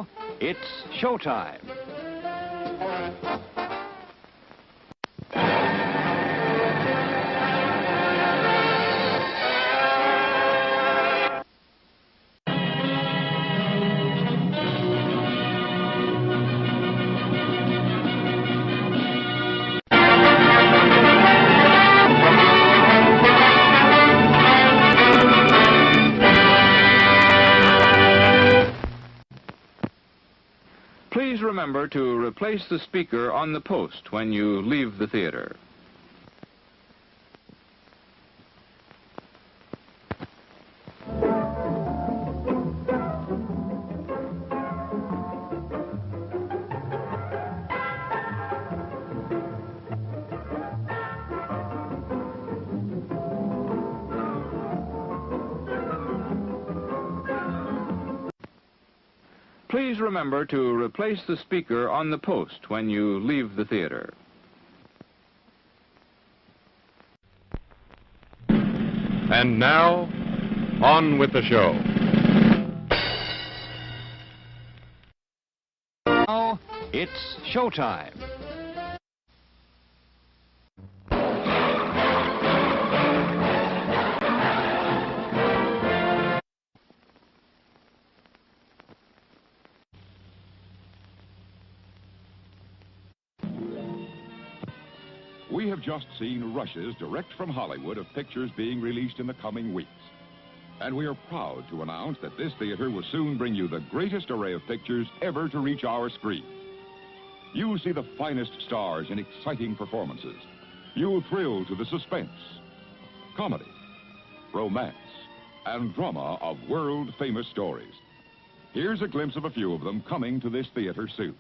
Now, it's showtime. Please remember to replace the speaker on the post when you leave the theater. Please remember to replace the speaker on the post when you leave the theater. And now, on with the show. Now, it's showtime. We have just seen rushes direct from Hollywood of pictures being released in the coming weeks. And we are proud to announce that this theater will soon bring you the greatest array of pictures ever to reach our screen. You'll see the finest stars in exciting performances. You'll thrill to the suspense, comedy, romance, and drama of world-famous stories. Here's a glimpse of a few of them coming to this theater soon.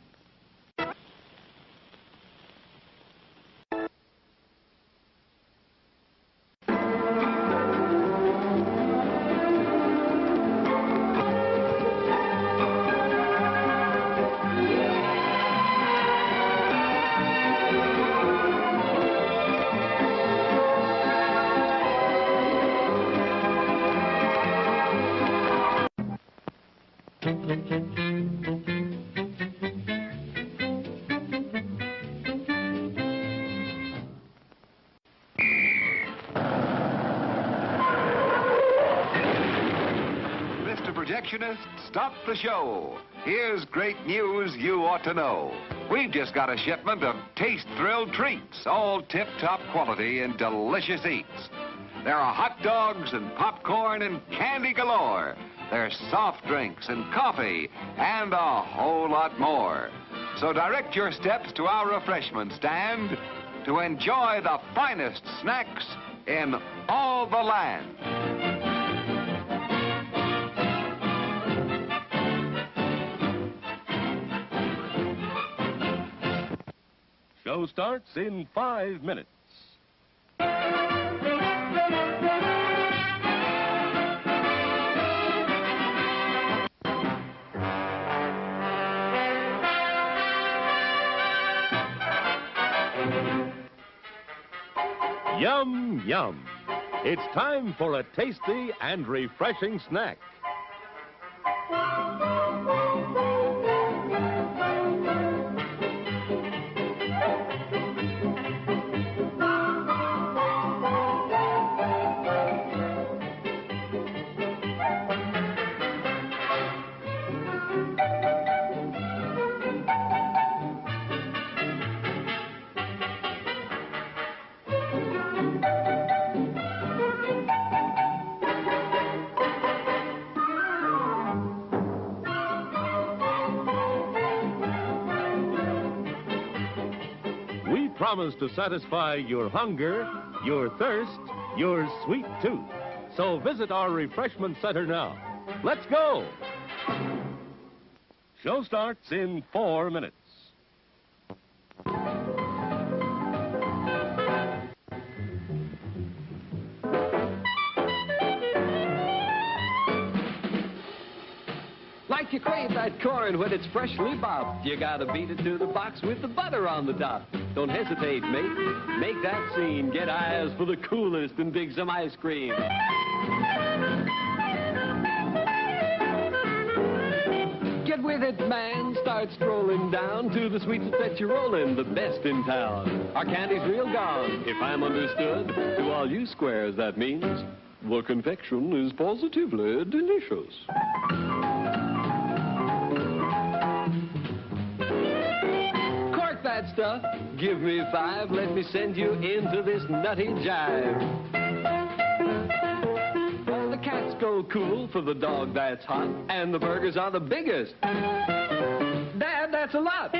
Projectionist, stop the show. Here's great news you ought to know. We've just got a shipment of taste-thrilled treats, all tip-top quality and delicious eats. There are hot dogs and popcorn and candy galore. There's soft drinks and coffee and a whole lot more. So direct your steps to our refreshment stand to enjoy the finest snacks in all the land. Show starts in 5 minutes. Yum, yum. It's time for a tasty and refreshing snack. Promise to satisfy your hunger, your thirst, your sweet tooth. So visit our refreshment center now. Let's go! Show starts in 4 minutes. Like you crave that corn when it's freshly bobbed, you gotta beat it to the box with the butter on the top. Don't hesitate, mate. Make that scene. Get eyes for the coolest and dig some ice cream. Get Get with it, man. Start strolling down to the sweets that you're rolling, the best in town. Our candy's real gone, if I'm understood. To all you squares, that means the confection is positively delicious. Cork that stuff. Give me 5. Let me send you into this nutty jive. The cats go cool for the dog that's hot, and the burgers are the biggest. Dad, that's a lot. Go,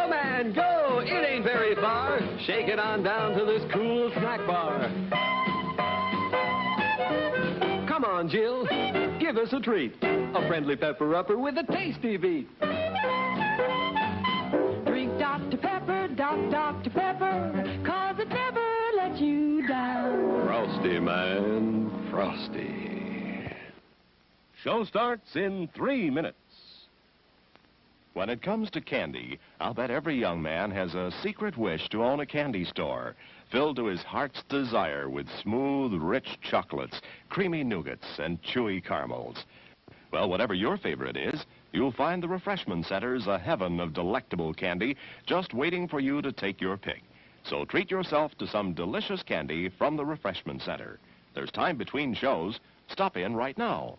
man, go. It ain't very far. Shake it on down to this cool snack bar. Come on, Jill. Give us a treat. A friendly pepper-upper with a tasty beat. Drink Dr. Pepper, Dr. Pepper, 'cause it never lets you down. Frosty, man, frosty. Show starts in 3 minutes. When it comes to candy, I'll bet every young man has a secret wish to own a candy store filled to his heart's desire with smooth, rich chocolates, creamy nougats, and chewy caramels. Well, whatever your favorite is, you'll find the Refreshment Center's a heaven of delectable candy just waiting for you to take your pick. So treat yourself to some delicious candy from the Refreshment Center. There's time between shows. Stop in right now.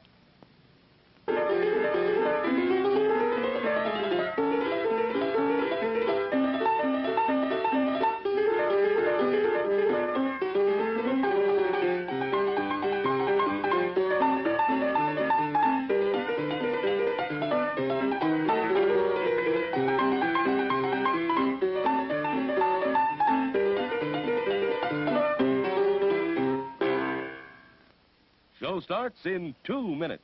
Show starts in 2 minutes.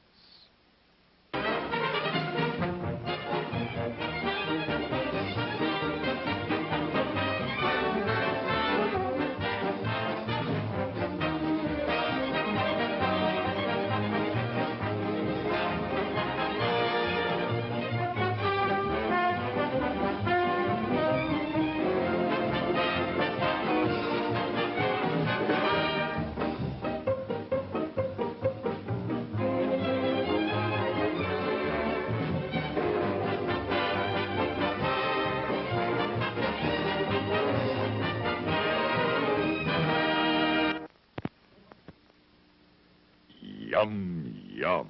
Yum, yum.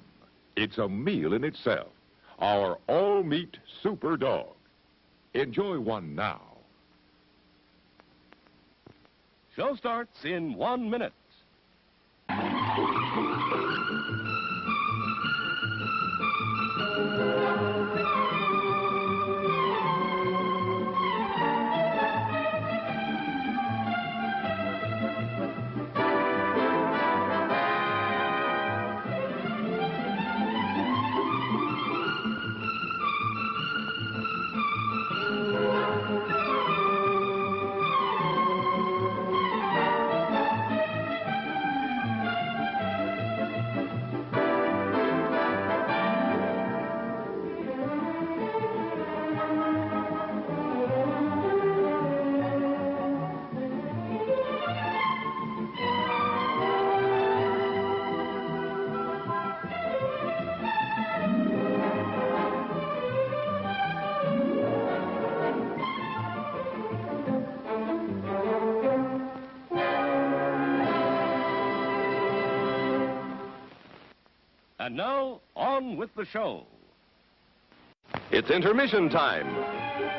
It's a meal in itself. Our all-meat super dog. Enjoy one now. Show starts in 1 minute. And now, on with the show. It's intermission time.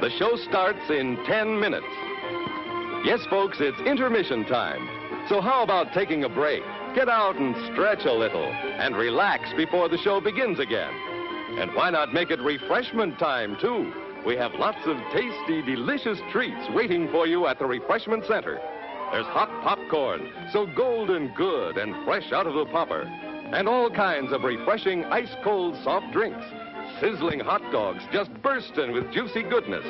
The show starts in 10 minutes. Yes, folks, it's intermission time. So how about taking a break? Get out and stretch a little and relax before the show begins again. And why not make it refreshment time, too? We have lots of tasty, delicious treats waiting for you at the Refreshment Center. There's hot popcorn, so golden good and fresh out of the popper. And all kinds of refreshing ice-cold soft drinks. Sizzling hot dogs just bursting with juicy goodness.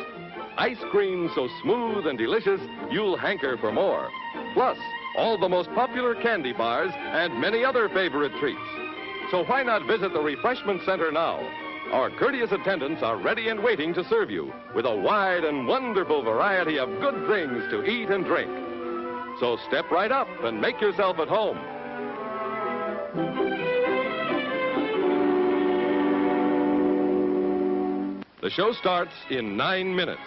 Ice cream so smooth and delicious, you'll hanker for more. Plus, all the most popular candy bars and many other favorite treats. So why not visit the Refreshment Center now? Our courteous attendants are ready and waiting to serve you with a wide and wonderful variety of good things to eat and drink. So step right up and make yourself at home. The show starts in 9 minutes.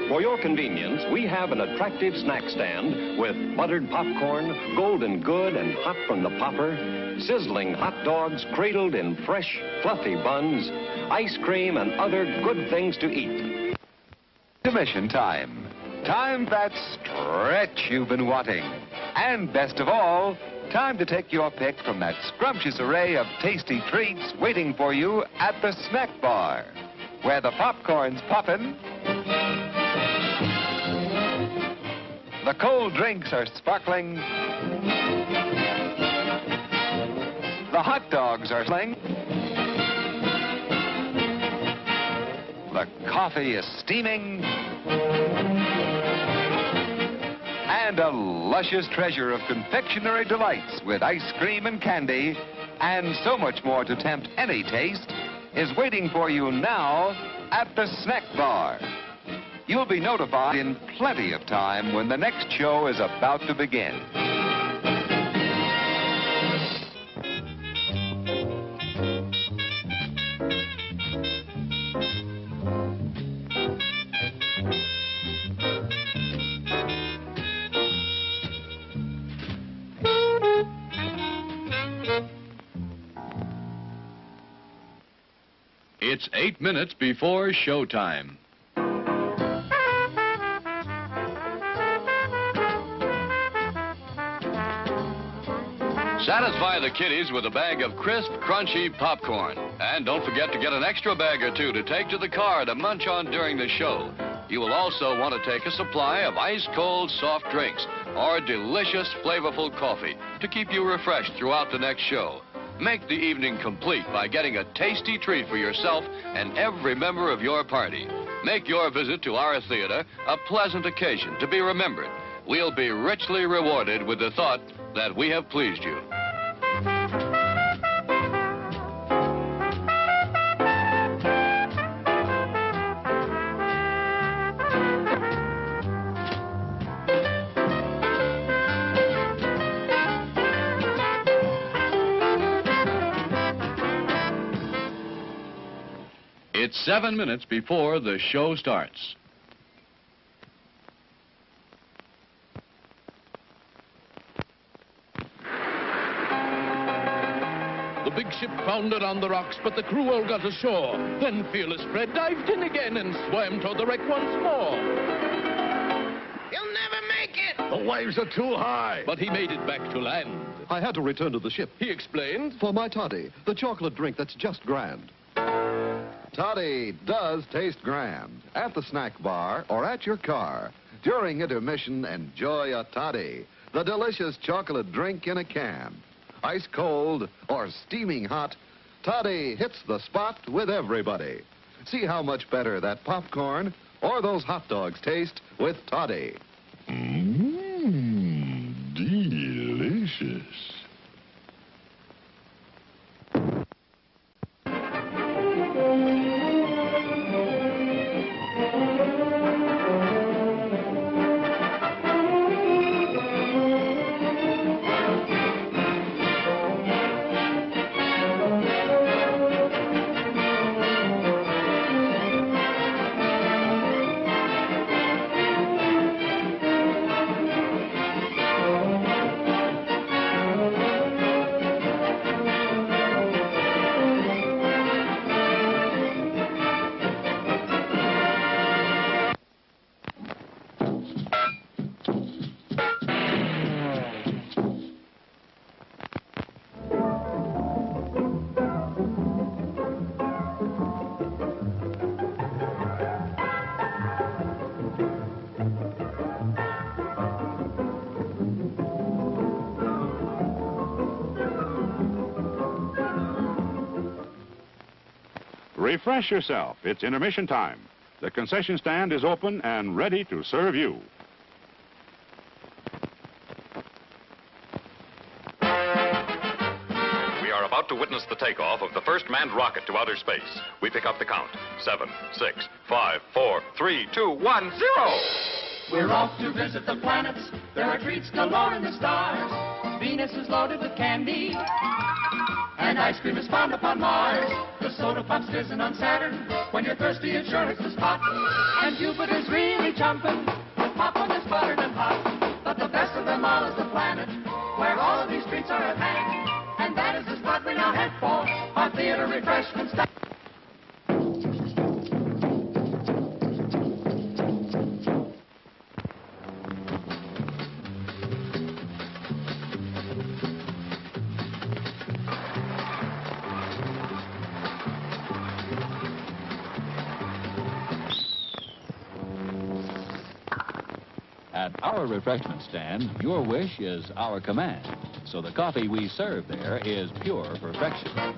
For your convenience, we have an attractive snack stand with buttered popcorn, golden good and hot from the popper, sizzling hot dogs cradled in fresh, fluffy buns, ice cream, and other good things to eat. Intermission time. Time for that stretch you've been wanting. And best of all, time to take your pick from that scrumptious array of tasty treats waiting for you at the snack bar, where the popcorn's poppin', the cold drinks are sparkling, the hot dogs are sling, the coffee is steaming, and a luscious treasure of confectionery delights with ice cream and candy and so much more to tempt any taste is waiting for you now at the snack bar. You'll be notified in plenty of time when the next show is about to begin. It's 8 minutes before showtime. Satisfy the kiddies with a bag of crisp, crunchy popcorn. And don't forget to get an extra bag or two to take to the car to munch on during the show. You will also want to take a supply of ice-cold soft drinks or delicious, flavorful coffee to keep you refreshed throughout the next show. Make the evening complete by getting a tasty treat for yourself and every member of your party. Make your visit to our theater a pleasant occasion to be remembered. We'll be richly rewarded with the thought that we have pleased you. It's 7 minutes before the show starts. The big ship foundered on the rocks, but the crew all got ashore. Then Fearless Fred dived in again and swam toward the wreck once more. He'll never make it! The waves are too high. But he made it back to land. I had to return to the ship. He explained. For my toddy, the chocolate drink that's just grand. Toddy does taste grand. At the snack bar or at your car. During intermission, enjoy a toddy, the delicious chocolate drink in a can. Ice cold or steaming hot, toddy hits the spot with everybody. See how much better that popcorn or those hot dogs taste with toddy. Delicious. Refresh yourself. It's intermission time. The concession stand is open and ready to serve you. We are about to witness the takeoff of the first manned rocket to outer space. We pick up the count. 7, 6, 5, 4, 3, 2, 1, 0! We're off to visit the planets. There are treats galore in the stars. Venus is loaded with candy. And ice cream is found upon Mars. The soda pop's fizzing on Saturn. When you're thirsty, it sure hits the spot. And Jupiter's really jumping. The popcorn is buttered and hot. But the best of them all is the planet, where all of these treats are at hand. And that is the spot we now head for, our theater refreshment stop. At our refreshment stand, your wish is our command. So the coffee we serve there is pure perfection.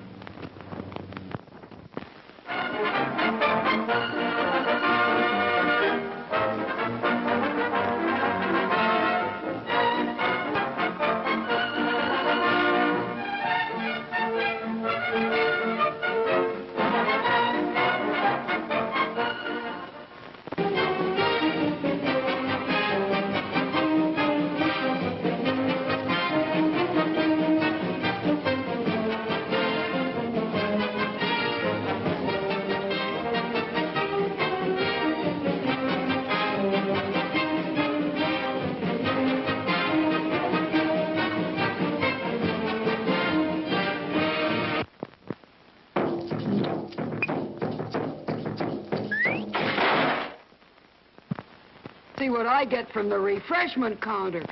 See what I get from the refreshment counter.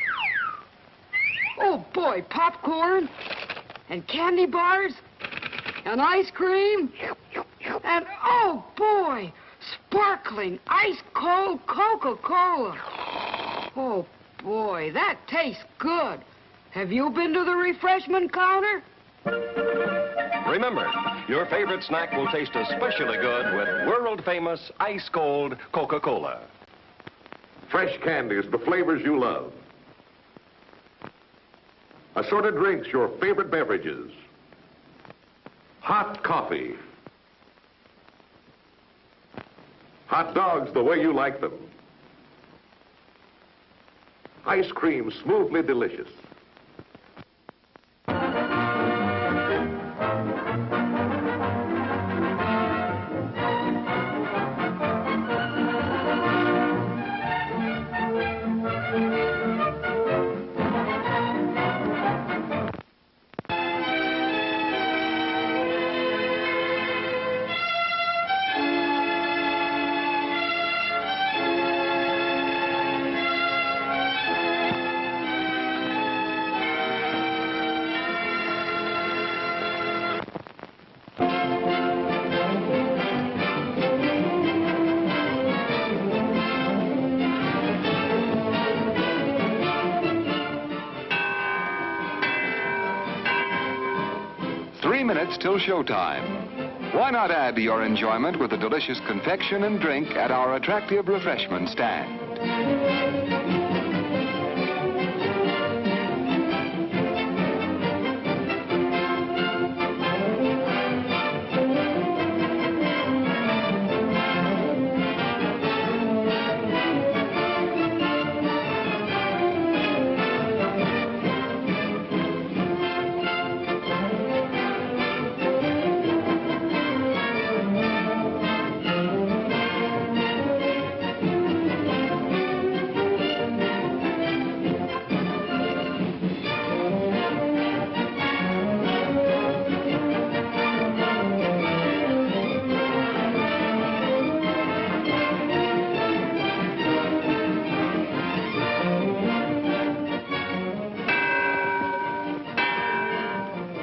Oh, boy, popcorn and candy bars and ice cream and, oh, boy, sparkling ice-cold Coca-Cola. Oh, boy, that tastes good. Have you been to the refreshment counter? Remember, your favorite snack will taste especially good with world-famous ice-cold Coca-Cola. Fresh candies, the flavors you love. Assorted drinks, your favorite beverages. Hot coffee. Hot dogs the way you like them. Ice cream, smoothly delicious. Minutes till showtime. Why not add to your enjoyment with a delicious confection and drink at our attractive refreshment stand?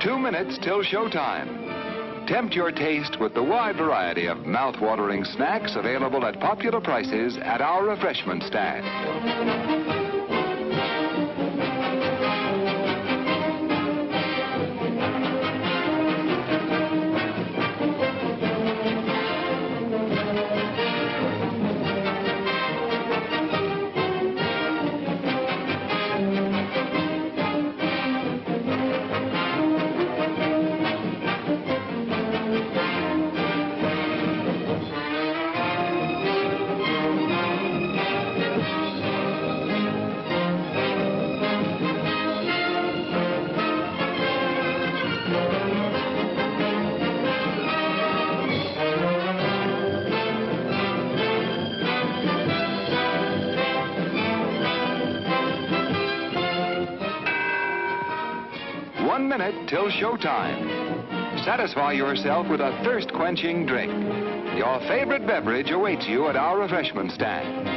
2 minutes till showtime. Tempt your taste with the wide variety of mouth-watering snacks available at popular prices at our refreshment stand. 1 minute till showtime. Satisfy yourself with a thirst-quenching drink. Your favorite beverage awaits you at our refreshment stand.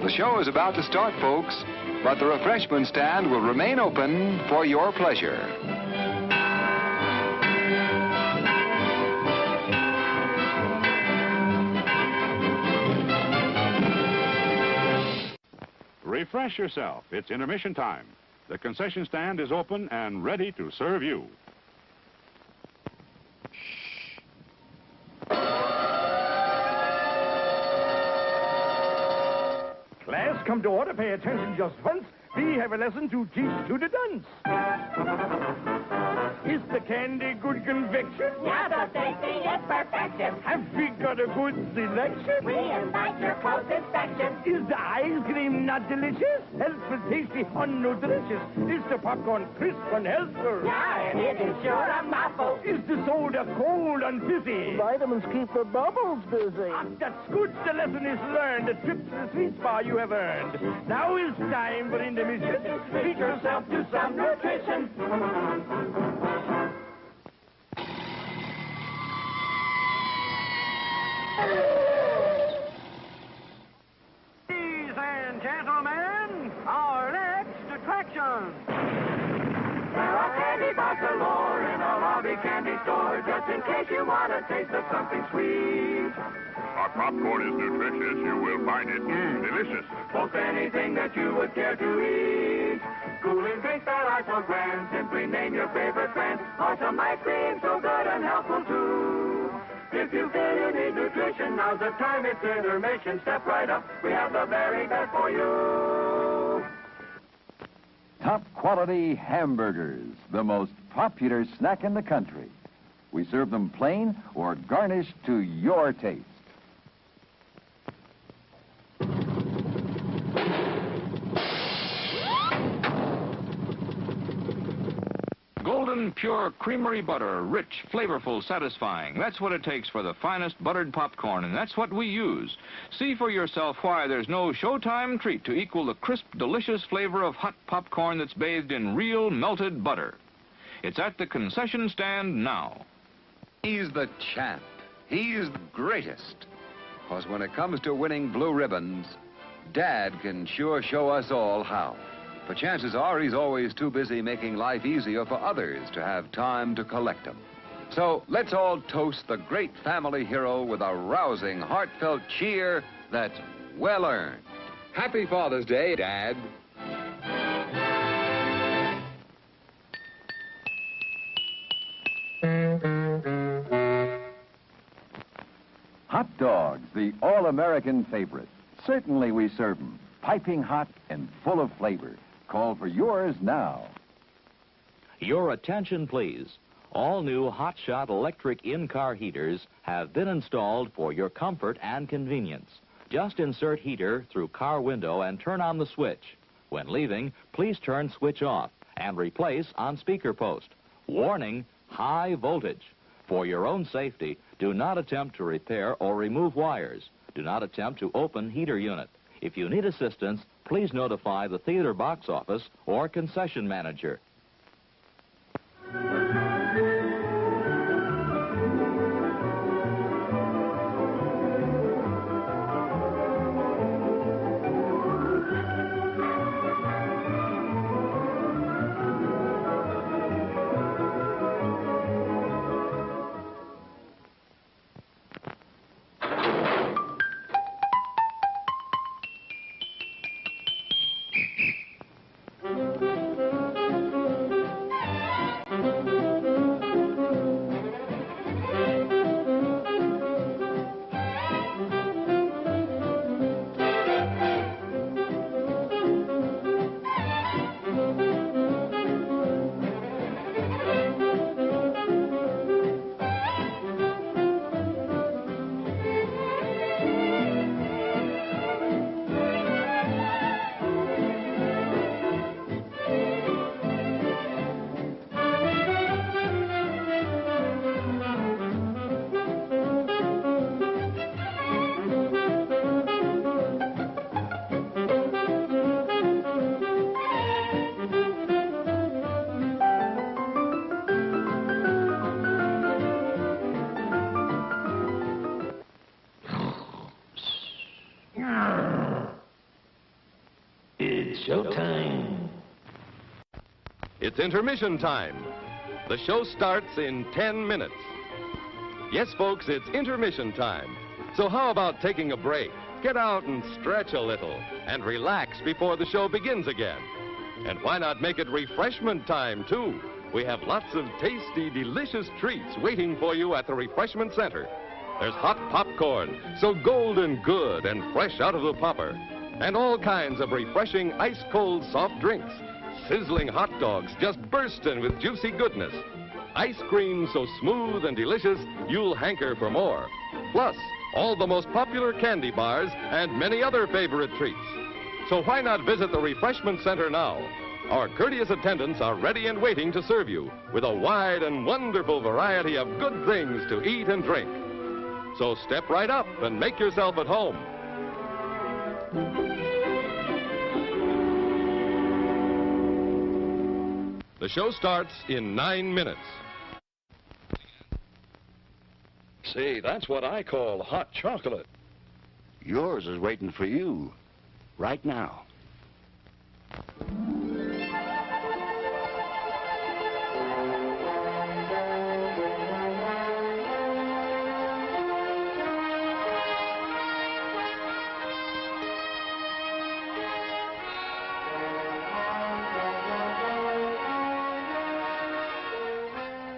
The show is about to start, folks, but the refreshment stand will remain open for your pleasure. Refresh yourself. It's intermission time. The concession stand is open and ready to serve you. Class, come to order. Pay attention just once. We have a lesson to teach to the dunce. Is the candy good conviction? Yeah, the tasty is perfection. Have we got a good selection? We invite your close inspection. Is the ice cream not delicious? Healthful, tasty, unnutritious. Is the popcorn crisp and healthful? Yeah, and it is sure a mouthful. Is the soda cold and fizzy? Vitamins keep the bubbles busy. That's good. The lesson is learned. The trip to the sweet spot you have earned. Now is time for intermission. Treat yourself to some nutrition. Ladies and gentlemen, our next attraction. There are candy bars galore in a lobby candy store, just in case you want a taste of something sweet. Our popcorn is nutritious. You will find it delicious. Most anything that you would care to eat. Cooling drinks that are so grand, simply name your favorite brand. Or some ice cream so good and helpful too. If you feel you need nutrition, now's the time, it's intermission. Step right up, we have the very best for you. Top quality hamburgers, the most popular snack in the country. We serve them plain or garnished to your taste. Golden pure creamery butter, rich, flavorful, satisfying. That's what it takes for the finest buttered popcorn, and that's what we use. See for yourself why there's no showtime treat to equal the crisp, delicious flavor of hot popcorn that's bathed in real melted butter. It's at the concession stand now. He's the champ. He's the greatest. Because when it comes to winning blue ribbons, Dad can sure show us all how. But chances are he's always too busy making life easier for others to have time to collect them. So let's all toast the great family hero with a rousing, heartfelt cheer that's well earned. Happy Father's Day, Dad. Hot dogs, the all-American favorite. Certainly we serve them, piping hot and full of flavor. Call for yours now. Your attention, please. All new hotshot electric in-car heaters have been installed for your comfort and convenience. Just insert heater through car window and turn on the switch. When leaving, please turn switch off and replace on speaker post. Warning, high voltage. For your own safety, do not attempt to repair or remove wires. Do not attempt to open heater unit. If you need assistance, please notify the theater box office or concession manager. It's intermission time. The show starts in 10 minutes. Yes, folks, it's intermission time. So how about taking a break? Get out and stretch a little and relax before the show begins again. And why not make it refreshment time, too? We have lots of tasty, delicious treats waiting for you at the refreshment center. There's hot popcorn, so golden good and fresh out of the popper. And all kinds of refreshing ice-cold soft drinks. Sizzling hot dogs just bursting with juicy goodness. Ice cream so smooth and delicious, you'll hanker for more. Plus, all the most popular candy bars and many other favorite treats. So why not visit the refreshment center now? Our courteous attendants are ready and waiting to serve you with a wide and wonderful variety of good things to eat and drink. So step right up and make yourself at home. The show starts in 9 minutes. See, that's what I call hot chocolate. Yours is waiting for you right now.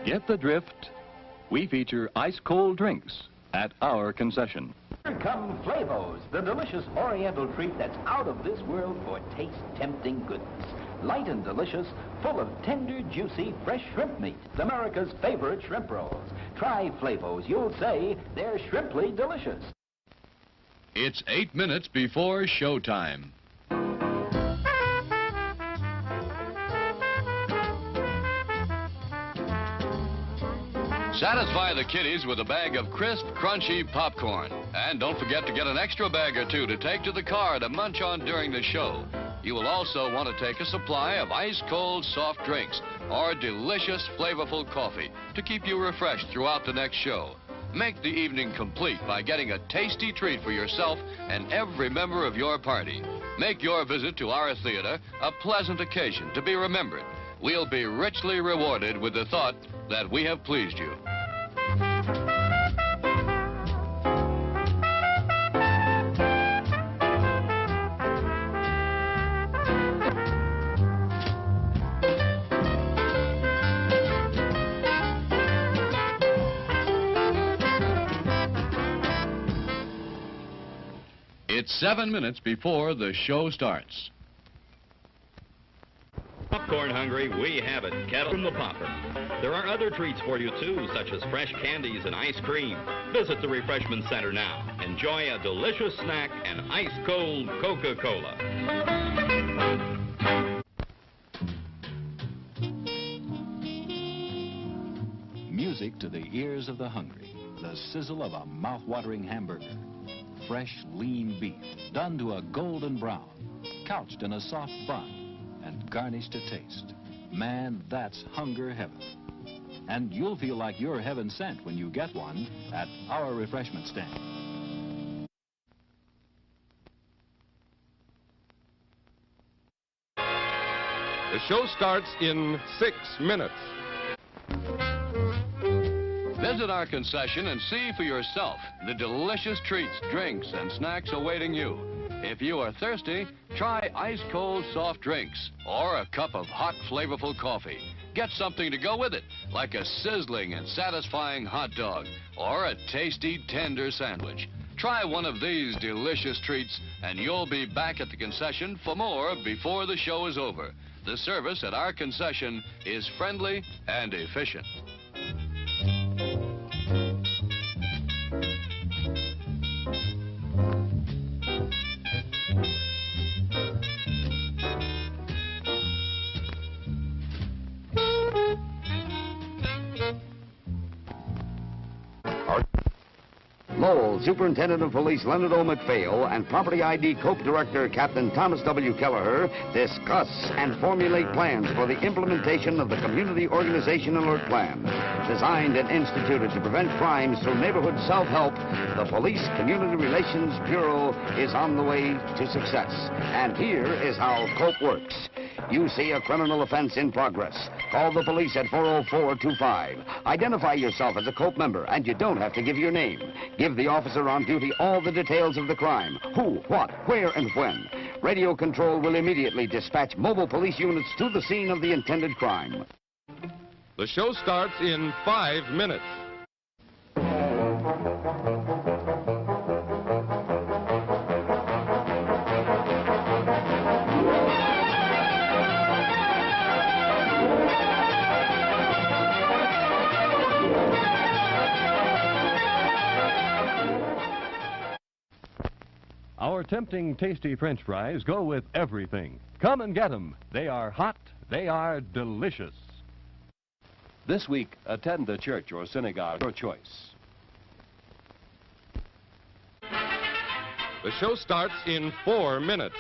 Get the drift? We feature ice-cold drinks at our concession. Here come Flavos, the delicious oriental treat that's out of this world for taste-tempting goodness. Light and delicious, full of tender, juicy, fresh shrimp meat. It's America's favorite shrimp rolls. Try Flavos. You'll say they're shrimply delicious. It's 8 minutes before showtime. Satisfy the kiddies with a bag of crisp, crunchy popcorn. And don't forget to get an extra bag or two to take to the car to munch on during the show. You will also want to take a supply of ice-cold soft drinks or delicious, flavorful coffee to keep you refreshed throughout the next show. Make the evening complete by getting a tasty treat for yourself and every member of your party. Make your visit to our theater a pleasant occasion to be remembered. We'll be richly rewarded with the thought that we have pleased you. It's 7 minutes before the show starts. Popcorn hungry? We have it. Kettle from the popper. There are other treats for you, too, such as fresh candies and ice cream. Visit the refreshment center now. Enjoy a delicious snack and ice-cold Coca-Cola. Music to the ears of the hungry. The sizzle of a mouth-watering hamburger. Fresh, lean beef, done to a golden brown, couched in a soft bun, and garnished to taste. Man, that's hunger heaven. And you'll feel like you're heaven sent when you get one at our refreshment stand. The show starts in 6 minutes. Visit our concession and see for yourself the delicious treats, drinks, and snacks awaiting you. If you are thirsty, try ice-cold soft drinks or a cup of hot, flavorful coffee. Get something to go with it, like a sizzling and satisfying hot dog or a tasty, tender sandwich. Try one of these delicious treats, and you'll be back at the concession for more before the show is over. The service at our concession is friendly and efficient. Lowell, Superintendent of Police Leonard O. McPhail, and Property ID Cope Director Captain Thomas W. Kelleher discuss and formulate plans for the implementation of the Community Organization Alert Plan. Designed and instituted to prevent crimes through neighborhood self-help, the Police Community Relations Bureau is on the way to success. And here is how Cope works. You see a criminal offense in progress. Call the police at 40425. Identify yourself as a Cope member, and you don't have to give your name. Give the officer on duty all the details of the crime. Who, what, where, and when. Radio control will immediately dispatch mobile police units to the scene of the intended crime. The show starts in 5 minutes. Our tempting, tasty French fries go with everything. Come and get them. They are hot. They are delicious. This week, attend the church or synagogue, your choice. The show starts in 4 minutes.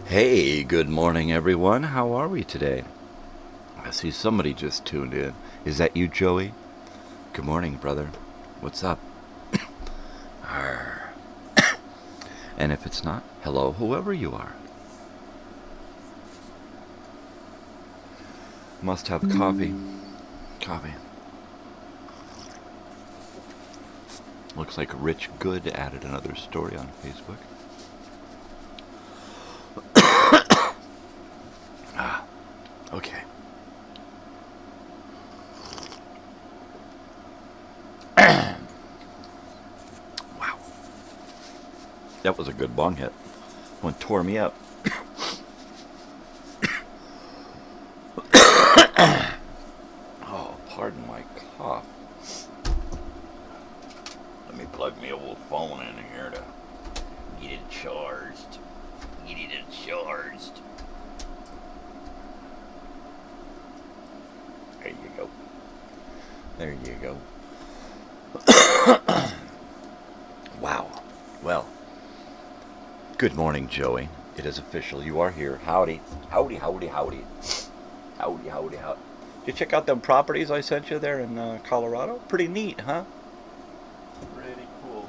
Hey, good morning, everyone. How are we today? I see somebody just tuned in. Is that you, Joey? Good morning, brother. What's up? Arr. And if it's not, hello, whoever you are. Must have coffee. Coffee. Looks like Rich Good added another story on Facebook. Okay. Wow. That was a good bong hit. One tore me up. Oh, pardon my cough. Let me plug my old phone in here to get it charged. Get it charged. There you go. There you go. Wow. Well, Good morning, Joey. It is official. You are here. Howdy. Howdy, howdy, howdy. Howdy, howdy, howdy. Did you check out them properties I sent you there in Colorado? Pretty neat, huh? Pretty cool.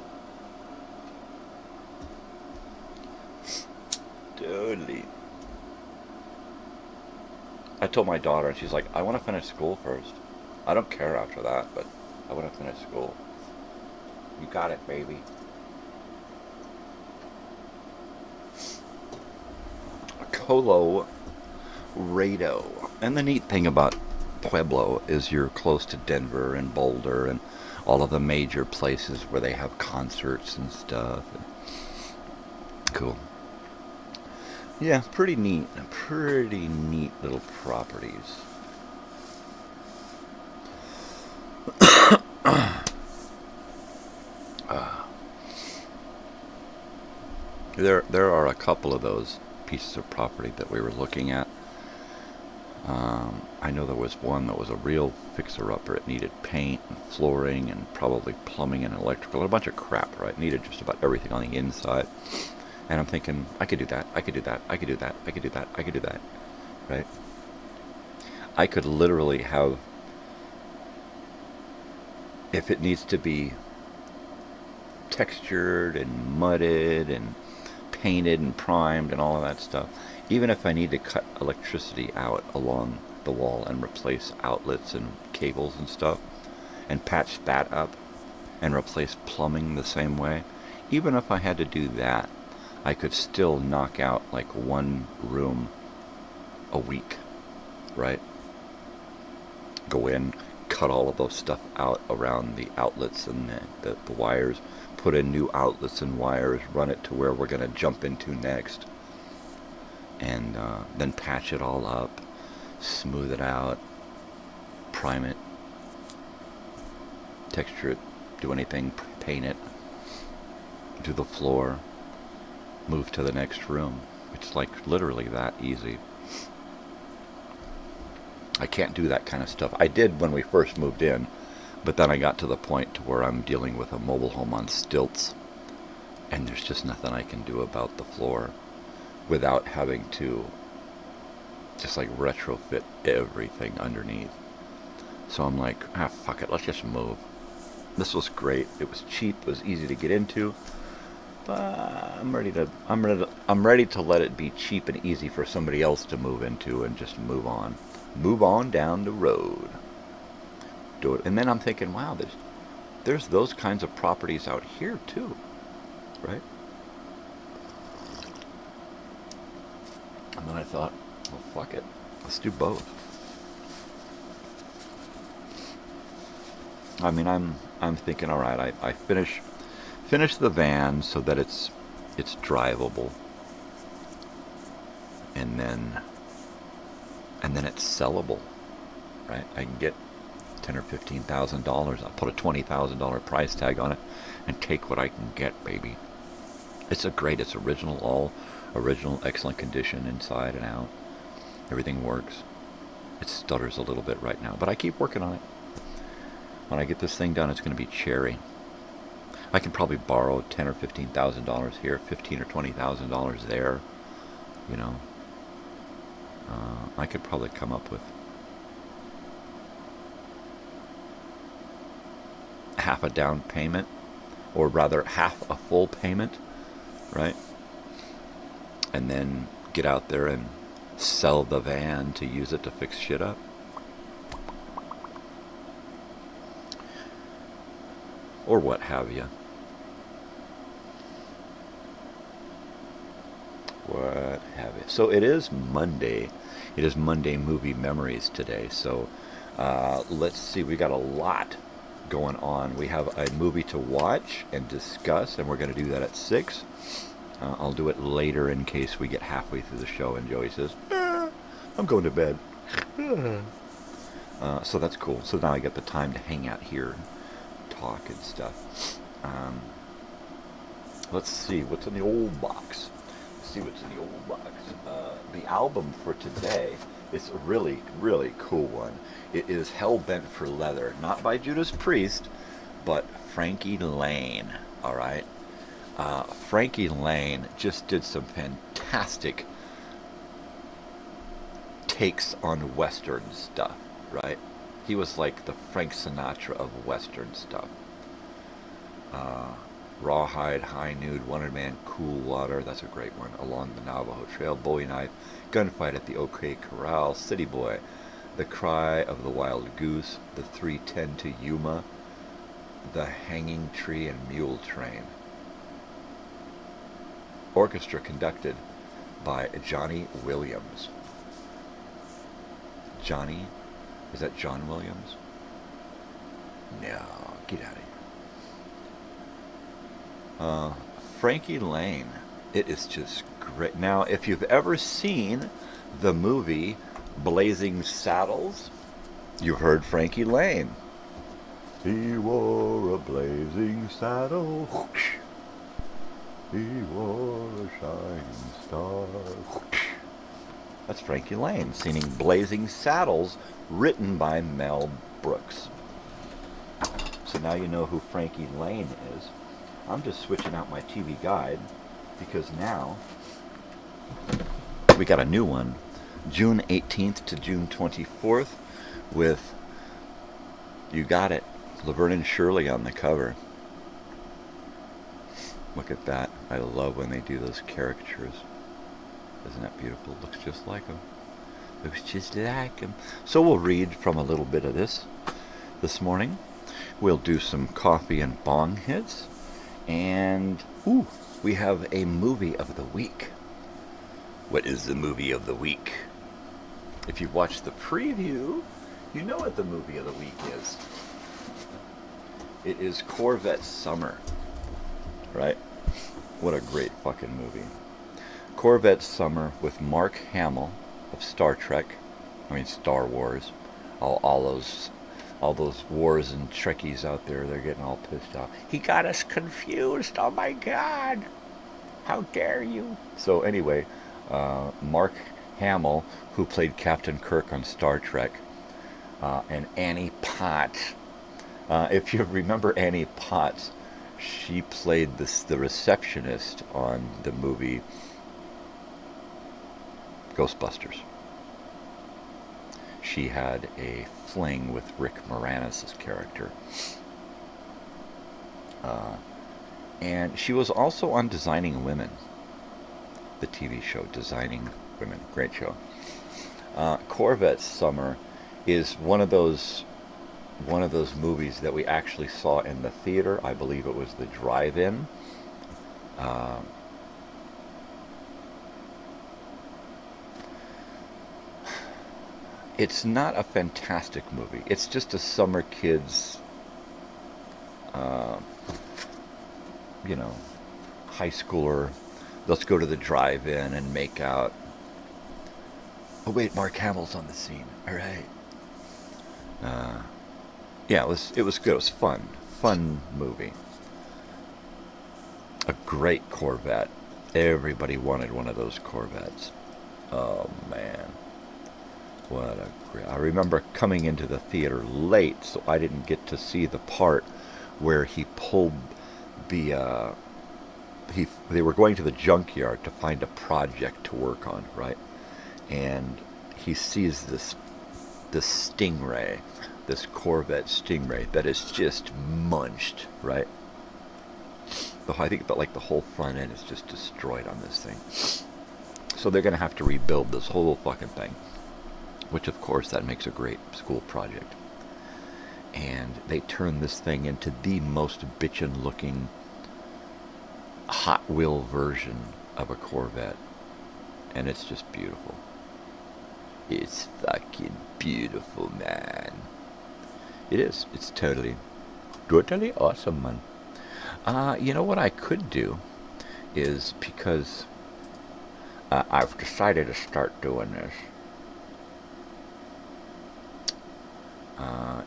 Totally. I told my daughter, and she's like, I want to finish school first. I don't care after that, but I want to finish school. You got it, baby. Colorado. And the neat thing about Pueblo is you're close to Denver and Boulder and all of the major places where they have concerts and stuff. Cool. Yeah, pretty neat. Pretty neat little properties. There are a couple of those pieces of property that we were looking at. I know there was one that was a real fixer-upper. It needed paint and flooring and probably plumbing and electrical and a bunch of crap, right? It needed just about everything on the inside. And I'm thinking, I could do that, I could do that, I could do that, I could do that, I could do that, right? I could literally have, if it needs to be textured and mudded and painted and primed and all of that stuff, even if I need to cut electricity out along the wall and replace outlets and cables and stuff and patch that up and replace plumbing the same way, even if I had to do that, I could still knock out like one room a week, right? Go in, cut all of those stuff out around the outlets and the wires, put in new outlets and wires, run it to where we're going to jump into next, and then patch it all up, smooth it out, prime it, texture it, do anything, paint it, do the floor, move to the next room. It's like literally that easy. I can't do that kind of stuff. I did when we first moved in, but then I got to the point to where I'm dealing with a mobile home on stilts, and there's just nothing I can do about the floor without having to just like retrofit everything underneath. So I'm like, fuck it, let's just move. This was great. It was cheap. It was easy to get into. I'm ready to let it be cheap and easy for somebody else to move into and just move on down the road. Do it. And then I'm thinking, wow, there's those kinds of properties out here too, right? And then I thought, well, fuck it, let's do both. I mean, I'm thinking, all right, I finish the van so that it's drivable, and then it's sellable, right? I can get $10,000 or $15,000. I'll put a $20,000 price tag on it and take what I can get, baby. It's original, all original, excellent condition inside and out. Everything works. It stutters a little bit right now, but I keep working on it. When I get this thing done, it's going to be cherry. I can probably borrow $10,000 or $15,000 here, $15,000 or $20,000 there. You know, I could probably come up with half a down payment, or rather half a full payment, right? And then get out there and sell the van to use it to fix shit up. Or what have you. What have you. So it is Monday. It is Monday Movie Memories today. So let's see. We got a lot going on. We have a movie to watch and discuss, and we're going to do that at 6. I'll do it later in case we get halfway through the show and Joey says, I'm going to bed. So that's cool. So now I get the time to hang out here and talk and stuff. Let's see what's in the old box. Let's see what's in the old box. The album for today is a really, really cool one. It is Hell Bent for Leather, not by Judas Priest, but Frankie Lane. All right. Frankie Lane just did some fantastic takes on Western stuff, right? He was like the Frank Sinatra of Western stuff. Rawhide, High Nude, Wanted Man, Cool Water, that's a great one. Along the Navajo Trail, Bowie Knife, Gunfight at the OK Corral, City Boy, The Cry of the Wild Goose, The 3:10 to Yuma, The Hanging Tree, and Mule Train. Orchestra conducted by Johnny Williams. Johnny? Is that John Williams? No, get out of here. Frankie Lane. It is just great. Now, if you've ever seen the movie Blazing Saddles, you've heard Frankie Lane. He wore a blazing saddle. Whoosh. He wore a shining star. Whoosh. That's Frankie Lane singing Blazing Saddles, written by Mel Brooks. So now you know who Frankie Lane is. I'm just switching out my TV guide because now we got a new one, June 18th to June 24th, with, you got it, Laverne and Shirley on the cover. Look at that. I love when they do those caricatures. Isn't that beautiful? Looks just like them. Looks just like them. So we'll read from a little bit of this morning. We'll do some coffee and bong hits. And, ooh, we have a movie of the week. What is the movie of the week? If you've watched the preview, you know what the movie of the week is. It is Corvette Summer. Right? What a great fucking movie. Corvette Summer with Mark Hamill of Star Wars. All those wars and Trekkies out there, they're getting all pissed off. He got us confused. Oh my God. How dare you? So anyway, Mark Hamill, who played Captain Kirk on Star Trek, and Annie Potts. If you remember Annie Potts, she played the receptionist on the movie Ghostbusters. She had a fling with Rick Moranis' character. And she was also on Designing Women, the TV show Designing Women. Great show. Corvette Summer is one of those movies that we actually saw in the theater. I believe it was the drive-in. It's not a fantastic movie. It's just a summer kids, high schooler. Let's go to the drive-in and make out. Oh wait, Mark Hamill's on the scene. All right. Yeah, it was good. It was fun movie. A great Corvette. Everybody wanted one of those Corvettes. Oh man. What a great... I remember coming into the theater late, so I didn't get to see the part where he pulled the... They were going to the junkyard to find a project to work on, right? And he sees this Stingray, this Corvette Stingray that is just munched, right? I think that like the whole front end is just destroyed on this thing. So they're going to have to rebuild this whole fucking thing. Which, of course, that makes a great school project. And they turn this thing into the most bitchin' looking Hot Wheel version of a Corvette. And it's just beautiful. It's fucking beautiful, man. It is. It's totally awesome, man. You know what I could do is, because I've decided to start doing this,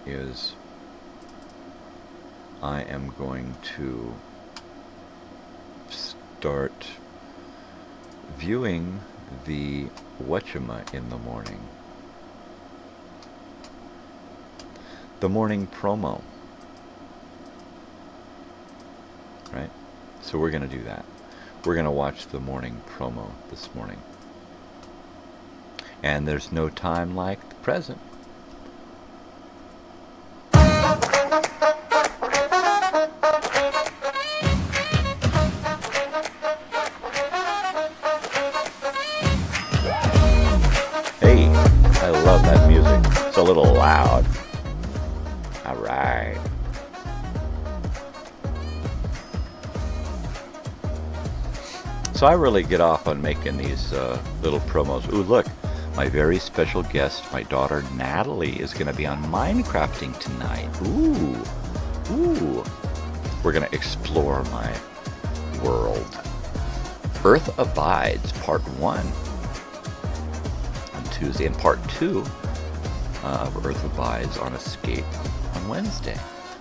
is I am going to start viewing the Whatchama in the morning. The morning promo. Right? So we're going to do that. We're going to watch the morning promo this morning. And there's no time like the present. Hey, I love that music. It's a little loud. All right. So I really get off on making these little promos. Ooh, look, my very special guest, my daughter Natalie, is going to be on Minecrafting tonight. Ooh. We're going to explore my world. Earth Abides, Part 1 on Tuesday, and Part 2 of Earth Abides on Escape on Wednesday.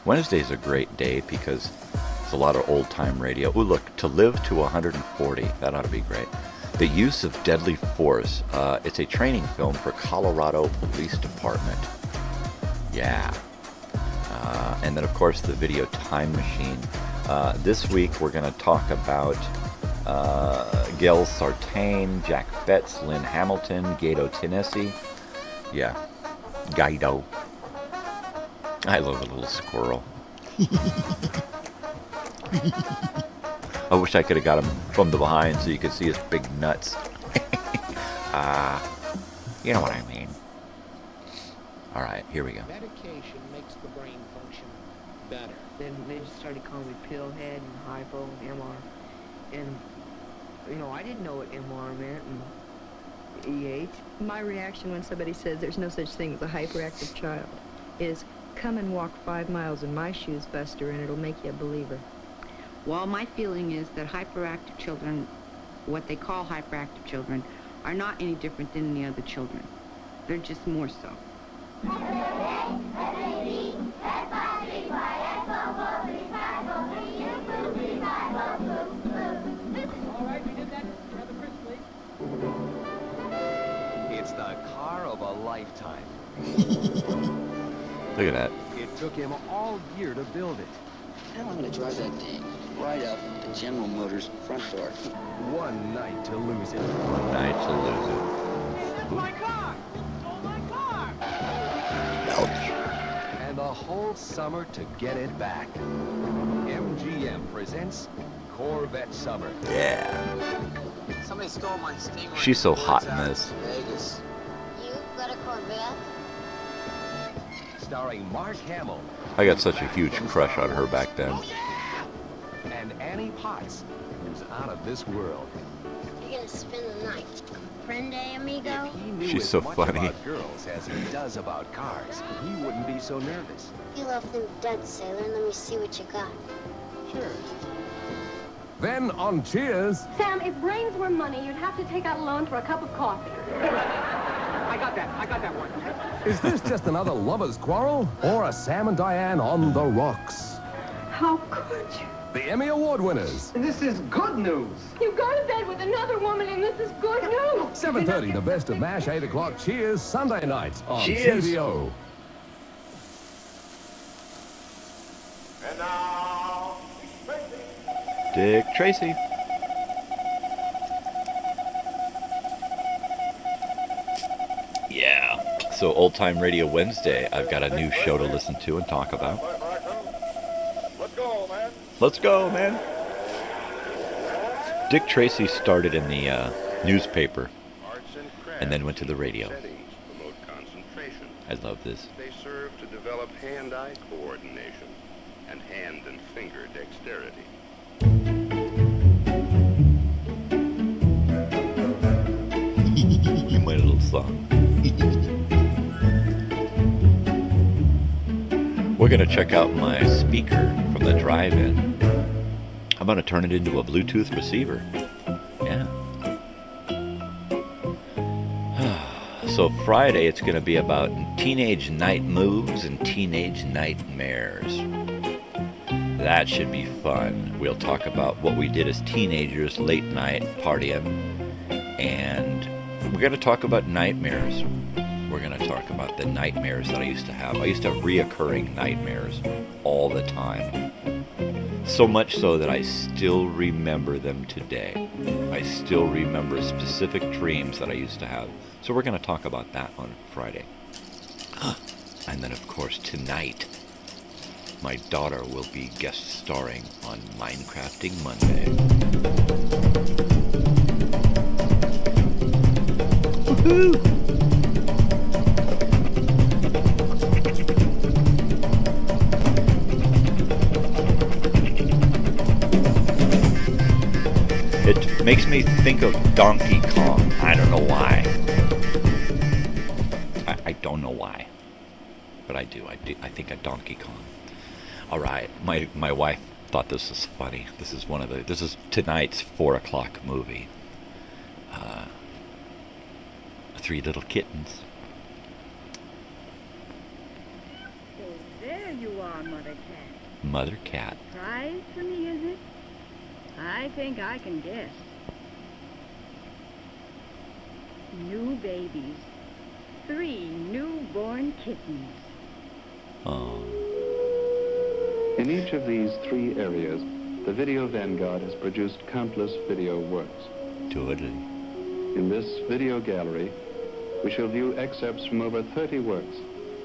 Wednesday's a great day because a lot of old-time radio. Ooh, look, To Live to 140. That ought to be great. The Use of Deadly Force. It's a training film for Colorado Police Department. Yeah. And then, of course, the video Time Machine. This week, we're going to talk about Gail Sartain, Jack Betts, Lynn Hamilton, Gato Tennessee. Yeah. Guido. I love a little squirrel. I wish I could have got him from the behind so you could see his big nuts. You know what I mean. All right, here we go. Medication makes the brain function better. Then they just started calling me pillhead and hypo and MR. And, you know, I didn't know what MR meant and EH. My reaction when somebody says there's no such thing as a hyperactive child is, come and walk 5 miles in my shoes, Buster, and it'll make you a believer. Well, my feeling is that hyperactive children, what they call hyperactive children, are not any different than any other children. They're just more so. It's the car of a lifetime. Look at that. It took him all year to build it. And I'm going to drive that thing right up to General Motors' front door. One night to lose it. One night to lose it. It's my car! Oh, my car! Ouch. And the whole summer to get it back. MGM presents Corvette Summer. Yeah. Somebody stole my Stingray. She's so hot in this. Vegas. You got a Corvette? Starring Mark Hamill. I got such a huge crush on her back then. And Annie Potts, who's out of this world. You're gonna spend the night. Prende, amigo? If he knew She's as so much funny. about girls as he does about cars, he wouldn't be so nervous. You left them dead, sailor, and let me see what you got. Sure. Then on Cheers. Sam, if brains were money, you'd have to take out a loan for a cup of coffee. I got that one. Is this just another lover's quarrel or a Sam and Diane on the rocks? How could you? The Emmy Award winners. This is good news. You go to bed with another woman and this is good news. 7:30, the best of MASH, 8 o'clock. Cheers, Sunday nights on Cheers. CBO. And now, Dick Tracy. Yeah. So Old Time Radio Wednesday, I've got a new show to listen to and talk about. Let's go, man. Dick Tracy started in the newspaper and then went to the radio. I love this. They serve to develop hand-eye coordination and hand and finger dexterity. My little song. We're going to check out my speaker from the drive-in. I'm going to turn it into a Bluetooth receiver. Yeah. So Friday, it's going to be about teenage night moves and teenage nightmares. That should be fun. We'll talk about what we did as teenagers, late night partying, and we're going to talk about nightmares. We're going to talk about the nightmares that I used to have. I used to have reoccurring nightmares all the time. So much so that I still remember them today. I still remember specific dreams that I used to have. So we're going to talk about that on Friday. And then, of course, tonight, my daughter will be guest starring on Minecrafting Monday. Woohoo! It makes me think of Donkey Kong. I don't know why. I don't know why. But I do. I think of Donkey Kong. Alright, my wife thought this was funny. This is tonight's 4 o'clock movie. 3 Little Kittens. So there you are, Mother Cat. Mother Cat. Surprise for me, is it? I think I can guess. New babies. 3 newborn kittens. Oh. In each of these 3 areas, the Video Vanguard has produced countless video works. Totally. In this video gallery, we shall view excerpts from over 30 works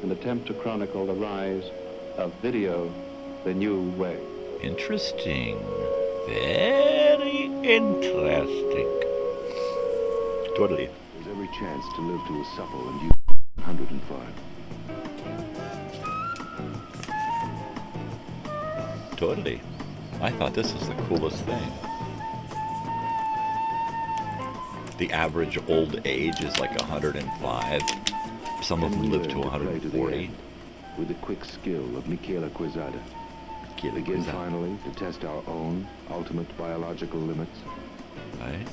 and attempt to chronicle the rise of video the new way. Interesting. Very interesting. Totally. There's every chance to live to a supple and use 105. Totally. I thought this was the coolest thing. The average old age is like 105. Some of them live to 140. With the quick skill of Michela Quezada. Begin finally to test our own ultimate biological limits. Right.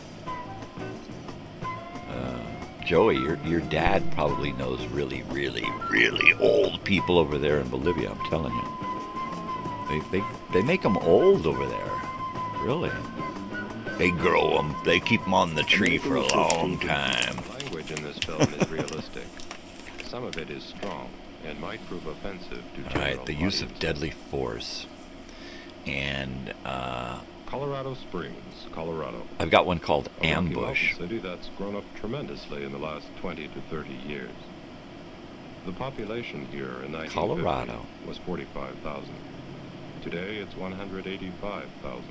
Joey, your dad probably knows really, really, really old people over there in Bolivia, I'm telling you. They make them old over there. Really. They grow them. They keep them on the tree for a long time. Language in this film is realistic. Some of it is strong and might prove offensive to general Right, the use of audiences. deadly force. And, Colorado Springs, Colorado. I've got one called A Rocky Ambush. Mountain city that's grown up tremendously in the last 20 to 30 years. The population here in 1950 Colorado. was 45,000. Today it's 185,000,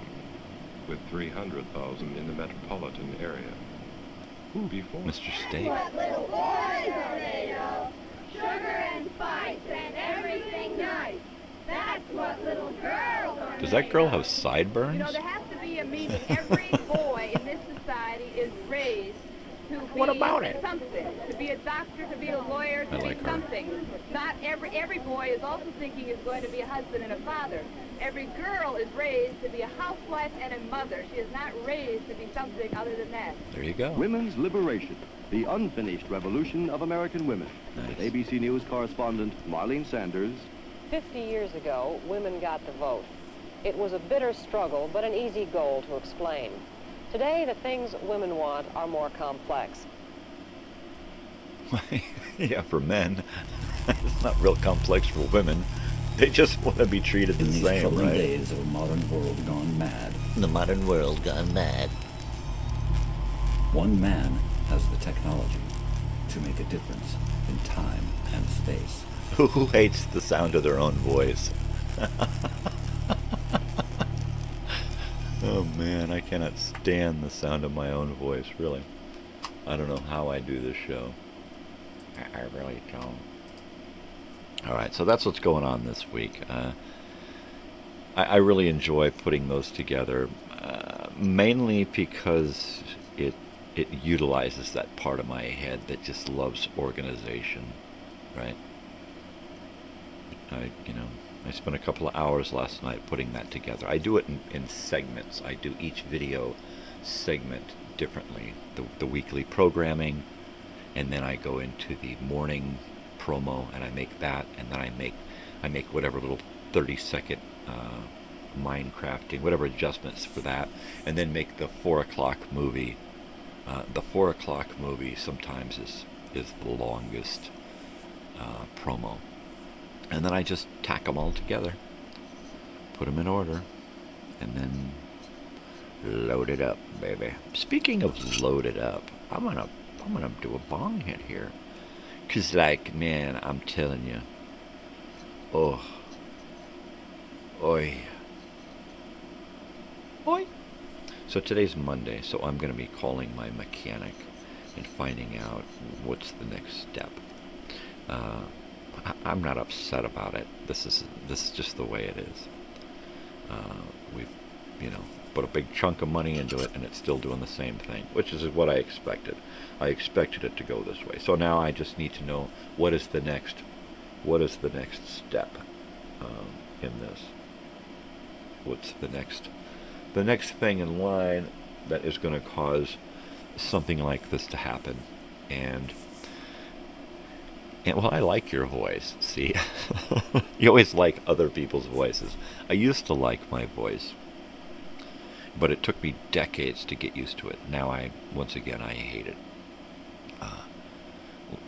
with 300,000 in the metropolitan area. Before Mr. Steak. What little boys are made of. Sugar and spice and everything nice. That's what little girls are Does that girl have sideburns? You know, there has to be a meaning. Every boy in this society is raised to be What about it? something. To be a doctor, to be a lawyer, to I be like her. something. Not every boy is also thinking is going to be a husband and a father. Every girl is raised to be a housewife and a mother. She is not raised to be something other than that. There you go. Women's Liberation, the unfinished revolution of American women. Nice. With ABC News correspondent Marlene Sanders. 50 years ago, women got the vote. It was a bitter struggle, but an easy goal to explain. Today, the things women want are more complex. Yeah, for men. It's not real complex for women. They just want to be treated the same, troubling right? days of a modern world gone mad. The modern world gone mad. One man has the technology to make a difference in time and space. Who hates the sound of their own voice? Oh man, I cannot stand the sound of my own voice, really. I don't know how I do this show. I really don't. Alright, so that's what's going on this week. I really enjoy putting those together, mainly because it utilizes that part of my head that just loves organization, right? I spent a couple of hours last night putting that together. I do it in segments. I do each video segment differently. The weekly programming, and then I go into the morning promo and I make that, and then I make whatever little 30-second Minecrafting, whatever adjustments for that, and then make the 4 o'clock movie. The 4 o'clock movie sometimes is the longest promo. And then I just tack them all together, put them in order, and then load it up, baby. Speaking of loaded up, I'm gonna do a bong hit here. 'Cause, like, man, I'm telling you. Oh. Oi. Oi. So today's Monday, so I'm going to be calling my mechanic and finding out what's the next step. I'm not upset about it. This is just the way it is. We've, put a big chunk of money into it, and it's still doing the same thing, which is what I expected. I expected it to go this way. So now I just need to know what is the next step in this. What's the next thing in line that is going to cause something like this to happen? And well, I like your voice. See, you always like other people's voices. I used to like my voice, but it took me decades to get used to it. Now once again, I hate it.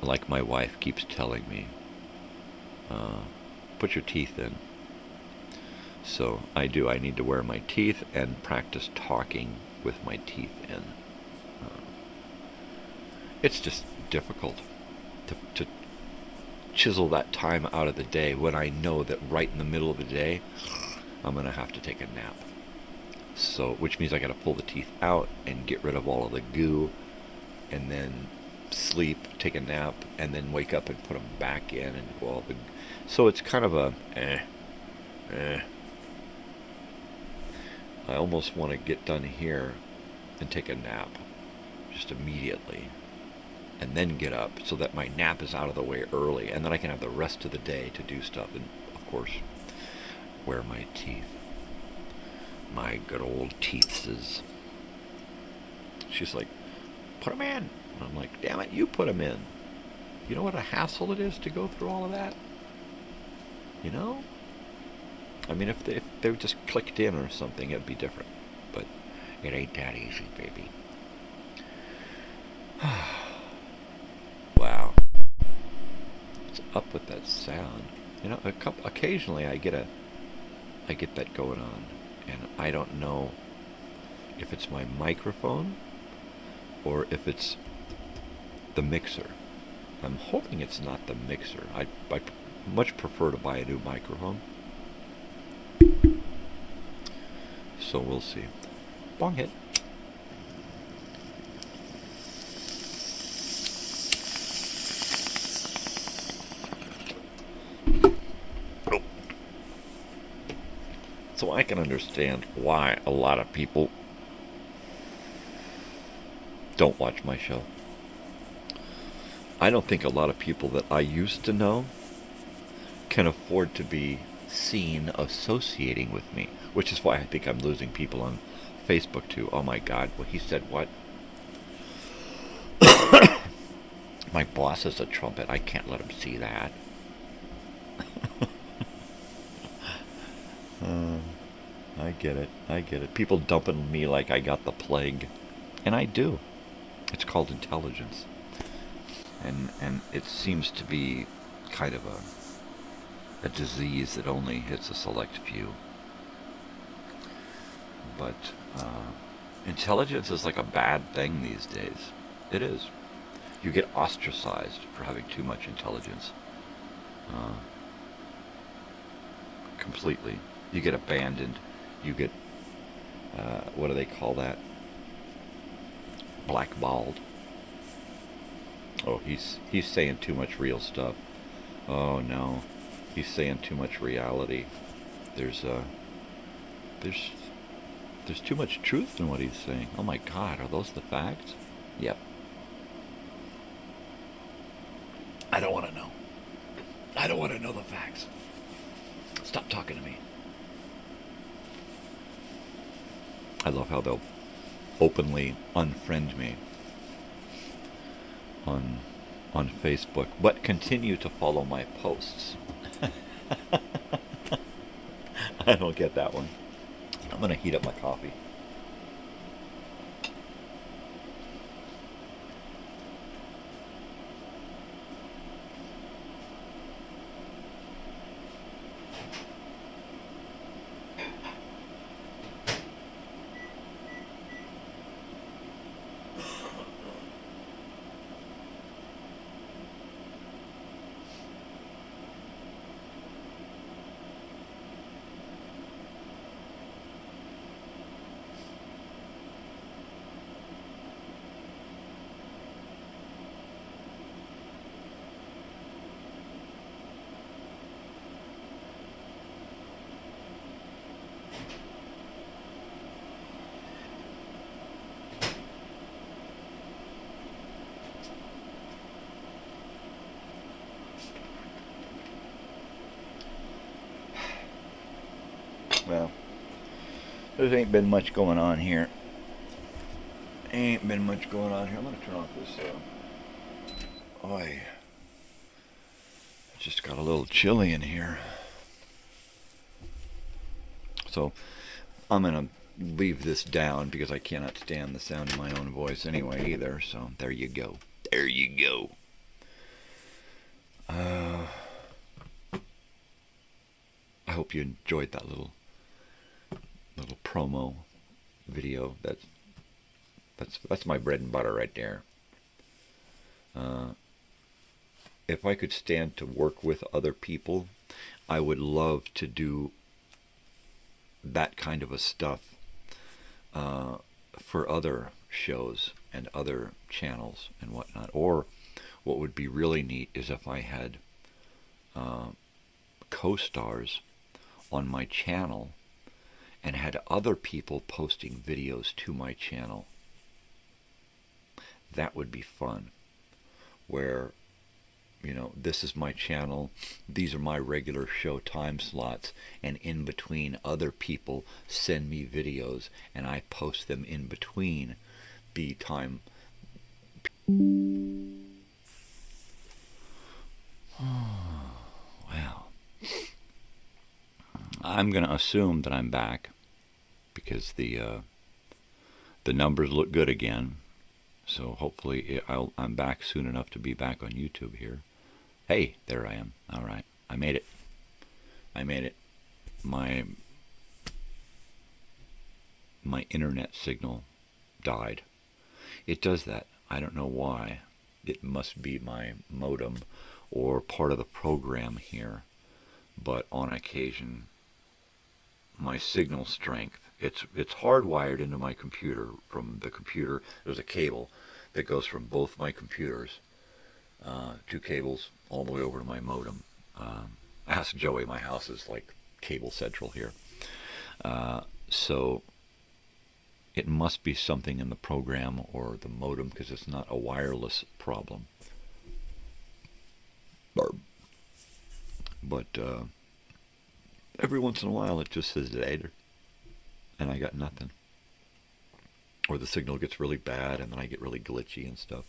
Like my wife keeps telling me, put your teeth in. So I do. I need to wear my teeth and practice talking with my teeth in. It's just difficult to chisel that time out of the day when I know that right in the middle of the day, I'm going to have to take a nap. So, which means I got to pull the teeth out and get rid of all of the goo, and then sleep, take a nap, and then wake up and put them back in, and go all the. So it's kind of a I almost want to get done here and take a nap just immediately, and then get up so that my nap is out of the way early, and then I can have the rest of the day to do stuff, and of course wear my teeth. My good old teethses. She's like, put them in. And I'm like, damn it, you put them in. You know what a hassle it is to go through all of that? You know? I mean, if they just clicked in or something, it'd be different. But it ain't that easy, baby. Wow. What's up with that sound? Occasionally I get that going on. And I don't know if it's my microphone or if it's the mixer. I'm hoping it's not the mixer. I much prefer to buy a new microphone. So we'll see. Bong hit. So I can understand why a lot of people don't watch my show. I don't think a lot of people that I used to know can afford to be seen associating with me, which is why I think I'm losing people on Facebook too. Oh my God, well, he said what? My boss is a trumpet. I can't let him see that. I get it. People dumping me like I got the plague. And I do. It's called intelligence. And it seems to be kind of a disease that only hits a select few. But intelligence is like a bad thing these days. It is. You get ostracized for having too much intelligence. Completely. You get abandoned. You get, what do they call that? Blackballed. Oh, he's saying too much real stuff. Oh no, he's saying too much reality. There's too much truth in what he's saying. Oh my God, are those the facts? Yep. I don't want to know. I don't want to know the facts. Stop talking to me. I love how they'll openly unfriend me on Facebook, but continue to follow my posts. I don't get that one. I'm going to heat up my coffee. Well, there ain't been much going on here. Ain't been much going on here. I'm going to turn off this, it just got a little chilly in here. So, I'm going to leave this down because I cannot stand the sound of my own voice anyway either. So, there you go. There you go. I hope you enjoyed that little promo video. That's my bread and butter right there. If I could stand to work with other people, I would love to do that kind of a stuff for other shows and other channels and whatnot. Or what would be really neat is if I had co-stars on my channel and had other people posting videos to my channel. That would be fun. Where, this is my channel, these are my regular show time slots, and in between other people send me videos and I post them in between the time. Wow. I'm going to assume that I'm back because the numbers look good again. So hopefully I'm back soon enough to be back on YouTube here. Hey, there I am. All right. I made it. I made it. My internet signal died. It does that. I don't know why. It must be my modem or part of the program here. But on occasion, my signal strength, it's hardwired into my computer. From the computer, there's a cable that goes from both my computers, 2 cables all the way over to my modem. Ask Joey, my house is like cable central here. So it must be something in the program or the modem, because it's not a wireless problem. But every once in a while it just says later, and I got nothing. Or the signal gets really bad and then I get really glitchy and stuff.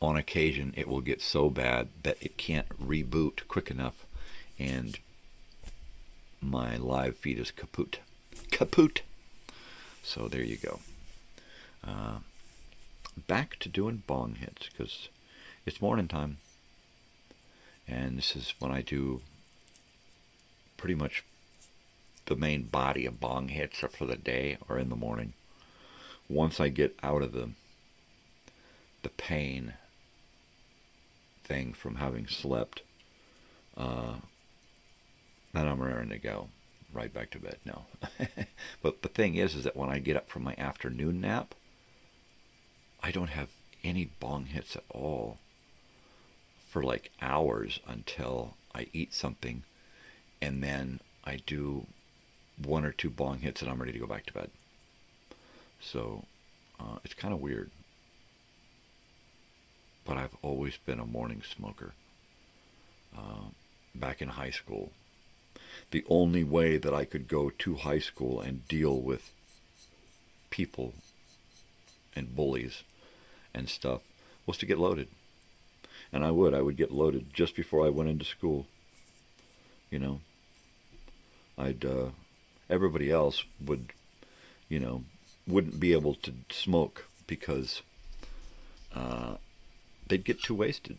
On occasion it will get so bad that it can't reboot quick enough and my live feed is kaput. Kaput! So there you go. Back to doing bong hits, because it's morning time. And this is when I do pretty much the main body of bong hits are for the day or in the morning. Once I get out of the pain thing from having slept, then I'm raring to go. Right back to bed. No. But the thing is that when I get up from my afternoon nap, I don't have any bong hits at all for like hours until I eat something, and then I do 1 or 2 bong hits and I'm ready to go back to bed. So it's kind of weird, but I've always been a morning smoker. Back in high school, the only way that I could go to high school and deal with people and bullies and stuff was to get loaded. And I would get loaded just before I went into school. Everybody else would, wouldn't be able to smoke because they'd get too wasted,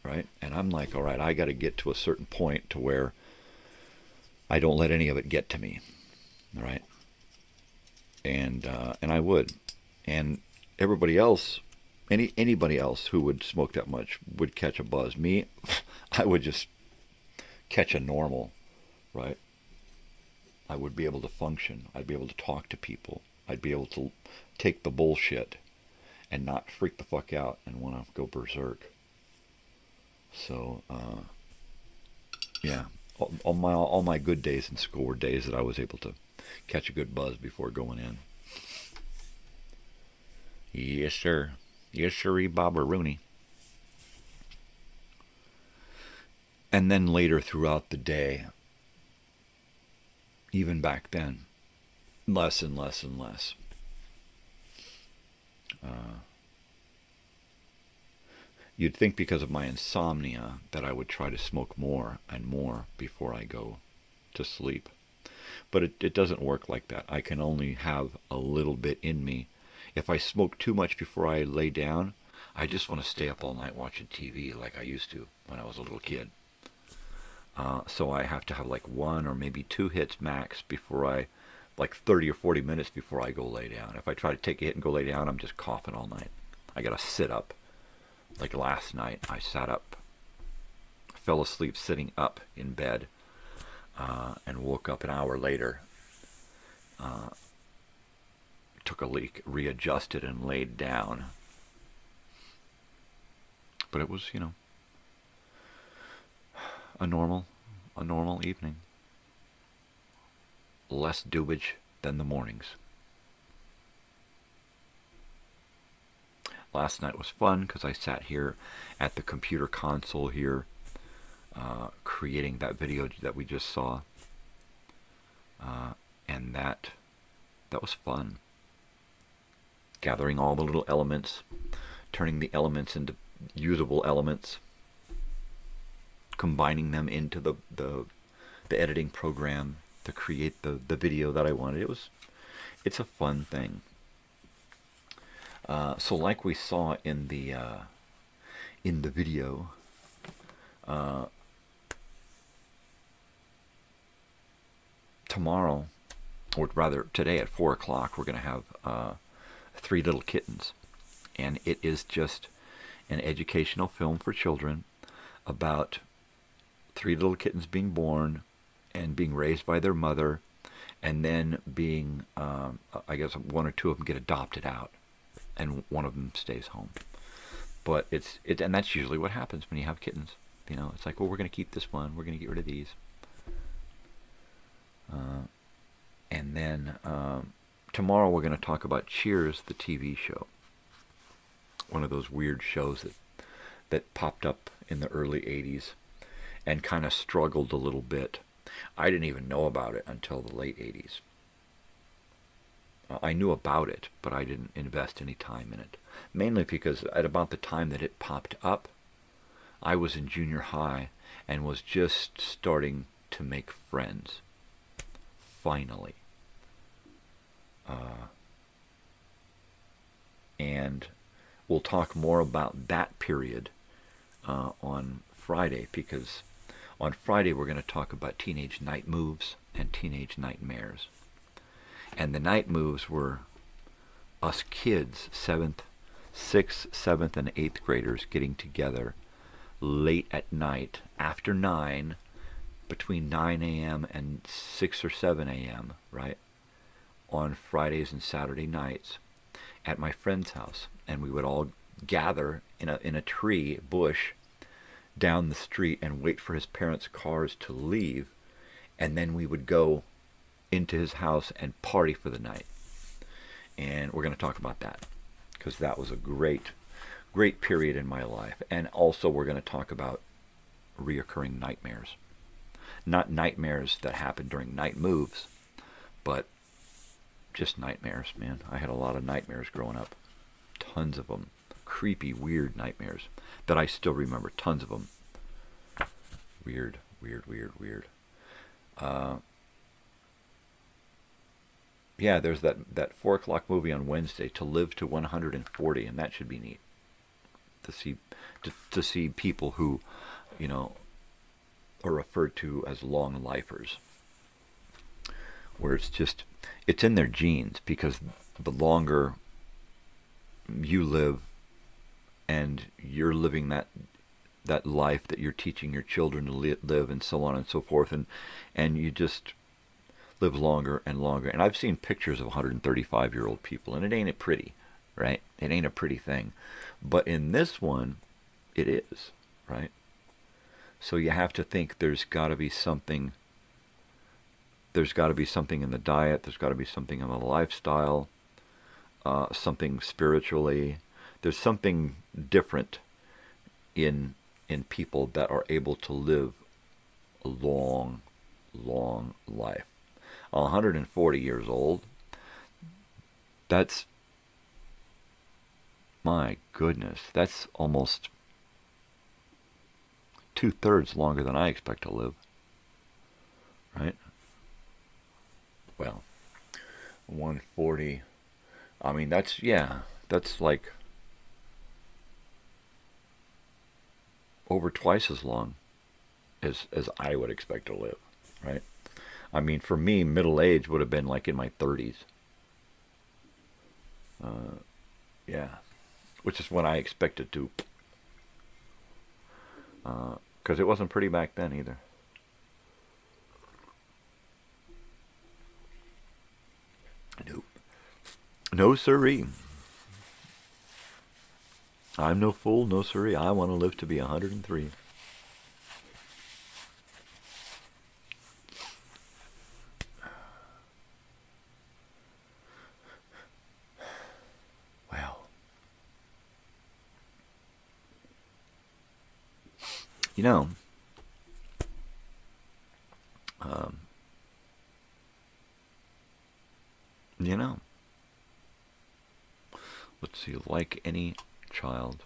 right? And I'm like, all right, I got to get to a certain point to where I don't let any of it get to me, all right? And I would. And everybody else, anybody else who would smoke that much would catch a buzz. Me, I would just catch a normal, right? I would be able to function. I'd be able to talk to people. I'd be able to take the bullshit and not freak the fuck out and want to go berserk. So, yeah, all my good days in school were days that I was able to catch a good buzz before going in. Yes, sir. Yes, sirree, Bobber Rooney. And then later throughout the day, even back then. Less and less and less. You'd think because of my insomnia that I would try to smoke more and more before I go to sleep. But it doesn't work like that. I can only have a little bit in me. If I smoke too much before I lay down, I just want to stay up all night watching TV like I used to when I was a little kid. So I have to have like 1 or maybe 2 hits max before I, like 30 or 40 minutes before I go lay down. If I try to take a hit and go lay down, I'm just coughing all night. I got to sit up. Like last night, I sat up, fell asleep sitting up in bed, and woke up an hour later, took a leak, readjusted, and laid down. But it was, a normal evening. Less dubage than the mornings. Last night was fun because I sat here at the computer console here, creating that video that we just saw, and that was fun. Gathering all the little elements, turning the elements into usable elements, combining them into the editing program to create the video that I wanted. It's a fun thing. So like we saw in the video, tomorrow, or rather today at 4 o'clock, we're going to have 3 Little Kittens, and it is just an educational film for children about 3 little kittens being born and being raised by their mother, and then being, I guess 1 or 2 of them get adopted out, and 1 of them stays home. But and that's usually what happens when you have kittens. It's like, well, we're going to keep this one, we're going to get rid of these. And then tomorrow we're going to talk about Cheers, the TV show. One of those weird shows that popped up in the early 80s and kind of struggled a little bit. I didn't even know about it until the late 80s. I knew about it, but I didn't invest any time in it. Mainly because at about the time that it popped up, I was in junior high and was just starting to make friends. Finally. And we'll talk more about that period on Friday, because on Friday we're going to talk about teenage night moves and teenage nightmares. And the night moves were us kids, 6th, 7th, and 8th graders getting together late at night, after 9, between 9 a.m. and 6 or 7 a.m., right, on Fridays and Saturday nights at my friend's house. And we would all gather in a tree bush down the street and wait for his parents' cars to leave, and then we would go into his house and party for the night. And we're going to talk about that, because that was a great period in my life. And also we're going to talk about reoccurring nightmares. Not nightmares that happen during night moves, but just nightmares, man. I had a lot of nightmares growing up. Tons of them. Creepy, weird nightmares that I still remember. Tons of them. Weird. Yeah, there's that 4 o'clock movie on Wednesday, To Live to 140, and that should be neat to see people who, are referred to as long lifers, where it's in their genes, because the longer you live and you're living that life that you're teaching your children to live, and so on and so forth, and you just live longer and longer. And I've seen pictures of 135-year-old people, and it ain't pretty, right? It ain't a pretty thing. But in this one, it is, right? So you have to think there's got to be something. There's got to be something in the diet. There's got to be something in the lifestyle. Something spiritually. There's something different in people that are able to live a long life. 140 years old. That's, my goodness, that's almost 2/3 longer than I expect to live. Right? Well, 140, I mean, that's, yeah, that's like over twice as long as I would expect to live, right? I mean, for me, middle age would have been like in my 30s. Yeah, which is when I expected to. Because it wasn't pretty back then either. Nope. No siree. I'm no fool, no siree. I want to live to be 103. Well, you know, let's see, like any child,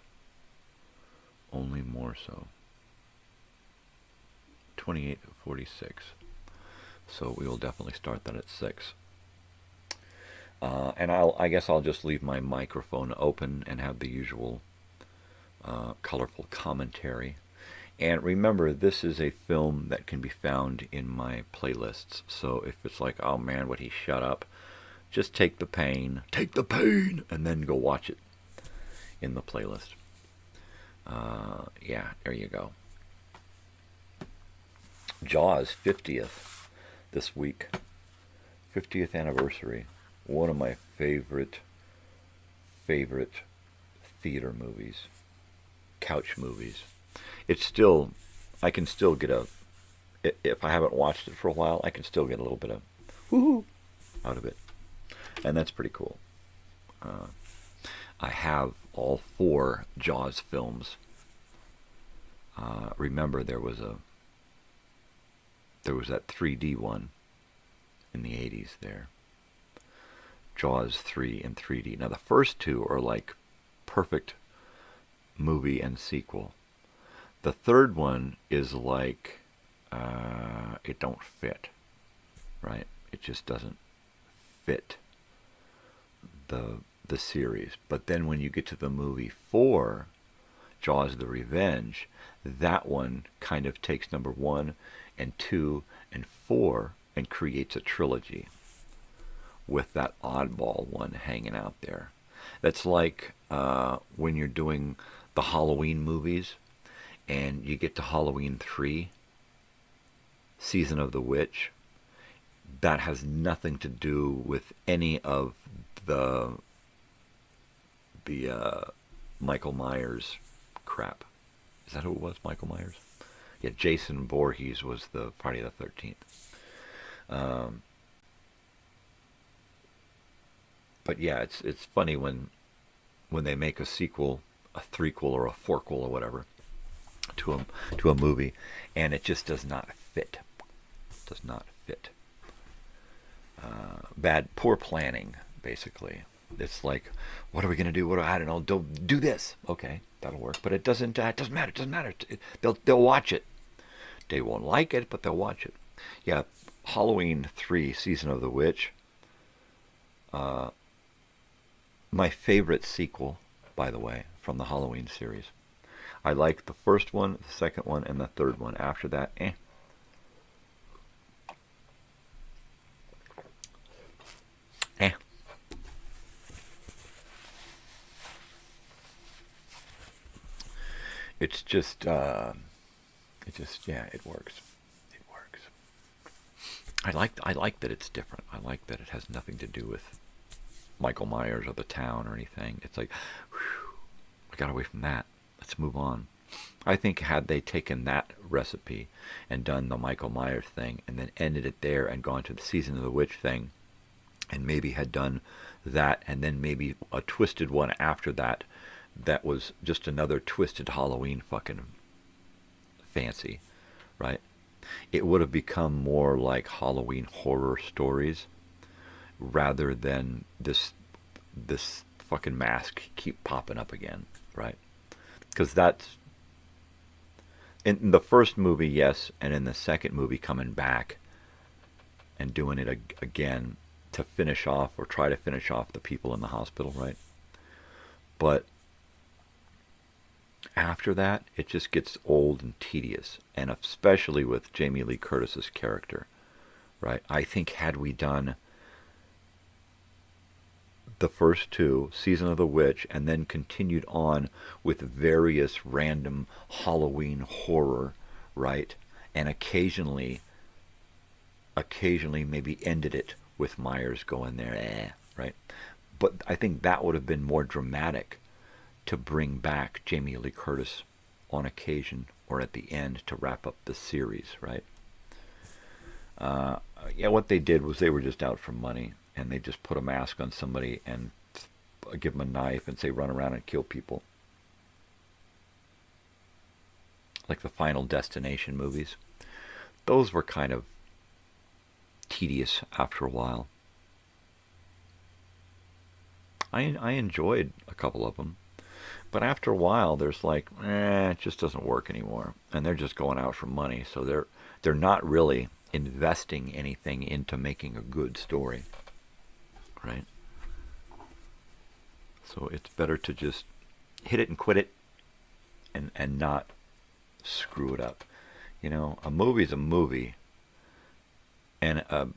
only more so. 28 to 46. So we will definitely start that at 6. And I guess I'll just leave my microphone open and have the usual colorful commentary. And remember, this is a film that can be found in my playlists. So if it's like, oh man, would he shut up? Just take the pain, and then go watch it in the playlist. Yeah, there you go. Jaws 50th this week. 50th anniversary. One of my favorite theater movies. Couch movies. It's still, I can still get if I haven't watched it for a while, I can still get a little bit of woohoo out of it. And that's pretty cool. I have all 4 Jaws films. Remember, there was that 3D one in the 80s there. Jaws 3 in 3D. Now the first 2 are like perfect movie and sequel. The third one is like it don't fit, right? It just doesn't fit the series. But then when you get to the movie 4, Jaws: The Revenge, that one kind of takes number 1 and 2 and 4 and creates a trilogy with that oddball one hanging out there. That's like when you're doing the Halloween movies and you get to Halloween 3, Season of the Witch. That has nothing to do with any of the Michael Myers crap. Is that who it was, Michael Myers? Yeah, Jason Voorhees was the Friday the 13th. But yeah, it's funny when they make a sequel, a threequel, or a fourquel, or whatever, to a movie, and it just does not fit. Does not fit. Poor planning, basically. It's like, what are we gonna do? I don't know. Don't do this. Okay, that'll work. But it doesn't matter. It doesn't matter. They'll watch it. They won't like it, but they'll watch it. Yeah, Halloween 3, Season of the Witch. My favorite sequel, by the way, from the Halloween series. I like the first one, the second one, and the third one. After that, eh. It's just, yeah, it works. It works. I like that it's different. I like that it has nothing to do with Michael Myers or the town or anything. It's like, whew, we got away from that. Let's move on. I think had they taken that recipe and done the Michael Myers thing and then ended it there and gone to the Season of the Witch thing and maybe had done that and then maybe a twisted one after that that was just another twisted Halloween fucking fancy, right? it would have become more like Halloween horror stories rather than this fucking mask keep popping up again, right? Because that's in the first movie, yes, and in the second movie coming back and doing it again to finish off or try to finish off the people in the hospital, right? But after that, it just gets old and tedious, and especially with Jamie Lee Curtis's character, right? I think had we done the first two, Season of the Witch, and then continued on with various random Halloween horror, right? And occasionally maybe ended it with Myers going there, right? But I think that would have been more dramatic to bring back Jamie Lee Curtis on occasion or at the end to wrap up the series, right? Yeah, what they did was they were just out for money, and they just put a mask on somebody and give them a knife and say run around and kill people. Like the Final Destination movies. Those were kind of tedious after a while. I enjoyed a couple of them. But after a while, there's like, it just doesn't work anymore. And they're just going out for money. So they're not really investing anything into making a good story. Right? So it's better to just hit it and quit it and not screw it up. You know, a movie's a movie. And a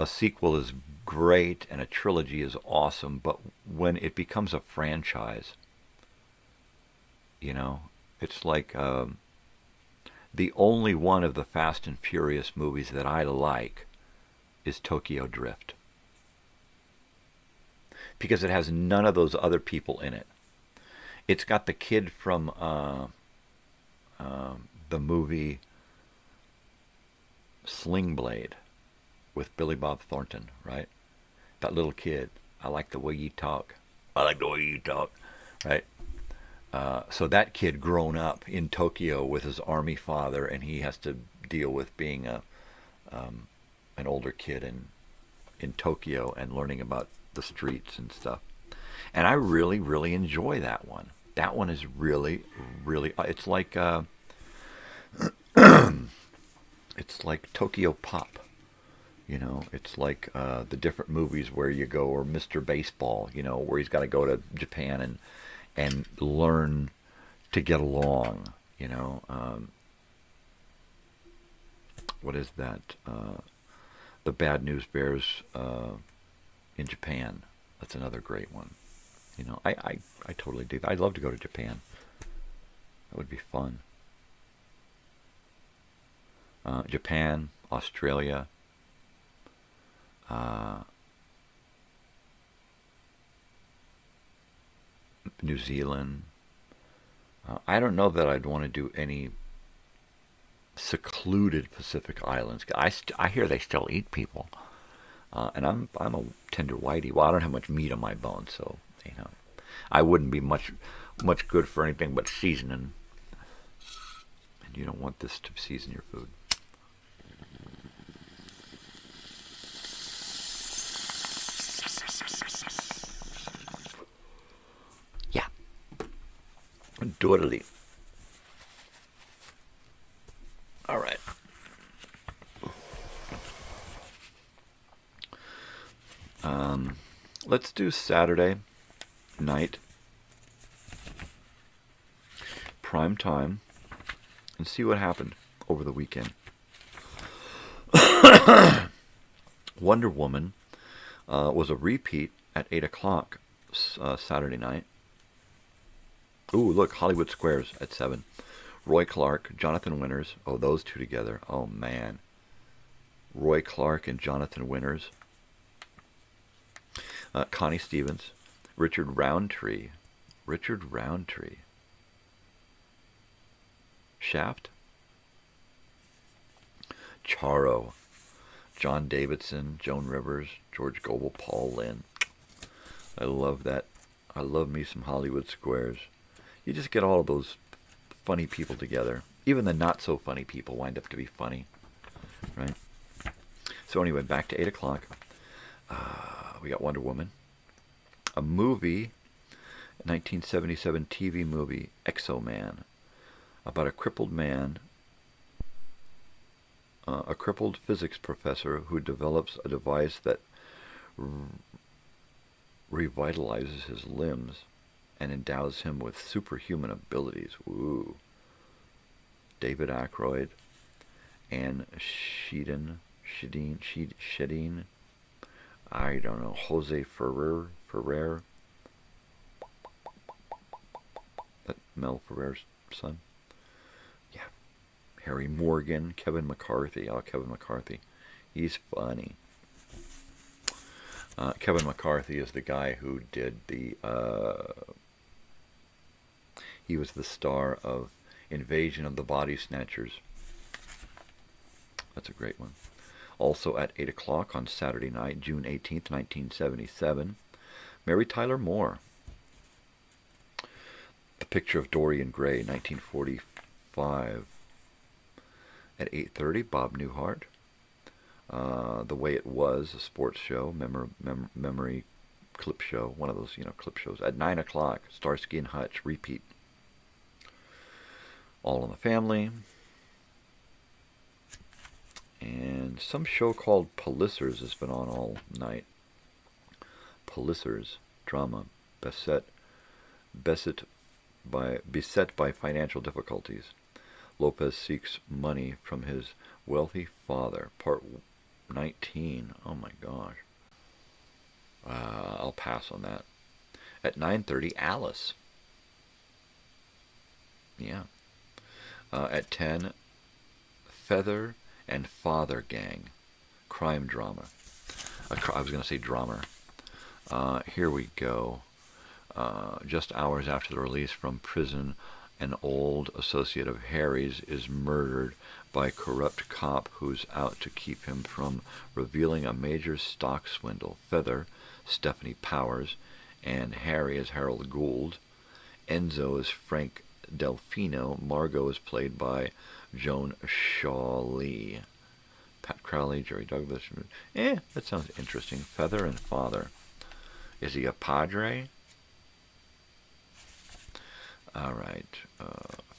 sequel is great and a trilogy is awesome. But when it becomes a franchise, you know, it's like the only one of the Fast and Furious movies that I like is Tokyo Drift. Because it has none of those other people in it. It's got the kid from the movie Sling Blade with Billy Bob Thornton, right? That little kid. I like the way you talk. I like the way you talk, right? So that kid grown up in Tokyo with his army father, and he has to deal with being an older kid in Tokyo and learning about the streets and stuff. And I really, really enjoy that one. That one is really, really. It's like it's like Tokyo Pop. You know, it's like the different movies where you go, or Mr. Baseball. You know, where he's got to go to Japan and learn to get along, you know. What is that? The Bad News Bears in Japan. That's another great one. You know, I totally do. I'd love to go to Japan. That would be fun. Japan, Australia, New Zealand. I don't know that I'd want to do any secluded Pacific Islands. I hear they still eat people, and I'm a tender whitey. Well, I don't have much meat on my bones, so you know, I wouldn't be much good for anything but seasoning. And you don't want this to season your food. Doodly. All right. Let's do Saturday night, prime time, and see what happened over the weekend. Wonder Woman was a repeat at 8 o'clock Saturday night. Ooh, look, Hollywood Squares at 7. Roy Clark, Jonathan Winters. Oh, those two together. Oh, man. Roy Clark and Jonathan Winters. Connie Stevens. Richard Roundtree. Shaft. Charo. John Davidson, Joan Rivers, George Gobel, Paul Lynde. I love that. I love me some Hollywood Squares. You just get all of those funny people together, Even the not-so-funny people wind up to be funny, right? So anyway, back to 8 o'clock. We got Wonder Woman. A movie, 1977 TV movie, Exo-Man, about a crippled man, a crippled physics professor who develops a device that revitalizes his limbs and endows him with superhuman abilities. Ooh. David Aykroyd, Anne Shedin, I don't know, Jose Ferrer, that Mel Ferrer's son. Yeah. Harry Morgan, Kevin McCarthy. Oh, Kevin McCarthy. He's funny. Kevin McCarthy is the guy who did the, he was the star of Invasion of the Body Snatchers. That's a great one. Also at 8 o'clock on Saturday night, June 18th, 1977, Mary Tyler Moore. The Picture of Dorian Gray, 1945. At 8:30, Bob Newhart. The Way It Was, a sports show, memory clip show, one of those, clip shows. At 9 o'clock, Starsky and Hutch, repeat. All in the Family. And some show called Policers has been on all night. Policers, drama, beset by financial difficulties. Lopez seeks money from his wealthy father. Part 19. Oh my gosh. I'll pass on that. At 9:30, Alice. Yeah. At 10, Feather and Father Gang, crime drama. I was going to say drama. Here we go. Just hours after the release from prison, an old associate of Harry's is murdered by a corrupt cop who's out to keep him from revealing a major stock swindle. Feather, Stephanie Powers, and Harry is Harold Gould. Enzo is Frank Delfino. Margot is played by Joan Shaw-Lee. Pat Crowley, Jerry Douglas. That sounds interesting. Feather and Father. Is he a padre? All right.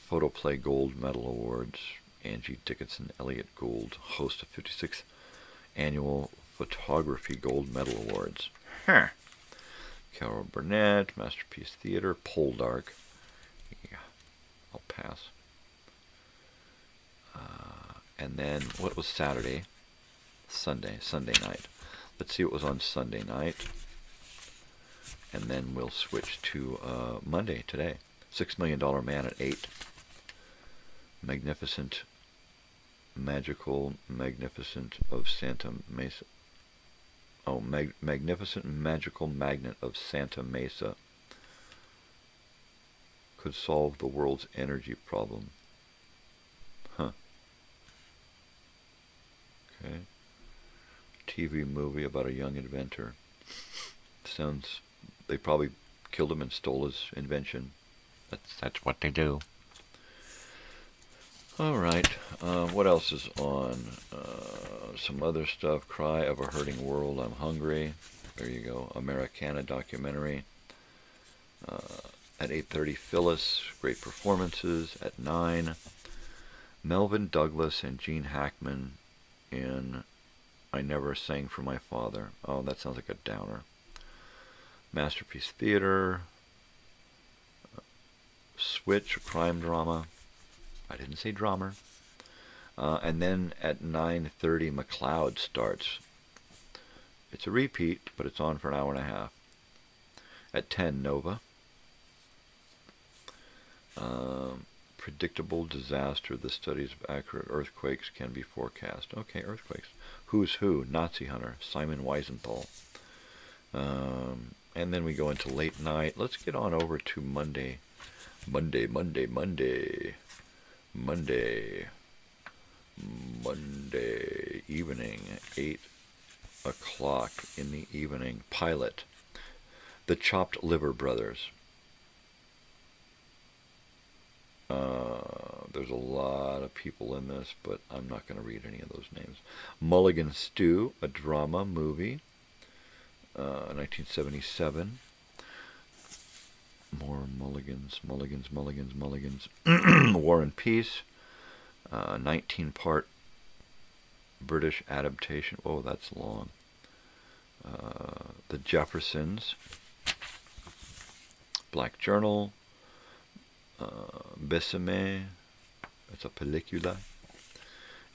Photoplay Gold Medal Awards. Angie Dickinson, Elliott Gould, host of 56th Annual Photography Gold Medal Awards. Huh. Carol Burnett, Masterpiece Theater, Poldark. Yeah, I'll pass. And then, what was Saturday? Sunday night. Let's see what was on Sunday night. And then we'll switch to Monday, today. $6 Million Man at 8. Magnificent of Santa Mesa. Oh, Magnificent Magical Magnet of Santa Mesa could solve the world's energy problem. Huh. Okay. TV movie about a young inventor. Sounds, they probably killed him and stole his invention. That's what they do. All right. What else is on? Some other stuff. Cry of a Hurting World. I'm Hungry. There you go. Americana documentary. At 8:30, Phyllis. Great performances. At 9, Melvin Douglas and Gene Hackman in I Never Sang for My Father. Oh, that sounds like a downer. Masterpiece Theater. Switch, crime drama. I didn't say drama. And then at 9:30, McCloud starts. It's a repeat, but it's on for an hour and a half. At 10, Nova. Predictable disaster. The studies of accurate earthquakes can be forecast. Okay, earthquakes. Who's Who? Nazi Hunter. Simon Wiesenthal. And then we go into late night. Let's get on over to Monday evening, 8 o'clock in the evening. Pilot. The Chopped Liver Brothers. There's a lot of people in this, but I'm not going to read any of those names. Mulligan Stew, a drama movie, 1977. More Mulligans. War and Peace, 19-part British adaptation. Oh, that's long. The Jeffersons, Black Journal, Besame, it's a pellicula.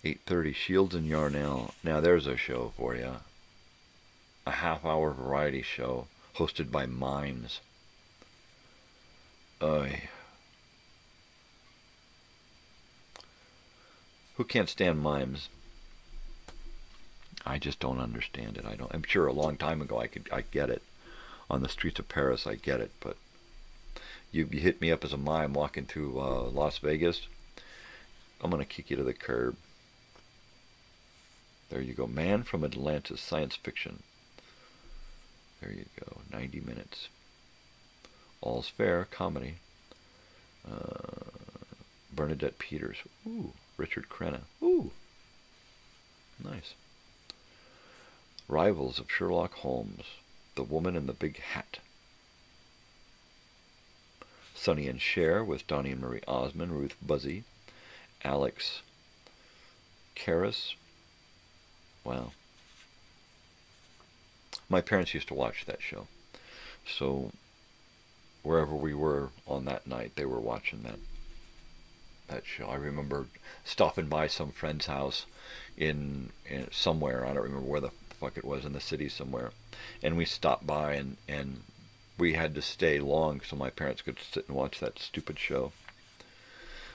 8:30, Shields and Yarnell. Now there's a show for you. A half-hour variety show hosted by mimes. Who can't stand mimes? I just don't understand it. I'm sure a long time ago I get it. On the streets of Paris, I get it, but you hit me up as a mime walking through Las Vegas, I'm gonna kick you to the curb. There you go. Man from Atlantis, science fiction. There you go. 90 minutes. All's Fair, comedy. Bernadette Peters. Ooh. Richard Crenna. Ooh. Nice. Rivals of Sherlock Holmes. The Woman in the Big Hat. Sonny and Cher with Donnie and Marie Osmond, Ruth Buzzy, Alex Karras. Wow. My parents used to watch that show. So wherever we were on that night, they were watching that show. I remember stopping by some friend's house in somewhere, I don't remember where the fuck it was, in the city somewhere, and we stopped by and we had to stay long so my parents could sit and watch that stupid show.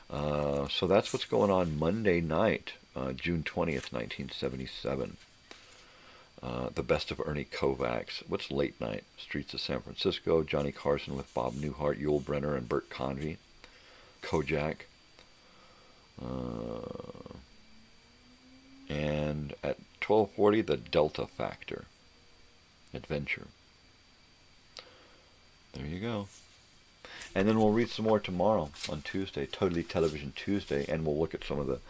So that's what's going on Monday night, June 20th, 1977. The Best of Ernie Kovacs. What's late night? Streets of San Francisco. Johnny Carson with Bob Newhart, Yul Brynner, and Bert Convy. Kojak. And at 12:40, The Delta Factor. Adventure. There you go. And then we'll read some more tomorrow on Tuesday, Totally Television Tuesday, and we'll look at some of the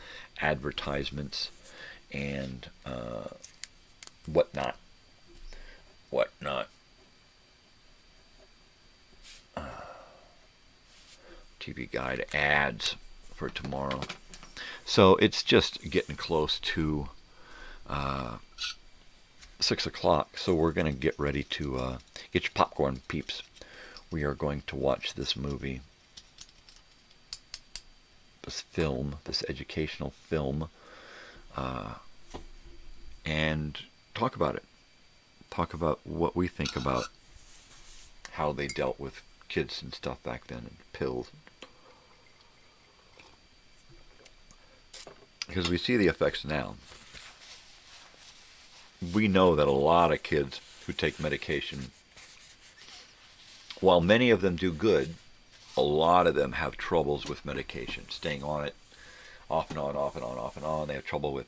advertisements and whatnot. TV Guide ads for tomorrow. So it's just getting close to 6 o'clock, so we're going to get ready to get your popcorn, peeps. We are going to watch this movie, this film, this educational film, and talk about it. Talk about what we think about how they dealt with kids and stuff back then, and pills. Because we see the effects now. We know that a lot of kids who take medication, while many of them do good, a lot of them have troubles with medication, staying on it off and on, off and on, off and on. They have trouble with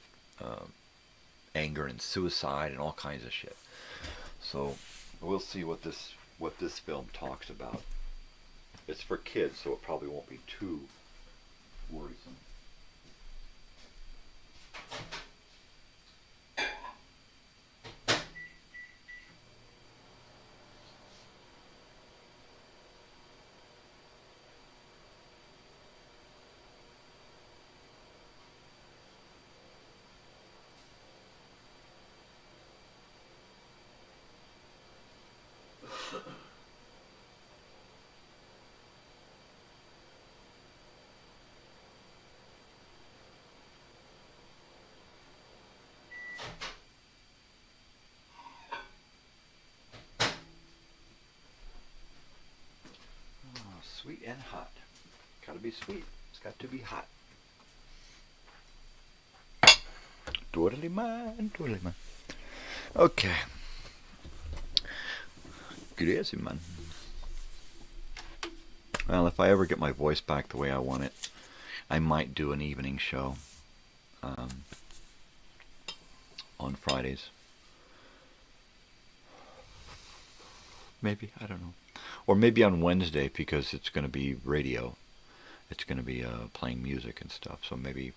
anger and suicide and all kinds of shit. So we'll see what this film talks about. It's for kids, so it probably won't be too worrisome. Sweet and hot. Gotta be sweet. It's got to be hot. Totally mine, totally mine. Okay. Crazy man. Well, if I ever get my voice back the way I want it, I might do an evening show on Fridays. Maybe, I don't know. Or maybe on Wednesday, because it's going to be radio. it's going to be playing music and stuff. So maybe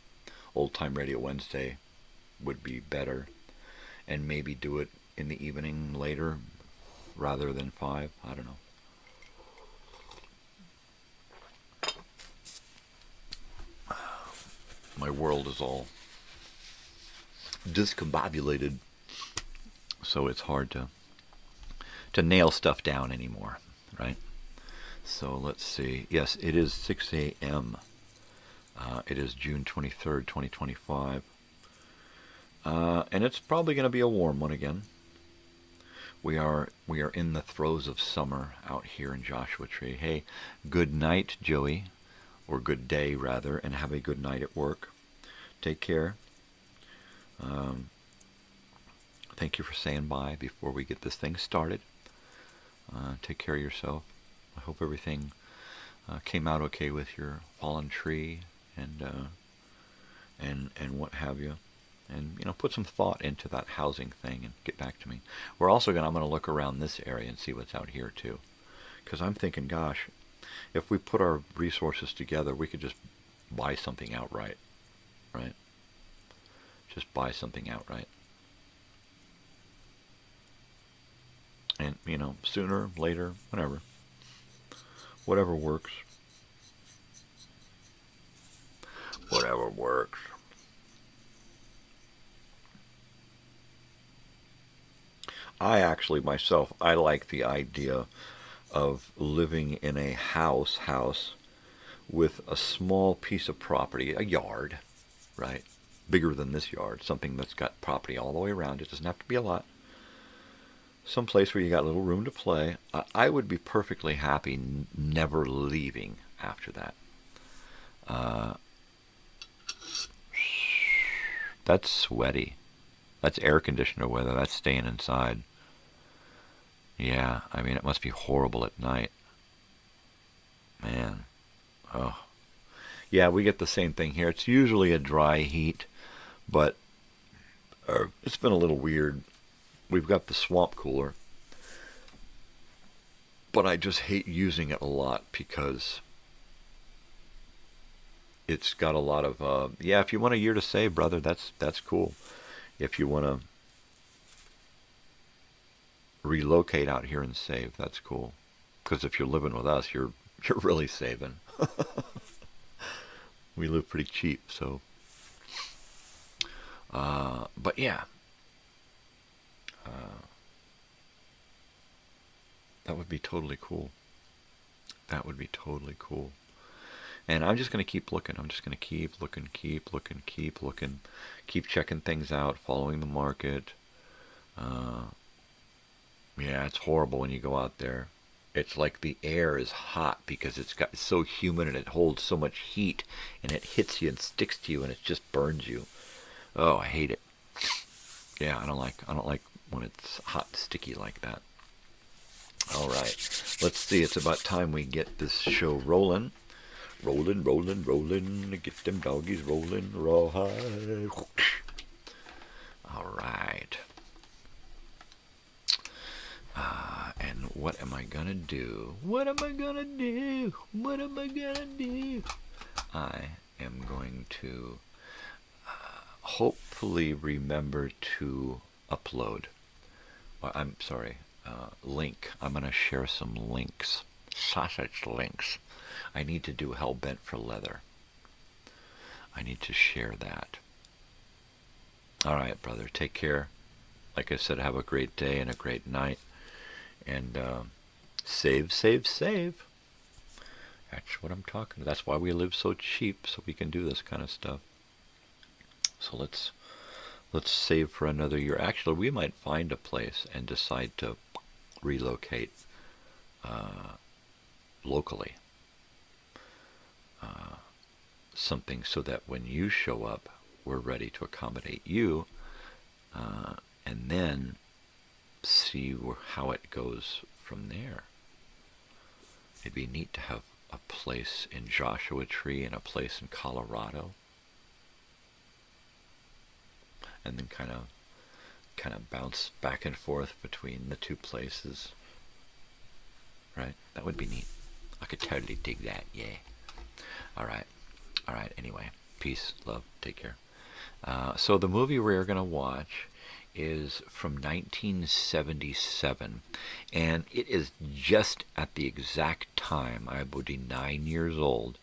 Old Time Radio Wednesday would be better, and maybe do it in the evening later rather than 5. I don't know. My world is all discombobulated, so it's hard to nail stuff down anymore, right? So let's see. Yes, it is 6 a.m. It is June 23rd, 2025. And it's probably going to be a warm one again. We are in the throes of summer out here in Joshua Tree. Hey, good night, Joey, or good day rather, and have a good night at work. Take care. Thank you for saying bye before we get this thing started. Take care of yourself. I hope everything came out okay with your fallen tree and what have you. And, you know, put some thought into that housing thing and get back to me. I'm going to look around this area and see what's out here too. Because I'm thinking, gosh, if we put our resources together, we could just buy something outright, right? Just buy something outright. And, you know, sooner, later, whatever. Whatever works. Whatever works. I actually, myself, I like the idea of living in a house with a small piece of property, a yard, right? Bigger than this yard, something that's got property all the way around. It doesn't have to be a lot. Some place where you got a little room to play. I would be perfectly happy never leaving after that. That's sweaty. That's air conditioner weather. That's staying inside. Yeah, I mean, it must be horrible at night. Man. Oh. Yeah, we get the same thing here. It's usually a dry heat, but it's been a little weird. We've got the swamp cooler, but I just hate using it a lot because it's got a lot of, yeah, if you want a year to save, brother, that's cool. If you want to relocate out here and save, that's cool. Because if you're living with us, you're really saving. We live pretty cheap, so. But yeah. That would be totally cool. That would be totally cool. And I'm just going to keep looking. I'm just going to keep looking, keep checking things out, following the market. Yeah, it's horrible when you go out there. It's like the air is hot because it's so humid and it holds so much heat and it hits you and sticks to you and it just burns you. Oh, I hate it. Yeah, I don't like when it's hot and sticky like that. All right, let's see. It's about time we get this show rolling. Rolling. Get them doggies rolling. Rawhide. All right. And what am I gonna do? I am going to hopefully remember to upload. Well, I'm sorry. Link. I'm gonna share some links. Sausage links. I need to do Hellbent for Leather. I need to share that. All right, brother. Take care. Like I said, have a great day and a great night. And save. That's what I'm talking about. That's why we live so cheap, so we can do this kind of stuff. So let's save for another year. Actually, we might find a place and decide to relocate locally. Something so that when you show up, we're ready to accommodate you, and then see how it goes from there. It'd be neat to have a place in Joshua Tree and a place in Colorado, and then kind of bounce back and forth between the two places. Right? That would be neat. I could totally dig that, yeah. All right. Anyway, peace, love, take care. So the movie we're going to watch is from 1977, and it is just at the exact time I would be 9 years old.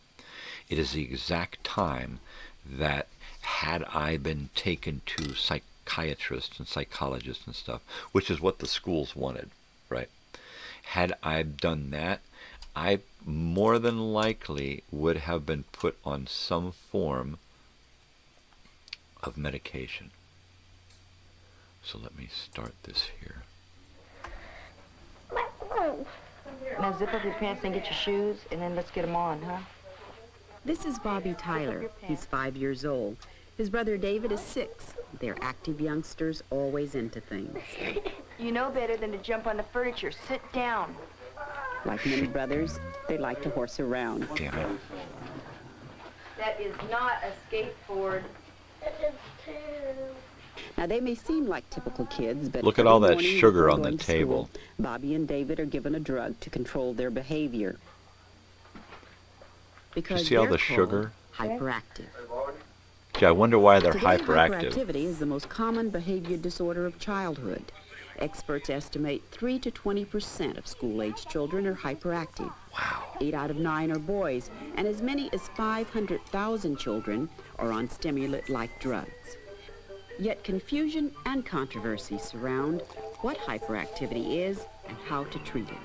It is the exact time that had I been taken to psychiatrists and psychologists and stuff, which is what the schools wanted, right? Had I done that, I more than likely would have been put on some form of medication. So let me start this here. Now zip up your pants and get your shoes, and then let's get them on, huh? This is Bobby Tyler. He's 5 years old. His brother David is 6. They're active youngsters, always into things. You know better than to jump on the furniture. Sit down. Like many brothers, they like to horse around. Damn it. That is not a skateboard. Now, they may seem like typical kids, but look at all every that morning sugar before on the going to table. School, Bobby and David are given a drug to control their behavior. Because you see all they're the sugar? Hyperactive. Gee, I wonder why they're Today, hyperactive. Hyperactivity is the most common behavior disorder of childhood. Experts estimate 3 to 20% of school-age children are hyperactive. Wow. 8 out of 9 are boys, and as many as 500,000 children are on stimulant-like drugs. Yet confusion and controversy surround what hyperactivity is and how to treat it.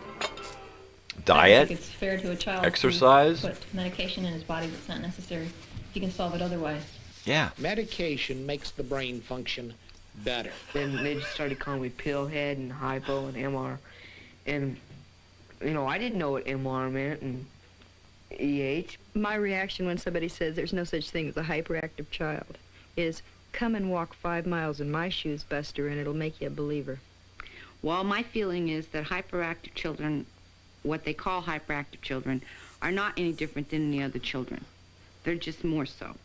Diet? I think it's fair to a child exercise? to put medication in his body that's not necessary. He can solve it otherwise. Yeah. Medication makes the brain function better. Then they just started calling me pillhead and hypo and MR. And, you know, I didn't know what MR meant and EH. My reaction when somebody says there's no such thing as a hyperactive child is, come and walk 5 miles in my shoes, Buster, and it'll make you a believer. Well, my feeling is that hyperactive children, what they call hyperactive children, are not any different than any other children. They're just more so.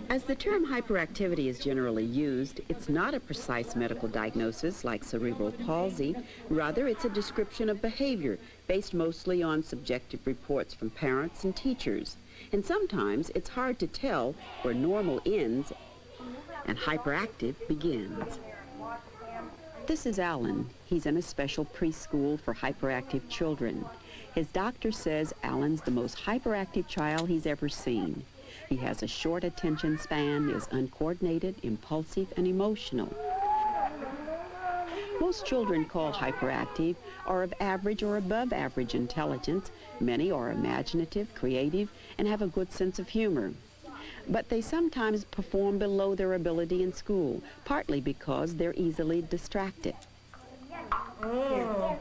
As the term hyperactivity is generally used, it's not a precise medical diagnosis like cerebral palsy. Rather, it's a description of behavior based mostly on subjective reports from parents and teachers. And sometimes it's hard to tell where normal ends and hyperactive begins. This is Alan. He's in a special preschool for hyperactive children. His doctor says Alan's the most hyperactive child he's ever seen. He has a short attention span, is uncoordinated, impulsive, and emotional. Most children called hyperactive are of average or above average intelligence. Many are imaginative, creative, and have a good sense of humor. But they sometimes perform below their ability in school, partly because they're easily distracted.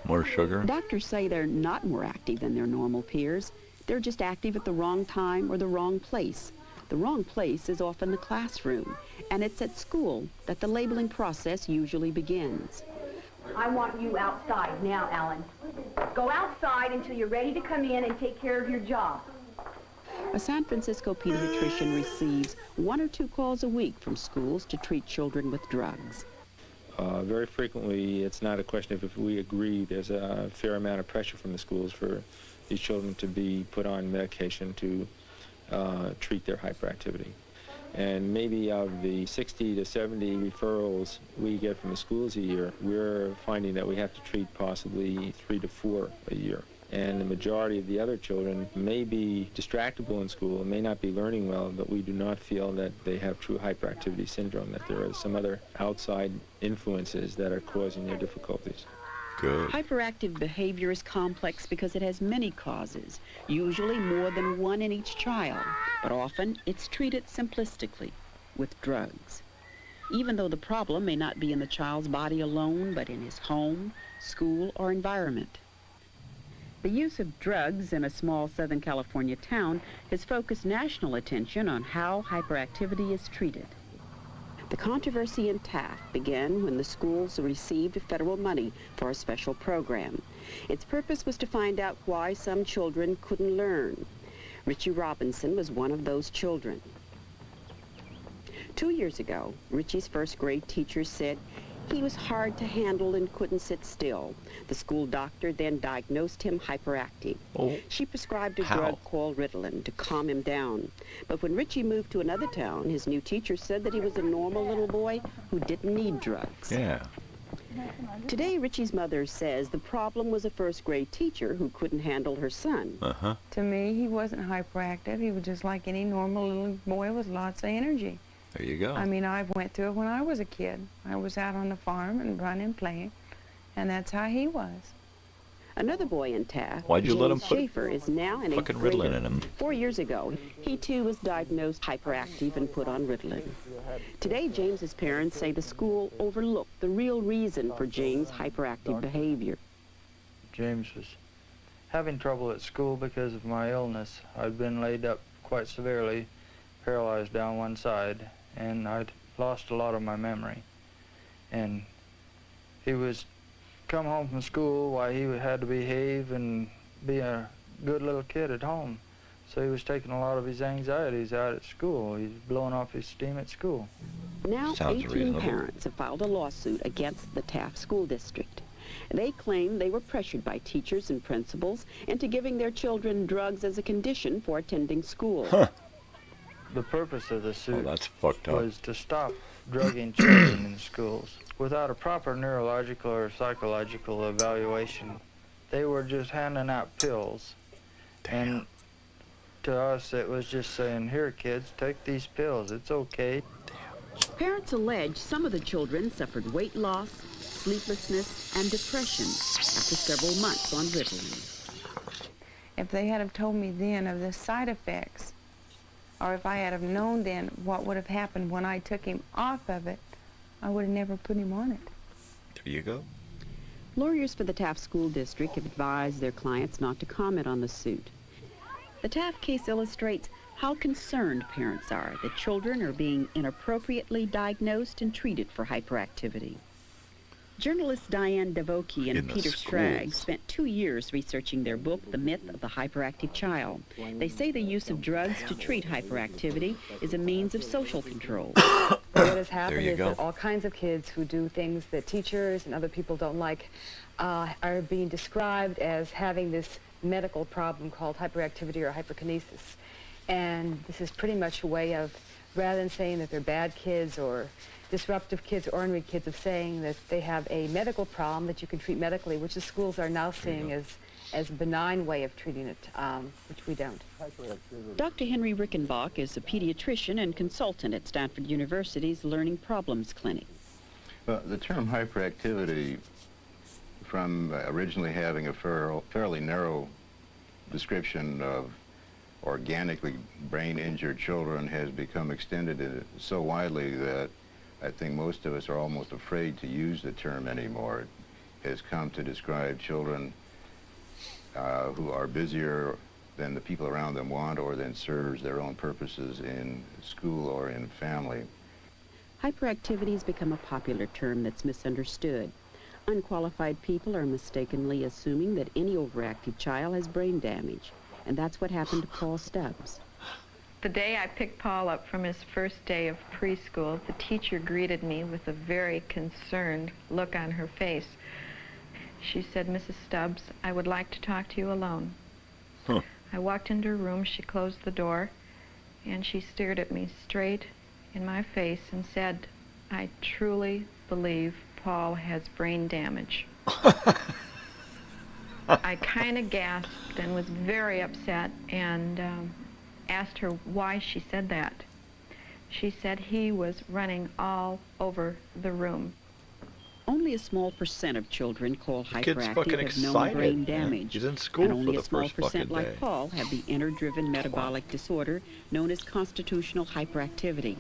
More sugar? Doctors say they're not more active than their normal peers. They're just active at the wrong time or the wrong place. The wrong place is often the classroom, and it's at school that the labeling process usually begins. I want you outside now, Alan. Go outside until you're ready to come in and take care of your job. A San Francisco pediatrician receives 1 or 2 calls a week from schools to treat children with drugs. Very frequently, it's not a question of if we agree. There's a fair amount of pressure from the schools for these children to be put on medication to treat their hyperactivity. And maybe of the 60 to 70 referrals we get from the schools a year, we're finding that we have to treat possibly 3 to 4 a year. And the majority of the other children may be distractible in school, may not be learning well, but we do not feel that they have true hyperactivity syndrome, that there are some other outside influences that are causing their difficulties. Good. Hyperactive behavior is complex because it has many causes, usually more than one in each child, but often it's treated simplistically with drugs. Even though the problem may not be in the child's body alone, but in his home, school, or environment. The use of drugs in a small Southern California town has focused national attention on how hyperactivity is treated. The controversy in Taft began when the schools received federal money for a special program. Its purpose was to find out why some children couldn't learn. Richie Robinson was one of those children. 2 years ago, Richie's first grade teacher said he was hard to handle and couldn't sit still. The school doctor then diagnosed him hyperactive. She prescribed a drug called Ritalin to calm him down. But when Richie moved to another town, his new teacher said that he was a normal little boy who didn't need drugs. Yeah. Today, Richie's mother says the problem was a first grade teacher who couldn't handle her son. To me, he wasn't hyperactive. He was just like any normal little boy with lots of energy. There you go. I mean, I went through it when I was a kid. I was out on the farm and running, playing, and that's how he was. Another boy in Taft, Why'd you let him James put Schaefer, is now an fucking 8th Ritalin grader. in him? 4 years ago, he too was diagnosed hyperactive and put on Ritalin. Today, James's parents say the school overlooked the real reason for James' hyperactive behavior. James was having trouble at school because of my illness. I'd been laid up quite severely, paralyzed down one side, and I'd lost a lot of my memory. And he was come home from school, why he had to behave and be a good little kid at home. So he was taking a lot of his anxieties out at school. He's blowing off his steam at school. Now, 18 parents have filed a lawsuit against the Taft School District. They claim they were pressured by teachers and principals into giving their children drugs as a condition for attending school. The purpose of the suit that's fucked up. was to stop drugging children in schools. Without a proper neurological or psychological evaluation, they were just handing out pills. And to us, it was just saying, here, kids, take these pills. It's okay. Parents allege some of the children suffered weight loss, sleeplessness, and depression after several months on Ritalin. If they had have told me then of the side effects, or if I had have known then what would have happened when I took him off of it, I would have never put him on it. There you go. Lawyers for the Taft School District have advised their clients not to comment on the suit. The Taft case illustrates how concerned parents are that children are being inappropriately diagnosed and treated for hyperactivity. Journalists Diane Devokie and Peter Stragg spent 2 years researching their book, The Myth of the Hyperactive Child. They say the use of drugs to treat hyperactivity is a means of social control. What has happened is that all kinds of kids who do things that teachers and other people don't like are being described as having this medical problem called hyperactivity or hyperkinesis. And this is pretty much a way of, rather than saying that they're bad kids or disruptive kids, ornery kids, of saying that they have a medical problem that you can treat medically, which the schools are now seeing as a benign way of treating it, which we don't. Dr. Henry Rickenbach is a pediatrician and consultant at Stanford University's Learning Problems Clinic. Well, the term hyperactivity, from originally having a fairly narrow description of organically brain-injured children, has become extended so widely that I think most of us are almost afraid to use the term anymore. It has come to describe children who are busier than the people around them want, or than serves their own purposes in school or in family. Hyperactivity has become a popular term that's misunderstood. Unqualified people are mistakenly assuming that any overactive child has brain damage, and that's what happened to Paul Stubbs. The day I picked Paul up from his first day of preschool, the teacher greeted me with a very concerned look on her face. She said, "Mrs. Stubbs, I would like to talk to you alone." I walked into her room, she closed the door, and she stared at me straight in my face and said, "I truly believe Paul has brain damage." I kind of gasped and was very upset, and asked her why she said that. She said he was running all over the room. Only a small percent of children called kid's fucking hyperactive have known brain excited. damage. He's in school and only for a the small first percent, fucking like day. Paul, have the inner-driven metabolic disorder known as constitutional hyperactivity.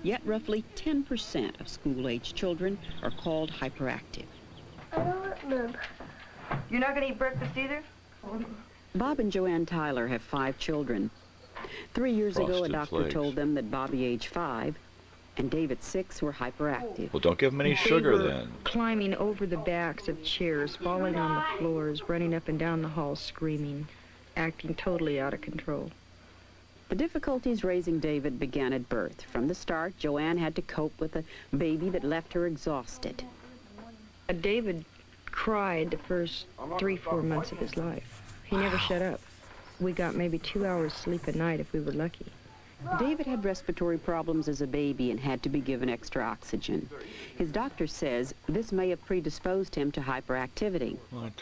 Yet roughly 10% of school-age children are called hyperactive. I don't remember. You're not going to eat breakfast either? Bob and Joanne Tyler have 5 children. 3 years ago, a Frosted doctor Flakes. told them that Bobby, age 5, and David, 6, were hyperactive. Well, don't give him any They sugar were then. climbing over the backs of chairs, falling on the floors, running up and down the hall screaming, acting totally out of control. The difficulties raising David began at birth. From the start, Joanne had to cope with a baby that left her exhausted. David cried the first 3-4 months of his life. He never shut up. We got maybe 2 hours sleep a night if we were lucky. David had respiratory problems as a baby and had to be given extra oxygen. His doctor says this may have predisposed him to hyperactivity. What?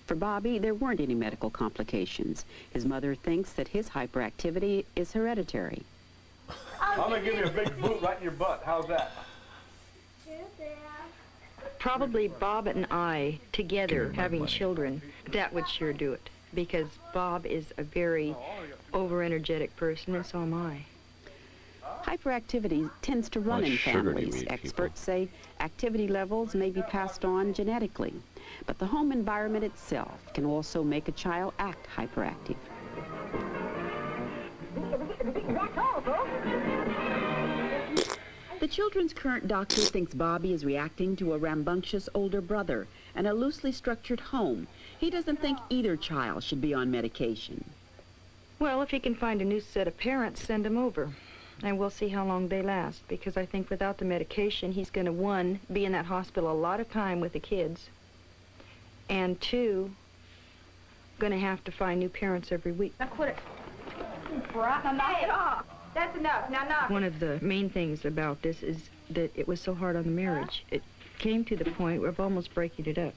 For Bobby, there weren't any medical complications. His mother thinks that his hyperactivity is hereditary. I'm going to give you a big boot right in your butt. How's that? Probably Bob and I together having children, that would sure do it. Because Bob is a very over-energetic person, and so am I. Hyperactivity tends to run in families. Experts say activity levels may be passed on genetically, but the home environment itself can also make a child act hyperactive. That's all, folks. The children's current doctor thinks Bobby is reacting to a rambunctious older brother and a loosely structured home. He doesn't think either child should be on medication. Well, if he can find a new set of parents, send them over. And we'll see how long they last, because I think without the medication, he's going to, 1, be in that hospital a lot of time with the kids, and 2, going to have to find new parents every week. Now quit it. Now knock it off. That's enough. Now knock. One of the main things about this is that it was so hard on the marriage. It came to the point of almost breaking it up.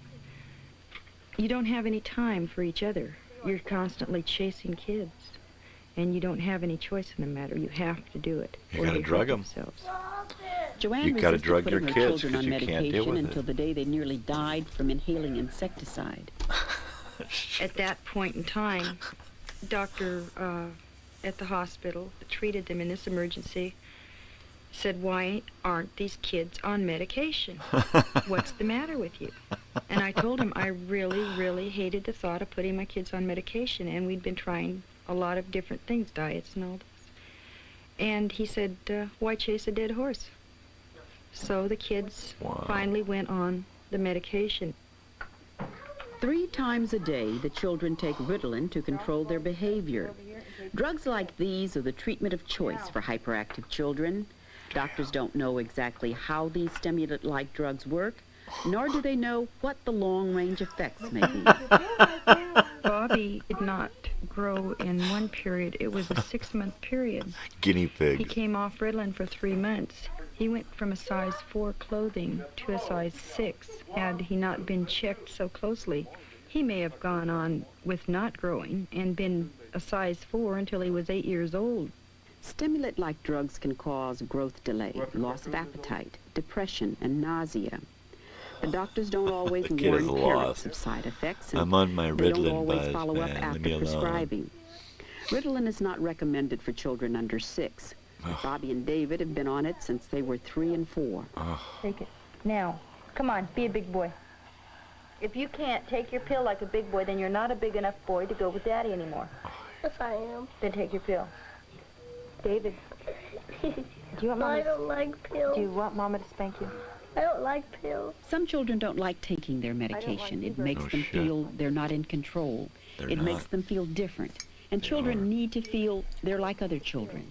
You don't have any time for each other. You're constantly chasing kids, and you don't have any choice in the matter. You have to do it. You gotta drug them. Joanne You gotta resisted drug your putting her kids children because on you can't deal medication with until it. the day they nearly died from inhaling insecticide. At that point in time, doctor at the hospital that treated them in this emergency said, "Why aren't these kids on medication? What's the matter with you?" And I told him I really, really hated the thought of putting my kids on medication, and we'd been trying a lot of different things, diets and all this. And he said, "Why chase a dead horse?" So the kids finally went on the medication. 3 times a day, the children take Ritalin to control their behavior. Drugs like these are the treatment of choice for hyperactive children. Doctors don't know exactly how these stimulant-like drugs work, nor do they know what the long-range effects may be. Bobby did not grow in one period. It was a 6-month period. Guinea pig. He came off Ritalin for 3 months. He went from a size 4 clothing to a size 6. Had he not been checked so closely, he may have gone on with not growing and been a size 4 until he was 8 years old. Stimulant-like drugs can cause growth delay, loss of appetite, depression, and nausea. The doctors don't always The kid is warn parents lost. of side effects, and I'm on my they don't Ritalin always buzz, follow up man. Leave after me alone. prescribing. Ritalin is not recommended for children under 6. Bobby and David have been on it since they were 3 and 4. Take it. Now, come on, be a big boy. If you can't take your pill like a big boy, then you're not a big enough boy to go with Daddy anymore. Yes, I am. Then take your pill. David, do you want Mama? I don't like pills. Do you want Mama to spank you? I don't like pills. Some children don't like taking their medication. It makes them feel they're not in control. It makes them feel different. And children need to feel they're like other children.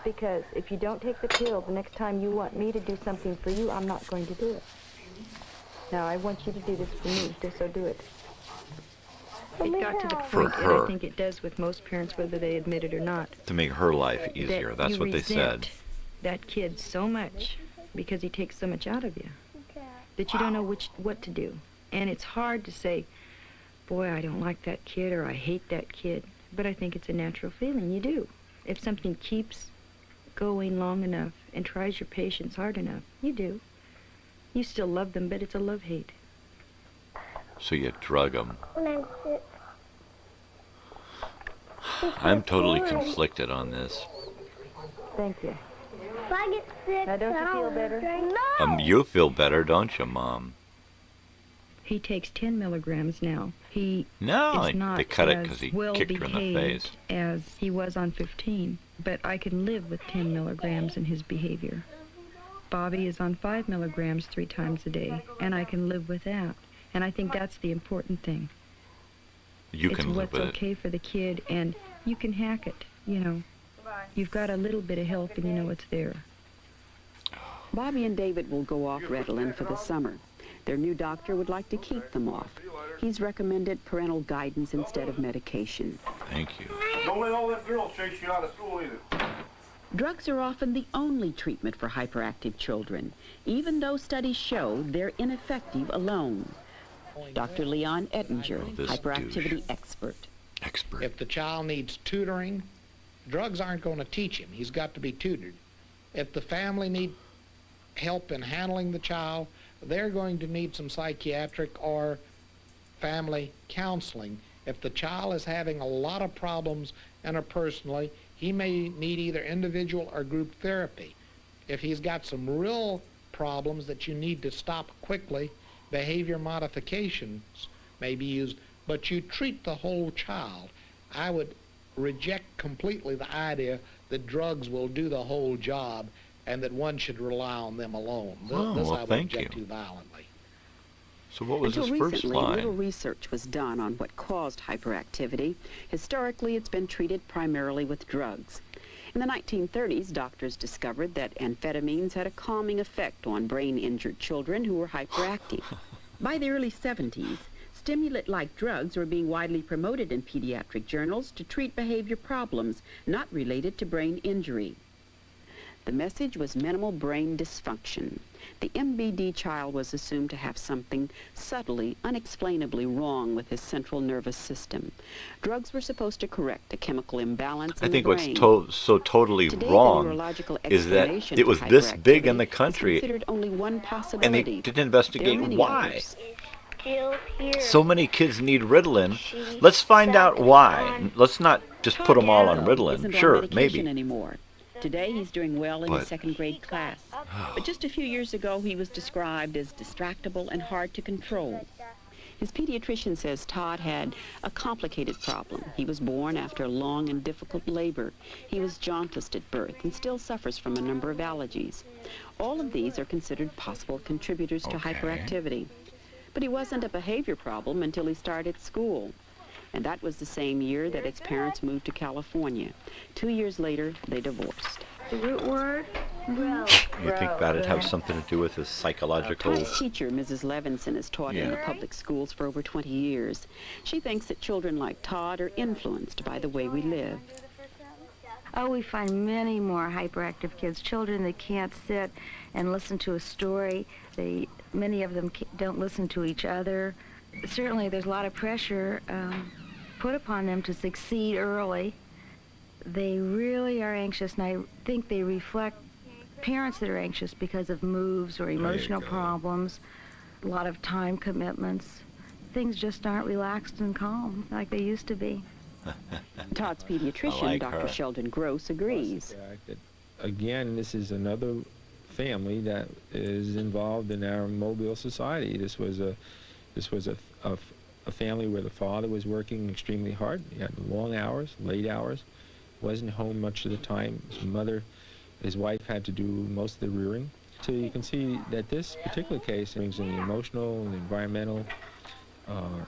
Because if you don't take the pill, the next time you want me to do something for you, I'm not going to do it. Now, I want you to do this for me, so do it. It got to the point, and I think it does with most parents, whether they admit it or not. To make her life easier. That That's you what they said. resent that kid so much because he takes so much out of you that you don't know what to do. And it's hard to say, boy, I don't like that kid or I hate that kid. But I think it's a natural feeling. You do. If something keeps going long enough and tries your patience hard enough, you do. You still love them, but it's a love-hate. So you drug them. When I'm sick. I'm totally conflicted on this. Thank you. If I get sick, Now, don't you feel better? No! You feel better, don't you, Mom? He takes 10 milligrams now. He No, is not they cut it as because he well kicked her in the behaved face. as he was on 15, but I can live with 10 milligrams in his behavior. Bobby is on 5 milligrams 3 times a day, and I can live with that. And I think that's the important thing. You It's can live what's with it. okay for the kid, and you can hack it, you know. You've got a little bit of help and you know it's there. Bobby and David will go off Ritalin for the summer. Their new doctor would like to keep them off. He's recommended parental guidance instead of medication. Thank you. Don't let all them girls chase you out of school either. Drugs are often the only treatment for hyperactive children, even though studies show they're ineffective alone. Dr. Leon Ettinger, hyperactivity expert. If the child needs tutoring, drugs aren't going to teach him. He's got to be tutored. If the family need help in handling the child, they're going to need some psychiatric or family counseling. If the child is having a lot of problems interpersonally, he may need either individual or group therapy. If he's got some real problems that you need to stop quickly, behavior modifications may be used, but you treat the whole child. I would reject completely the idea that drugs will do the whole job and that one should rely on them alone. This I would object to violently. So what was Until his first recently, line? little research was done on what caused hyperactivity. Historically, it's been treated primarily with drugs. In the 1930s, doctors discovered that amphetamines had a calming effect on brain-injured children who were hyperactive. By the early 70s, stimulant-like drugs were being widely promoted in pediatric journals to treat behavior problems not related to brain injury. The message was minimal brain dysfunction. The MBD child was assumed to have something subtly, unexplainably wrong with his central nervous system. Drugs were supposed to correct a chemical imbalance in the brain. I think what's so totally Today, wrong the neurological is that explanation it was to this big in the hyperactivity is country, considered only one and possibility. they didn't There are investigate many why. others. So many kids need Ritalin. Let's find out why. Let's not just put them all on Ritalin. Isn't Sure, on medication maybe. anymore. Today he's doing well in But- his second grade class. But just a few years ago he was described as distractible and hard to control. His pediatrician says Todd had a complicated problem. He was born after a long and difficult labor. He was jaundiced at birth and still suffers from a number of allergies. All of these are considered possible contributors to hyperactivity. But he wasn't a behavior problem until he started school. And that was the same year that his parents moved to California. 2 years later, they divorced. The root word? Bro. You think that'd have something to do with his psychological... Todd's teacher, Mrs. Levinson, has taught in the public schools for over 20 years. She thinks that children like Todd are influenced by the way we live. Oh, we find many more hyperactive kids, children that can't sit and listen to a story. Many of them don't listen to each other. Certainly there's a lot of pressure put upon them to succeed early. They really are anxious, and I think they reflect parents that are anxious because of moves or emotional problems, a lot of time commitments. Things just aren't relaxed and calm like they used to be. Todd's pediatrician, Dr. Sheldon Gross, agrees. Again, this is another family that is involved in our mobile society. This was a family where the father was working extremely hard. He had long hours, late hours, wasn't home much of the time. His wife had to do most of the rearing. So you can see that this particular case brings in the emotional and environmental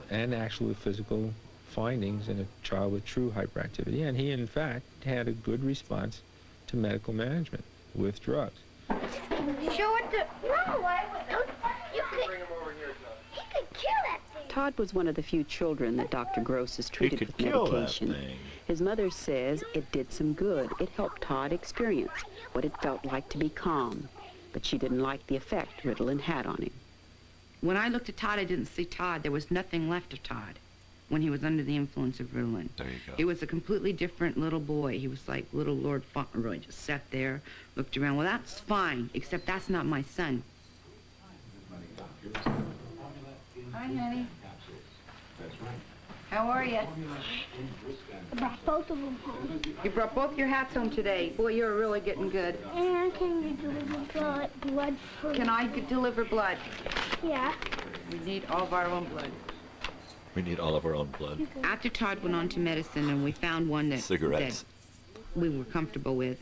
and actually physical findings in a child with true hyperactivity. And he, in fact, had a good response to medical management with drugs. Show it to... No, you could... He could kill that thing. Todd was one of the few children that Dr. Gross has treated with medication. His mother says it did some good. It helped Todd experience what it felt like to be calm. But she didn't like the effect Ritalin had on him. When I looked at Todd, I didn't see Todd. There was nothing left of Todd when he was under the influence of Ritalin. There you go. He was a completely different little boy. He was like little Lord Fauntleroy, just sat there, looked around. Well, that's fine, except that's not my son. Hi, honey. How are you? I brought both of them home. You brought both your hats home today. Boy, you're really getting good. And can you deliver blood for... Can I deliver blood? Yeah. We need all of our own blood. We need all of our own blood. After Todd went on to medicine and we found one that, Cigarettes. that we were comfortable with,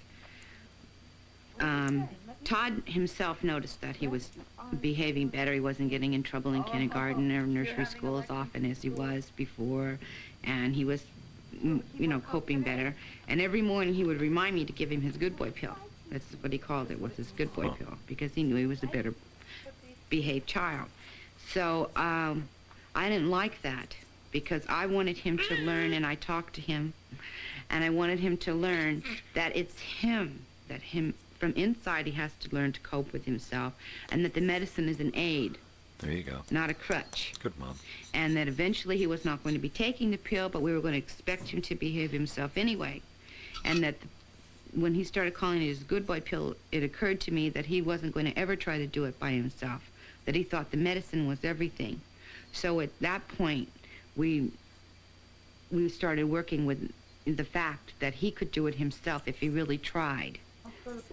Todd himself noticed that he was behaving better. He wasn't getting in trouble in kindergarten or nursery school as often as he was before, and he was coping better. And every morning he would remind me to give him his good boy pill. That's what he called it, was his good boy pill, because he knew he was a better behaved child. So I didn't like that, because I wanted him to learn, and I talked to him, and I wanted him to learn that it's him, from inside he has to learn to cope with himself, and that the medicine is an aid. There you go. Not a crutch. Good, Mom. And that eventually he was not going to be taking the pill, but we were going to expect him to behave himself anyway. And that when he started calling it his good boy pill, it occurred to me that he wasn't going to ever try to do it by himself, that he thought the medicine was everything. So at that point, we started working with the fact that he could do it himself if he really tried.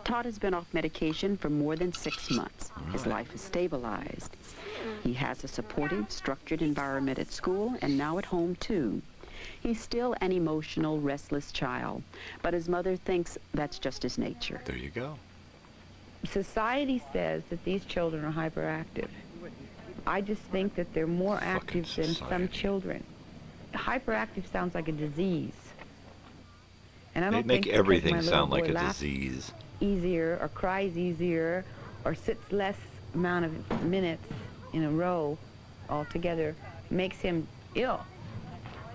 Todd has been off medication for more than 6 months. His life is stabilized. He has a supportive, structured environment at school and now at home, too. He's still an emotional, restless child, but his mother thinks that's just his nature. There you go. Society says that these children are hyperactive. I just think that they're more active than some children. Hyperactive sounds like a disease. And I don't They make think everything my sound little like boy a laughs disease. easier or cries easier or sits less amount of minutes in a row altogether makes him ill.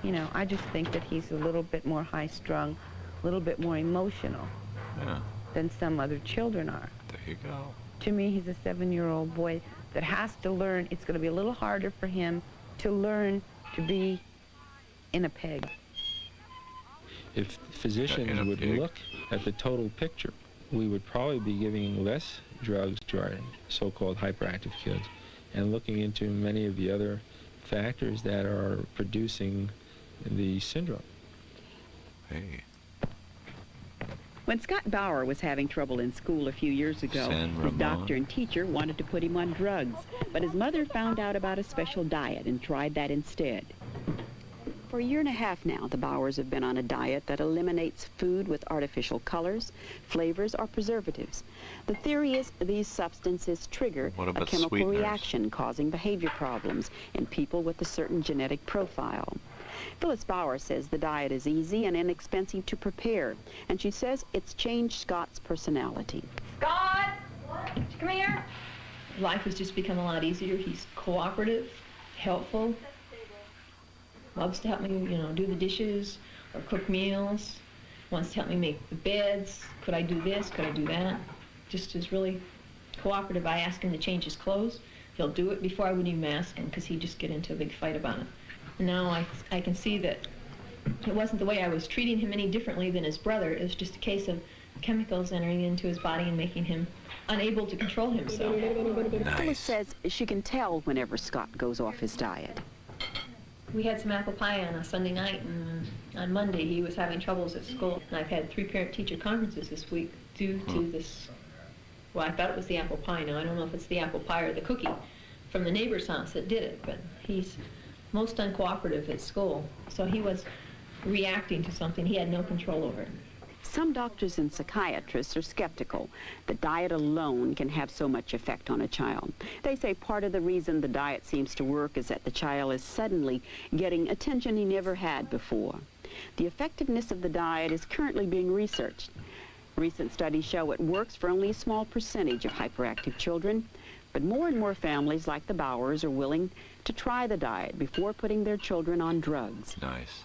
You know, I just think that he's a little bit more high-strung, a little bit more emotional than some other children are. There you go. To me, he's a 7-year-old boy that has to learn. It's going to be a little harder for him to learn to be in a peg. If physicians would look at the total picture, we would probably be giving less drugs to our so-called hyperactive kids and looking into many of the other factors that are producing the syndrome. Hey. When Scott Bauer was having trouble in school a few years ago, his doctor and teacher wanted to put him on drugs, but his mother found out about a special diet and tried that instead. For a year and a half now, the Bauers have been on a diet that eliminates food with artificial colors, flavors, or preservatives. The theory is these substances trigger a chemical reaction causing behavior problems in people with a certain genetic profile. Phyllis Bauer says the diet is easy and inexpensive to prepare, and she says it's changed Scott's personality. Scott! Come here! Life has just become a lot easier. He's cooperative, helpful, loves to help me, do the dishes or cook meals, wants to help me make the beds. Could I do this? Could I do that? Just is really cooperative. I ask him to change his clothes. He'll do it before I wouldn't even ask him because he'd just get into a big fight about it. And now I can see that it wasn't the way I was treating him any differently than his brother. It was just a case of chemicals entering into his body and making him unable to control himself. Phyllis says she can tell whenever Scott goes off his diet. We had some apple pie on a Sunday night, and on Monday he was having troubles at school. And I've had 3 parent-teacher conferences this week due to this. Well, I thought it was the apple pie. Now, I don't know if it's the apple pie or the cookie from the neighbor's house that did it, but he's most uncooperative at school. So he was reacting to something. He had no control over it. Some doctors and psychiatrists are skeptical that diet alone can have so much effect on a child. They say part of the reason the diet seems to work is that the child is suddenly getting attention he never had before. The effectiveness of the diet is currently being researched. Recent studies show it works for only a small percentage of hyperactive children, but more and more families like the Bauers are willing to try the diet before putting their children on drugs. Nice.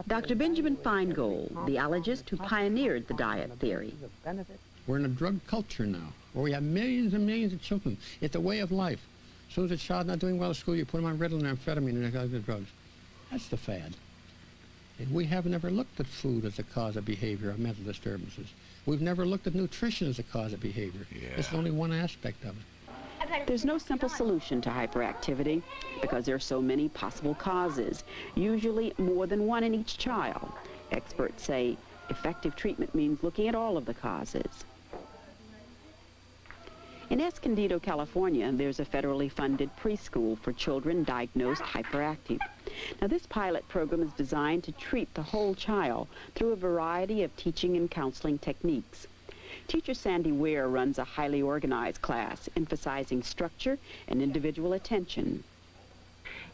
Dr. Benjamin Feingold, the allergist who pioneered the diet theory. We're in a drug culture now, where we have millions and millions of children. It's a way of life. As soon as a child's not doing well at school, you put them on Ritalin and amphetamine and other drugs. That's the fad. We have never looked at food as a cause of behavior or mental disturbances. We've never looked at nutrition as a cause of behavior. It's only one aspect of it. There's no simple solution to hyperactivity because there are so many possible causes, usually more than one in each child. Experts say effective treatment means looking at all of the causes. In Escondido, California, there's a federally funded preschool for children diagnosed hyperactive. Now, this pilot program is designed to treat the whole child through a variety of teaching and counseling techniques. Teacher Sandy Ware runs a highly organized class, emphasizing structure and individual attention.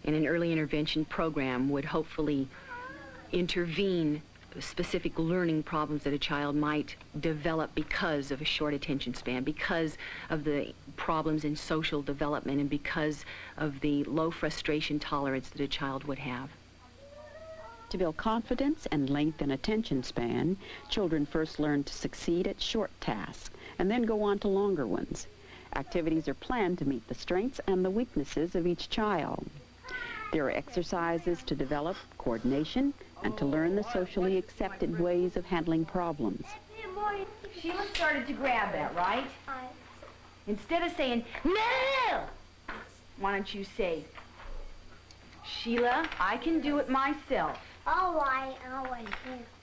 And an early intervention program would hopefully intervene specific learning problems that a child might develop because of a short attention span, because of the problems in social development, and because of the low frustration tolerance that a child would have. To build confidence and lengthen attention span, children first learn to succeed at short tasks and then go on to longer ones. Activities are planned to meet the strengths and the weaknesses of each child. There are exercises to develop coordination and to learn the socially accepted ways of handling problems. Sheila started to grab that, right? Instead of saying, no! Why don't you say, Sheila, I can do it myself. All right.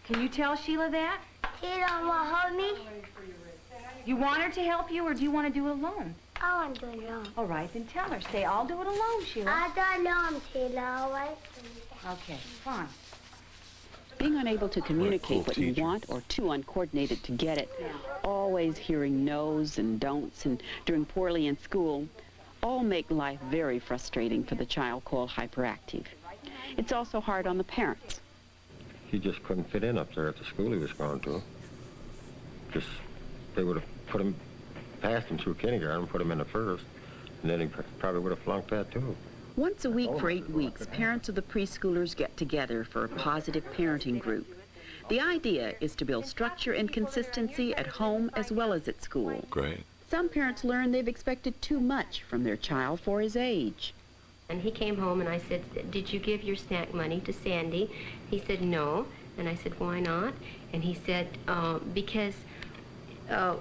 Can you tell Sheila that? Sheila will help me. You want her to help you, or do you want to do it alone? I want to do it alone. All right, then tell her. Say, I'll do it alone, Sheila. I don't know, Sheila, all right? Okay, fine. Being unable to communicate what you want or too uncoordinated to get it, always hearing no's and don'ts and doing poorly in school, all make life very frustrating for the child called hyperactive. It's also hard on the parents. He just couldn't fit in up there at the school he was going to. They would have passed him through kindergarten, put him in the first, and then he probably would have flunked that too. Once a week for 8 weeks, parents of the preschoolers get together for a positive parenting group. The idea is to build structure and consistency at home as well as at school. Great. Some parents learn they've expected too much from their child for his age. And he came home and I said, did you give your snack money to Sandy? He said, no. And I said, why not? And he said, because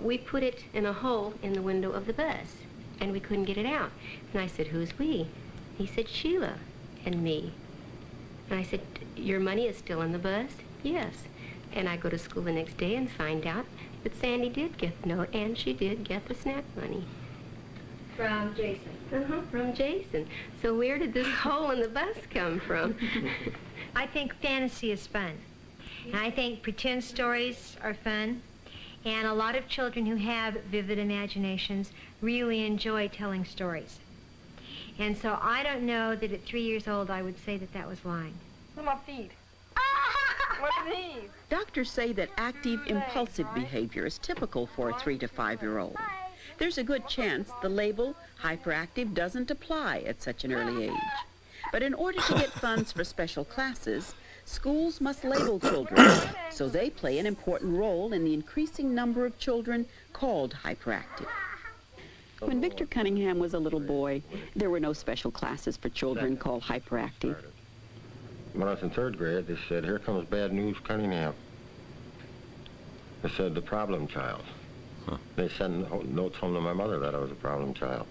we put it in a hole in the window of the bus and we couldn't get it out. And I said, who's we? He said, Sheila and me. And I said, your money is still in the bus? Yes. And I go to school the next day and find out that Sandy did get the note and she did get the snack money. From Jason. From Jason. So where did this hole in the bus come from? I think fantasy is fun. And I think pretend stories are fun. And a lot of children who have vivid imaginations really enjoy telling stories. And so I don't know that at 3 years old I would say that that was lying. Look at my feet. What are these? Doctors say that active, impulsive behavior is typical for a 3 to 5-year-old. There's a good chance the label hyperactive doesn't apply at such an early age. But in order to get funds for special classes, schools must label children, so they play an important role in the increasing number of children called hyperactive. When Victor Cunningham was a little boy, there were no special classes for children called hyperactive. When I was in 3rd grade, they said, here comes bad news, Cunningham. They said, the problem child. Huh. They sent notes home to my mother that I was a problem child.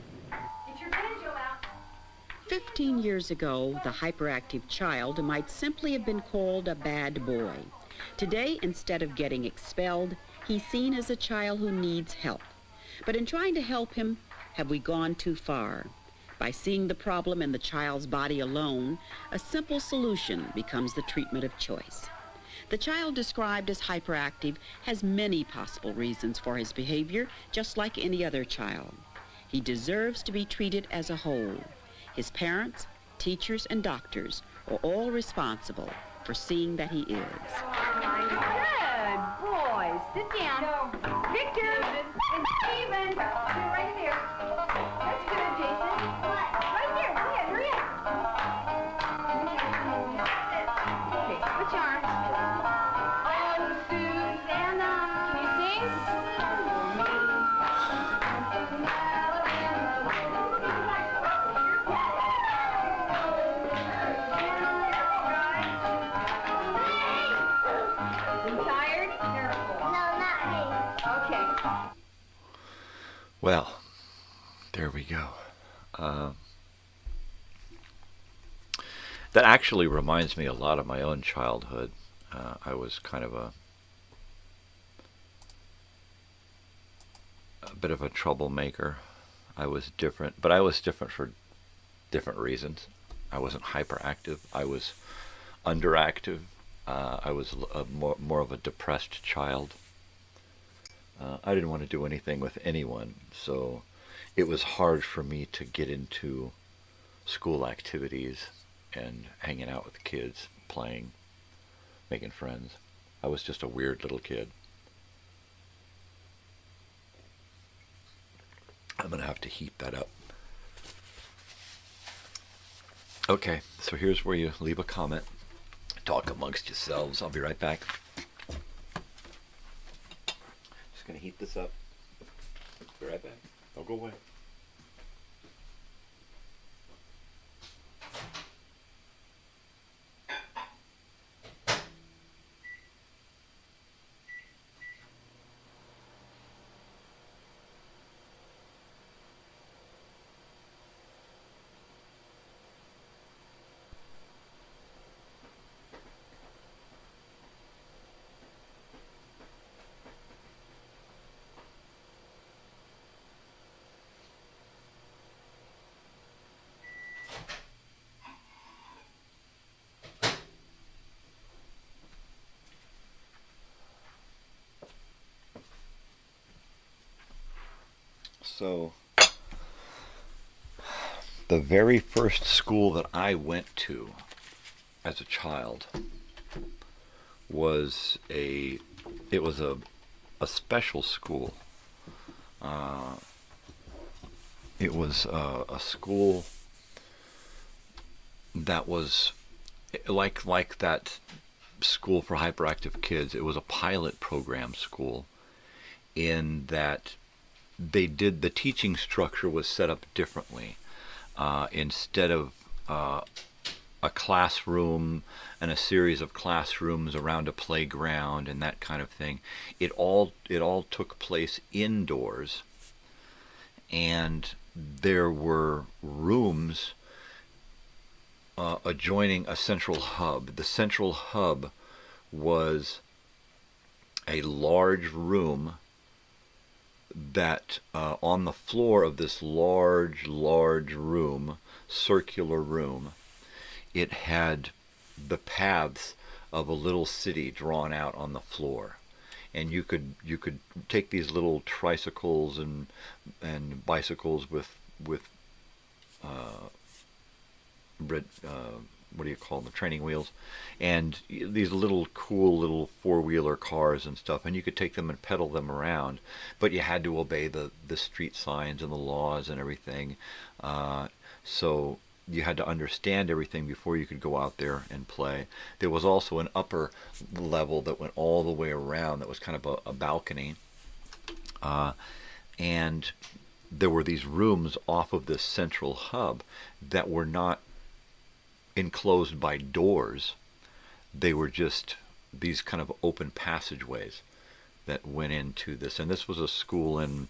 15 years ago, the hyperactive child might simply have been called a bad boy. Today, instead of getting expelled, he's seen as a child who needs help. But in trying to help him, have we gone too far? By seeing the problem in the child's body alone, a simple solution becomes the treatment of choice. The child described as hyperactive has many possible reasons for his behavior, just like any other child. He deserves to be treated as a whole. His parents, teachers, and doctors are all responsible for seeing that he is. Good boys. Sit down. Victor and Stephen. Right there. That's good, Jason. Right there. Go ahead. Hurry up. Okay, switch arms. Oh, Susanna. Can you sing? Well, there we go. That actually reminds me a lot of my own childhood. I was kind of a bit of a troublemaker. I was different, but I was different for different reasons. I wasn't hyperactive. I was underactive. I was more of a depressed child. I didn't want to do anything with anyone, so it was hard for me to get into school activities and hanging out with kids, playing. making friends. I was just a weird little kid. I'm going to have to heat that up. Okay, so here's where you leave a comment. Talk amongst yourselves. I'll be right back. Just going to heat this up. Be right back. Don't go away. So, the very first school that I went to as a child was a special school. It was a school that was like that school for hyperactive kids. It was a pilot program school in that the teaching structure was set up differently. Instead of a classroom and a series of classrooms around a playground and that kind of thing, it all took place indoors, and there were rooms adjoining a central hub. The central hub was a large room that on the floor of this large room, circular room, it had the paths of a little city drawn out on the floor, and you could take these little tricycles and bicycles with what do you call them, training wheels, and these little cool little four-wheeler cars and stuff, and you could take them and pedal them around, but you had to obey the street signs and the laws and everything, so you had to understand everything before you could go out there and play. There was also an upper level that went all the way around that was kind of a balcony, and there were these rooms off of this central hub that were not enclosed by doors. They were just these kind of open passageways that went into this. And this was a school in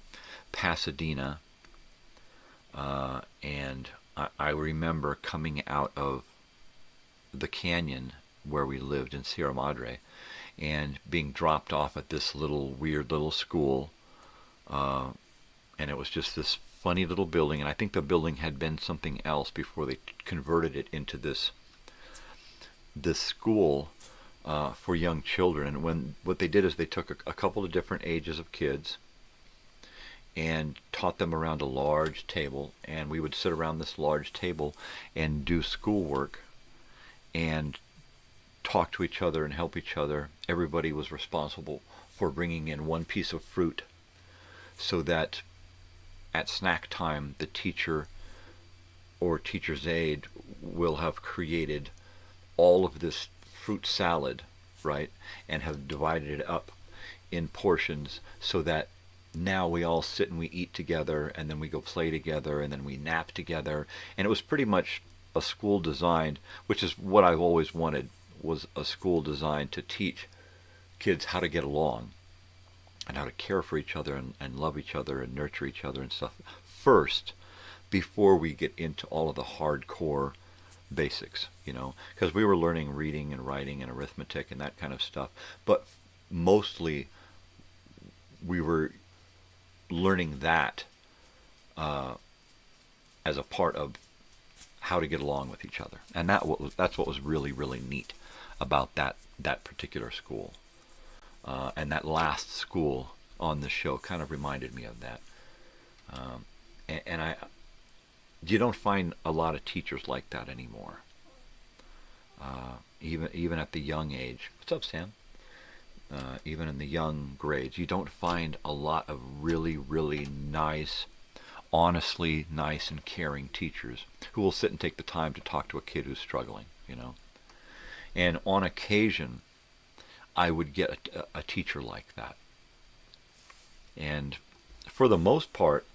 Pasadena, and I remember coming out of the canyon where we lived in Sierra Madre and being dropped off at this weird little school, and it was just this funny little building, and I think the building had been something else before they converted it into this school for young children. And what they did is they took a couple of different ages of kids and taught them around a large table, and we would sit around this large table and do schoolwork and talk to each other and help each other. Everybody was responsible for bringing in one piece of fruit, so that at snack time, the teacher or teacher's aide will have created all of this fruit salad, right, and have divided it up in portions so that now we all sit and we eat together, and then we go play together, and then we nap together. And it was pretty much a school designed, which is what I've always wanted, was a school designed to teach kids how to get along and how to care for each other and love each other and nurture each other and stuff first, before we get into all of the hardcore basics, because we were learning reading and writing and arithmetic and that kind of stuff, but mostly we were learning that as a part of how to get along with each other. And that's what was really, really neat about that particular school. And that last school on the show kind of reminded me of that. You don't find a lot of teachers like that anymore. even at the young age. What's up, Sam? Even in the young grades, you don't find a lot of really, really nice, honestly nice and caring teachers who will sit and take the time to talk to a kid who's struggling, you know. And on occasion, I would get a teacher like that. And for the most part,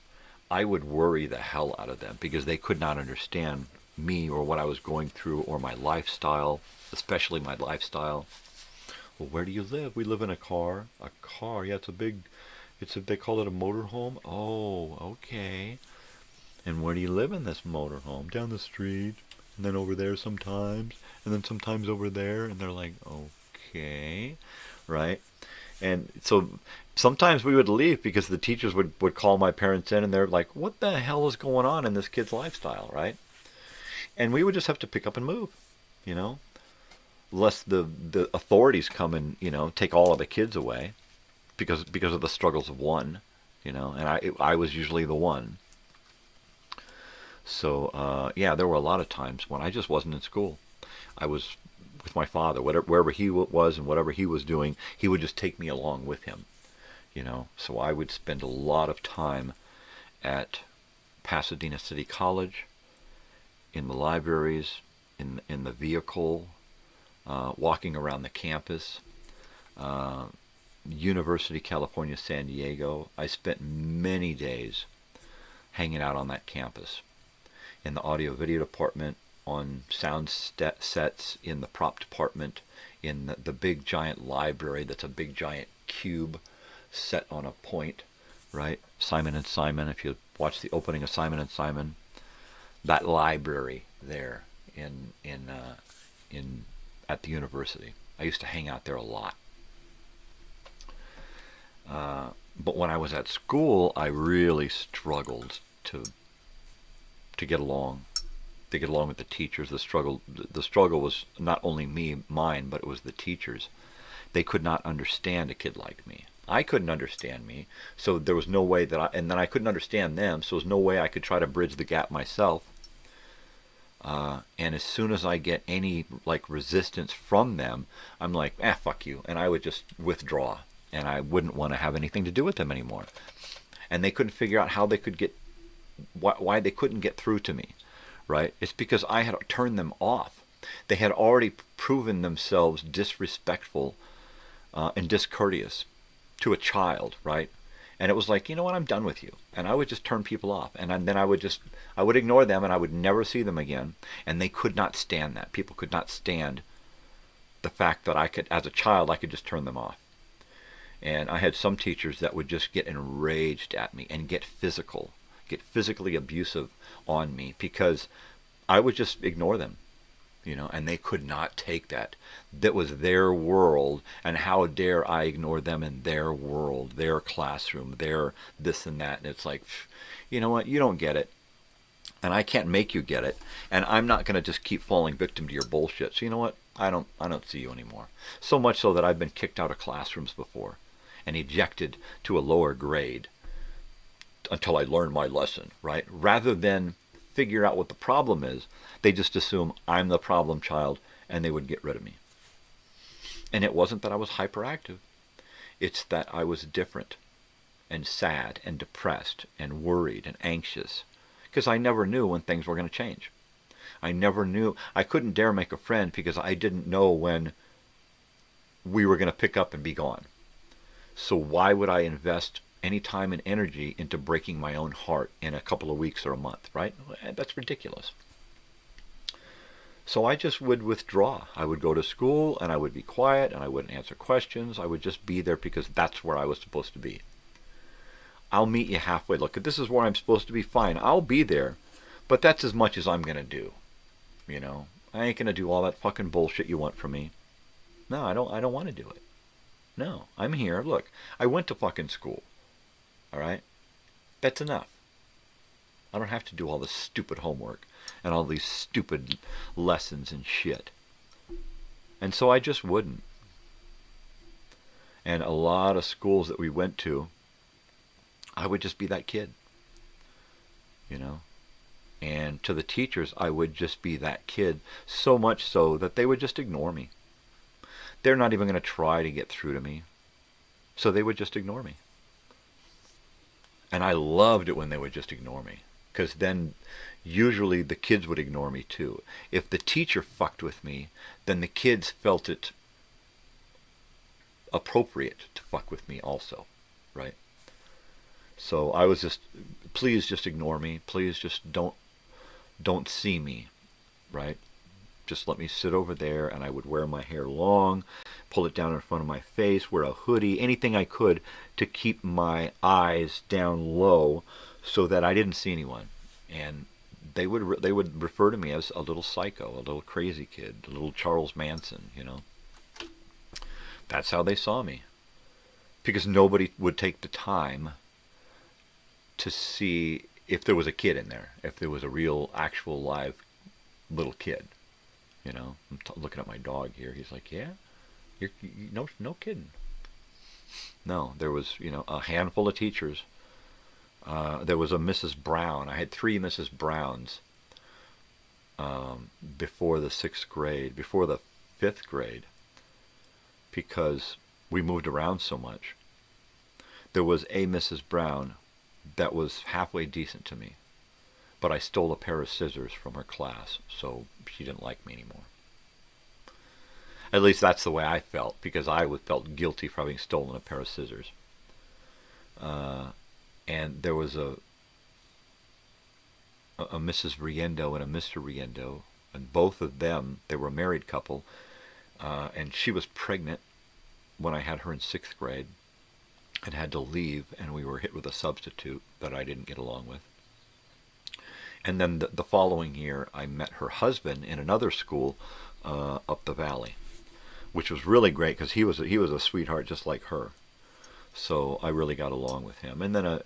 I would worry the hell out of them because they could not understand me or what I was going through or my lifestyle, especially my lifestyle. Well, where do you live? We live in a car. A car, yeah, they call it a motorhome. Oh, okay. And where do you live in this motorhome? Down the street, and then over there sometimes, and then sometimes over there, and they're like, okay, right? And so sometimes we would leave because the teachers would call my parents in, and they're like, what the hell is going on in this kid's lifestyle, right? And we would just have to pick up and move, you know, lest the authorities come and, you know, take all of the kids away because of the struggles of one, you know, and I was usually the one. So, yeah, there were a lot of times when I just wasn't in school. I was with my father, wherever he was and whatever he was doing, he would just take me along with him, you know. So I would spend a lot of time at Pasadena City College, in the libraries, in the vehicle, walking around the campus, University, California, San Diego. I spent many days hanging out on that campus, in the audio-video department, on sound sets, in the prop department, in the big giant library that's a big giant cube set on a point, right? Simon & Simon, if you watch the opening of Simon & Simon, that library there at the university. I used to hang out there a lot. But when I was at school, I really struggled to get along with the teachers. The struggle was not only mine, but it was the teachers. They could not understand a kid like me. I couldn't understand me, so there was no way and then I couldn't understand them, so there was no way I could try to bridge the gap myself. And as soon as I get any resistance from them, I'm like, fuck you, and I would just withdraw, and I wouldn't want to have anything to do with them anymore. And they couldn't figure out how they could why they couldn't get through to me, right? It's because I had turned them off. They had already proven themselves disrespectful and discourteous to a child, right? And it was like, you know what, I'm done with you. And I would just turn people off. And then I would ignore them, and I would never see them again. And they could not stand that. People could not stand the fact that as a child, I could just turn them off. And I had some teachers that would just get enraged at me and get physically abusive on me because I would just ignore them, you know, and they could not take that. That was their world, and how dare I ignore them in their world, their classroom, their this and that. And it's like, you know what, you don't get it, and I can't make you get it, and I'm not going to just keep falling victim to your bullshit. So you know what, I don't see you anymore. So much so that I've been kicked out of classrooms before and ejected to a lower grade until I learn my lesson, right? Rather than figure out what the problem is, they just assume I'm the problem child, and they would get rid of me. And it wasn't that I was hyperactive. It's that I was different and sad and depressed and worried and anxious because I never knew when things were going to change. I never knew. I couldn't dare make a friend because I didn't know when we were going to pick up and be gone. So why would I invest any time and energy into breaking my own heart in a couple of weeks or a month, right? That's ridiculous. So I just would withdraw. I would go to school and I would be quiet and I wouldn't answer questions. I would just be there because that's where I was supposed to be. I'll meet you halfway. Look, if this is where I'm supposed to be, fine. I'll be there, but that's as much as I'm going to do. You know, I ain't going to do all that fucking bullshit you want from me. No, I don't want to do it. No, I'm here. Look, I went to fucking school. All right? That's enough. I don't have to do all this stupid homework and all these stupid lessons and shit. And so I just wouldn't. And a lot of schools that we went to, I would just be that kid. You know? And to the teachers, I would just be that kid, so much so that they would just ignore me. They're not even going to try to get through to me. So they would just ignore me. And I loved it when they would just ignore me, because then usually the kids would ignore me too. If the teacher fucked with me, then the kids felt it appropriate to fuck with me also, right? So I was just, please just ignore me. Please just don't see me, right? Just let me sit over there, and I would wear my hair long, pull it down in front of my face, wear a hoodie, anything I could to keep my eyes down low so that I didn't see anyone. And they would refer to me as a little psycho, a little crazy kid, a little Charles Manson, you know. That's how they saw me. Because nobody would take the time to see if there was a kid in there, if there was a real, actual, live little kid. You know, I'm looking at my dog here. He's like, yeah, no kidding. No, there was, you know, a handful of teachers. There was a Mrs. Brown. I had 3 Mrs. Browns before the 6th grade, before the 5th grade, because we moved around so much. There was a Mrs. Brown that was halfway decent to me, but I stole a pair of scissors from her class, so she didn't like me anymore. At least that's the way I felt, because I felt guilty for having stolen a pair of scissors. And there was a Mrs. Riendo and a Mr. Riendo, and both of them, they were a married couple, and she was pregnant when I had her in 6th grade and had to leave, and we were hit with a substitute that I didn't get along with. And then the following year, I met her husband in another school up the valley, which was really great because he was a sweetheart just like her. So I really got along with him. And then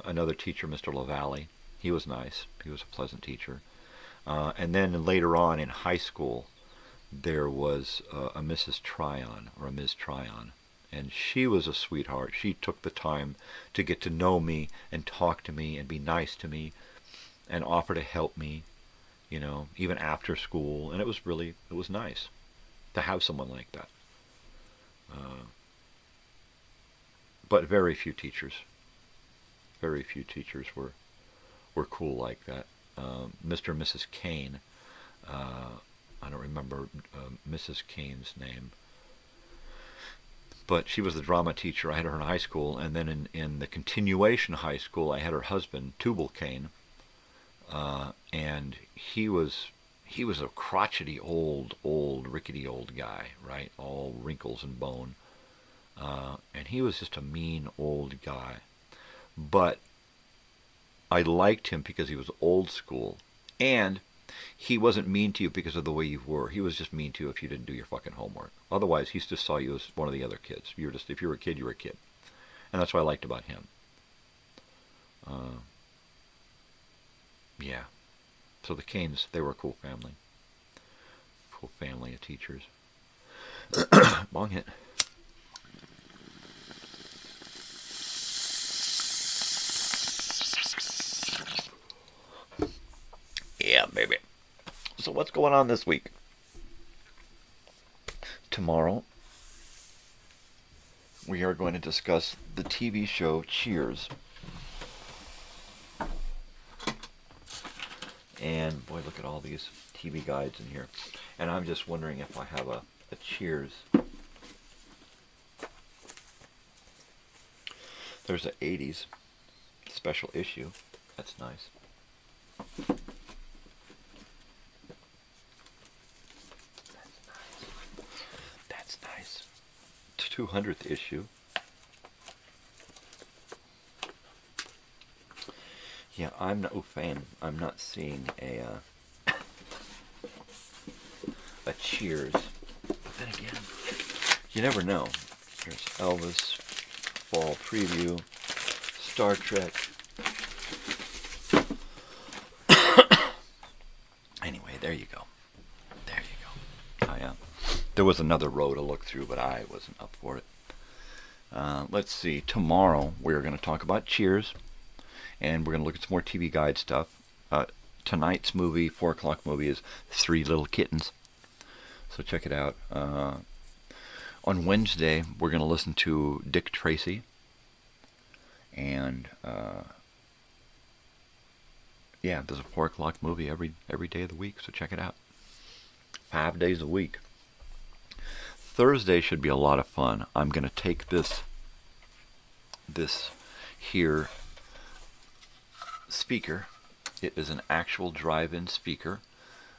another teacher, Mr. LaValle, he was nice. He was a pleasant teacher. And then later on in high school, there was a Mrs. Tryon, or a Ms. Tryon. And she was a sweetheart. She took the time to get to know me and talk to me and be nice to me and offer to help me, you know, even after school. And it was nice to have someone like that. But very few teachers were cool like that. Mr. and Mrs. Kane, I don't remember Mrs. Kane's name, but she was the drama teacher. I had her in high school, and then in the continuation high school, I had her husband, Tubal Kane, and he was a crotchety old rickety old guy, right? All wrinkles and bone, and he was just a mean old guy. But I liked him because he was old school, and he wasn't mean to you because of the way you were. He was just mean to you if you didn't do your fucking homework. Otherwise, he just saw you as one of the other kids. If you were a kid, you were a kid. And that's what I liked about him. Yeah. So the Canes, they were a cool family. Cool family of teachers. Bong hit. Yeah, baby. So what's going on this week? Tomorrow, we are going to discuss the TV show Cheers. And boy, look at all these TV guides in here. And I'm just wondering if I have a Cheers. There's an 80s special issue. That's nice. That's nice. 200th issue. Yeah, I'm not seeing a Cheers. But then again, you never know. Here's Elvis, Fall Preview, Star Trek. Anyway, there you go. There you go. There was another row to look through, but I wasn't up for it. Let's see. Tomorrow we're going to talk about Cheers. and we're going to look at some more TV Guide stuff. Tonight's movie, 4 o'clock movie, is Three Little Kittens. So check it out. On Wednesday, we're going to listen to Dick Tracy. And, yeah, there's a 4 o'clock movie every day of the week, so check it out. 5 days a week. Thursday should be a lot of fun. I'm going to take this here speaker. It is an actual drive-in speaker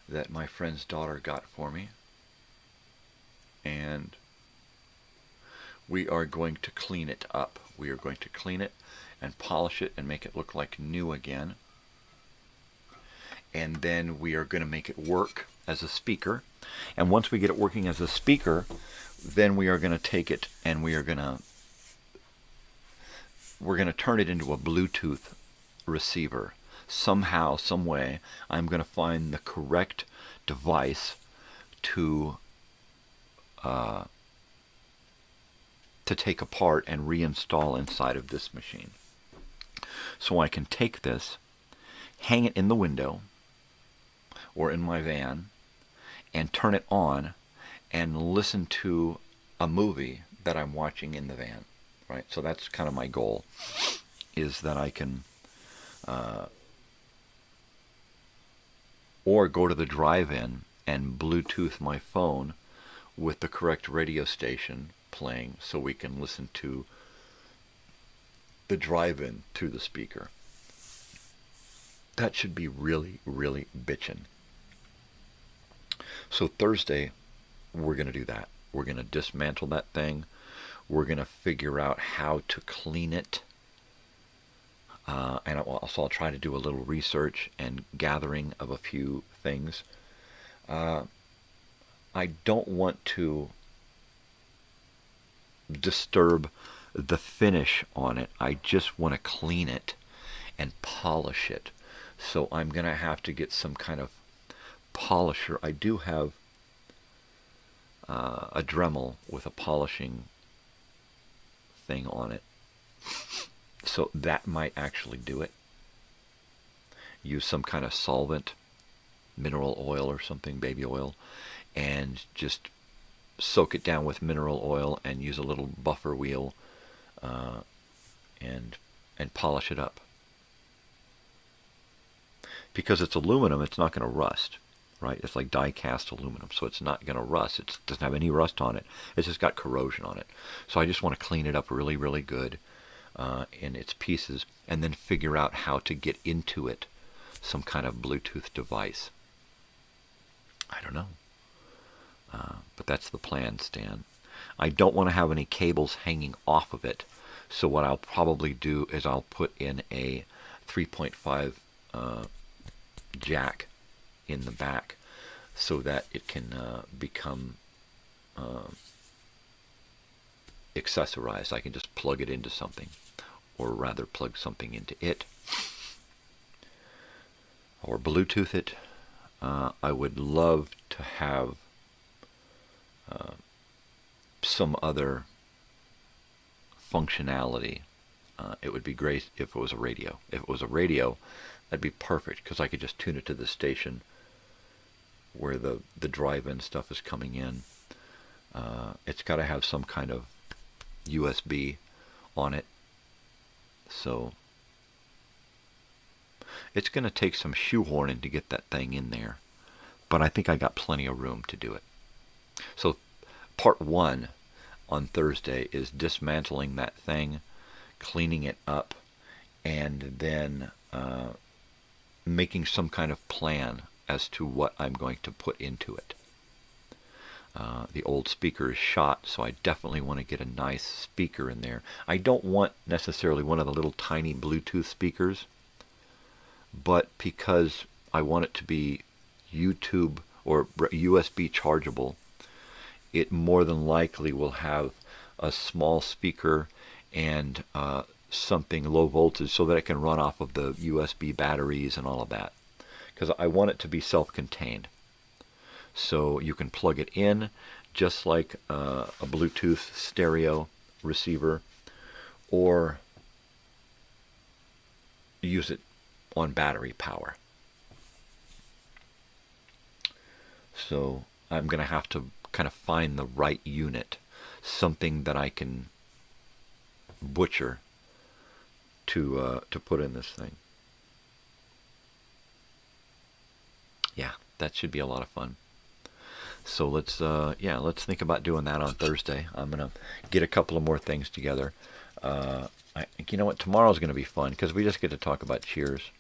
that my friend's daughter got for me. And we are going to clean it up. We are going to clean it and polish it and make it look like new again. And then we are going to make it work as a speaker. And once we get it working as a speaker, then we are going to take it and we're going to turn it into a Bluetooth receiver. Somehow, some way, I'm going to find the correct device to take apart and reinstall inside of this machine. So I can take this, hang it in the window or in my van, and turn it on and listen to a movie that I'm watching in the van. Right? So that's kind of my goal, is that I can or go to the drive-in and Bluetooth my phone with the correct radio station playing so we can listen to the drive-in through the speaker. That should be really, really bitchin'. So Thursday, we're going to do that. We're going to dismantle that thing. We're going to figure out how to clean it. And I'll try to do a little research and gathering of a few things. I don't want to disturb the finish on it. I just want to clean it and polish it. So I'm going to have to get some kind of polisher. I do have a Dremel with a polishing thing on it. So that might actually do it. Use some kind of solvent, mineral oil or something, baby oil, and just soak it down with mineral oil and use a little buffer wheel and polish it up. Because it's aluminum, it's not going to rust, right? It's like die-cast aluminum, so it's not going to rust. It doesn't have any rust on it. It's just got corrosion on it. So I just want to clean it up really, really good in its pieces, and then figure out how to get into it some kind of Bluetooth device. I don't know. But that's the plan, Stan. I don't want to have any cables hanging off of it, so what I'll probably do is I'll put in a 3.5 jack in the back so that it can become accessorized. I can just plug it into something, or rather plug something into it, or Bluetooth it. I would love to have some other functionality. It would be great if it was a radio. If it was a radio, that'd be perfect, because I could just tune it to the station where the drive-in stuff is coming in. It's got to have some kind of USB on it. So it's going to take some shoehorning to get that thing in there. But I think I got plenty of room to do it. So part 1 on Thursday is dismantling that thing, cleaning it up, and then making some kind of plan as to what I'm going to put into it. The old speaker is shot, so I definitely want to get a nice speaker in there. I don't want necessarily one of the little tiny Bluetooth speakers, but because I want it to be YouTube or USB chargeable, it more than likely will have a small speaker and something low voltage so that it can run off of the USB batteries and all of that. Because I want it to be self-contained. So you can plug it in just like a Bluetooth stereo receiver, or use it on battery power. So I'm going to have to kind of find the right unit, something that I can butcher to put in this thing. Yeah, that should be a lot of fun. So let's think about doing that on Thursday. I'm gonna get a couple of more things together. You know what? Tomorrow's gonna be fun because we just get to talk about Cheers,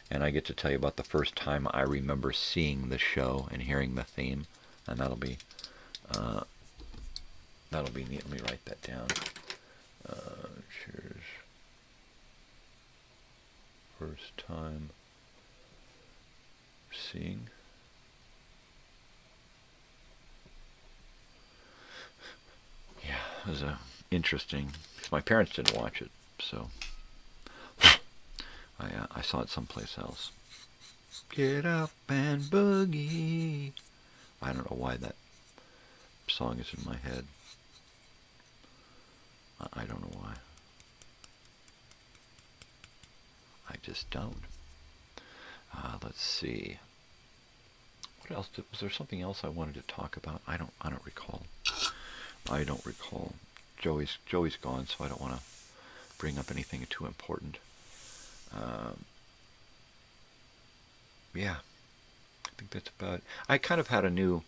and I get to tell you about the first time I remember seeing the show and hearing the theme, and that'll be neat. Let me write that down. Cheers. First time seeing. Yeah, it was interesting. My parents didn't watch it, so I saw it someplace else. Get up and boogie. I don't know why that song is in my head. I don't know why. I just don't. Let's see. What else? Was there something else I wanted to talk about? I don't recall. I don't recall. Joey's gone, so I don't want to bring up anything too important. Yeah, I think that's about it. I kind of had a new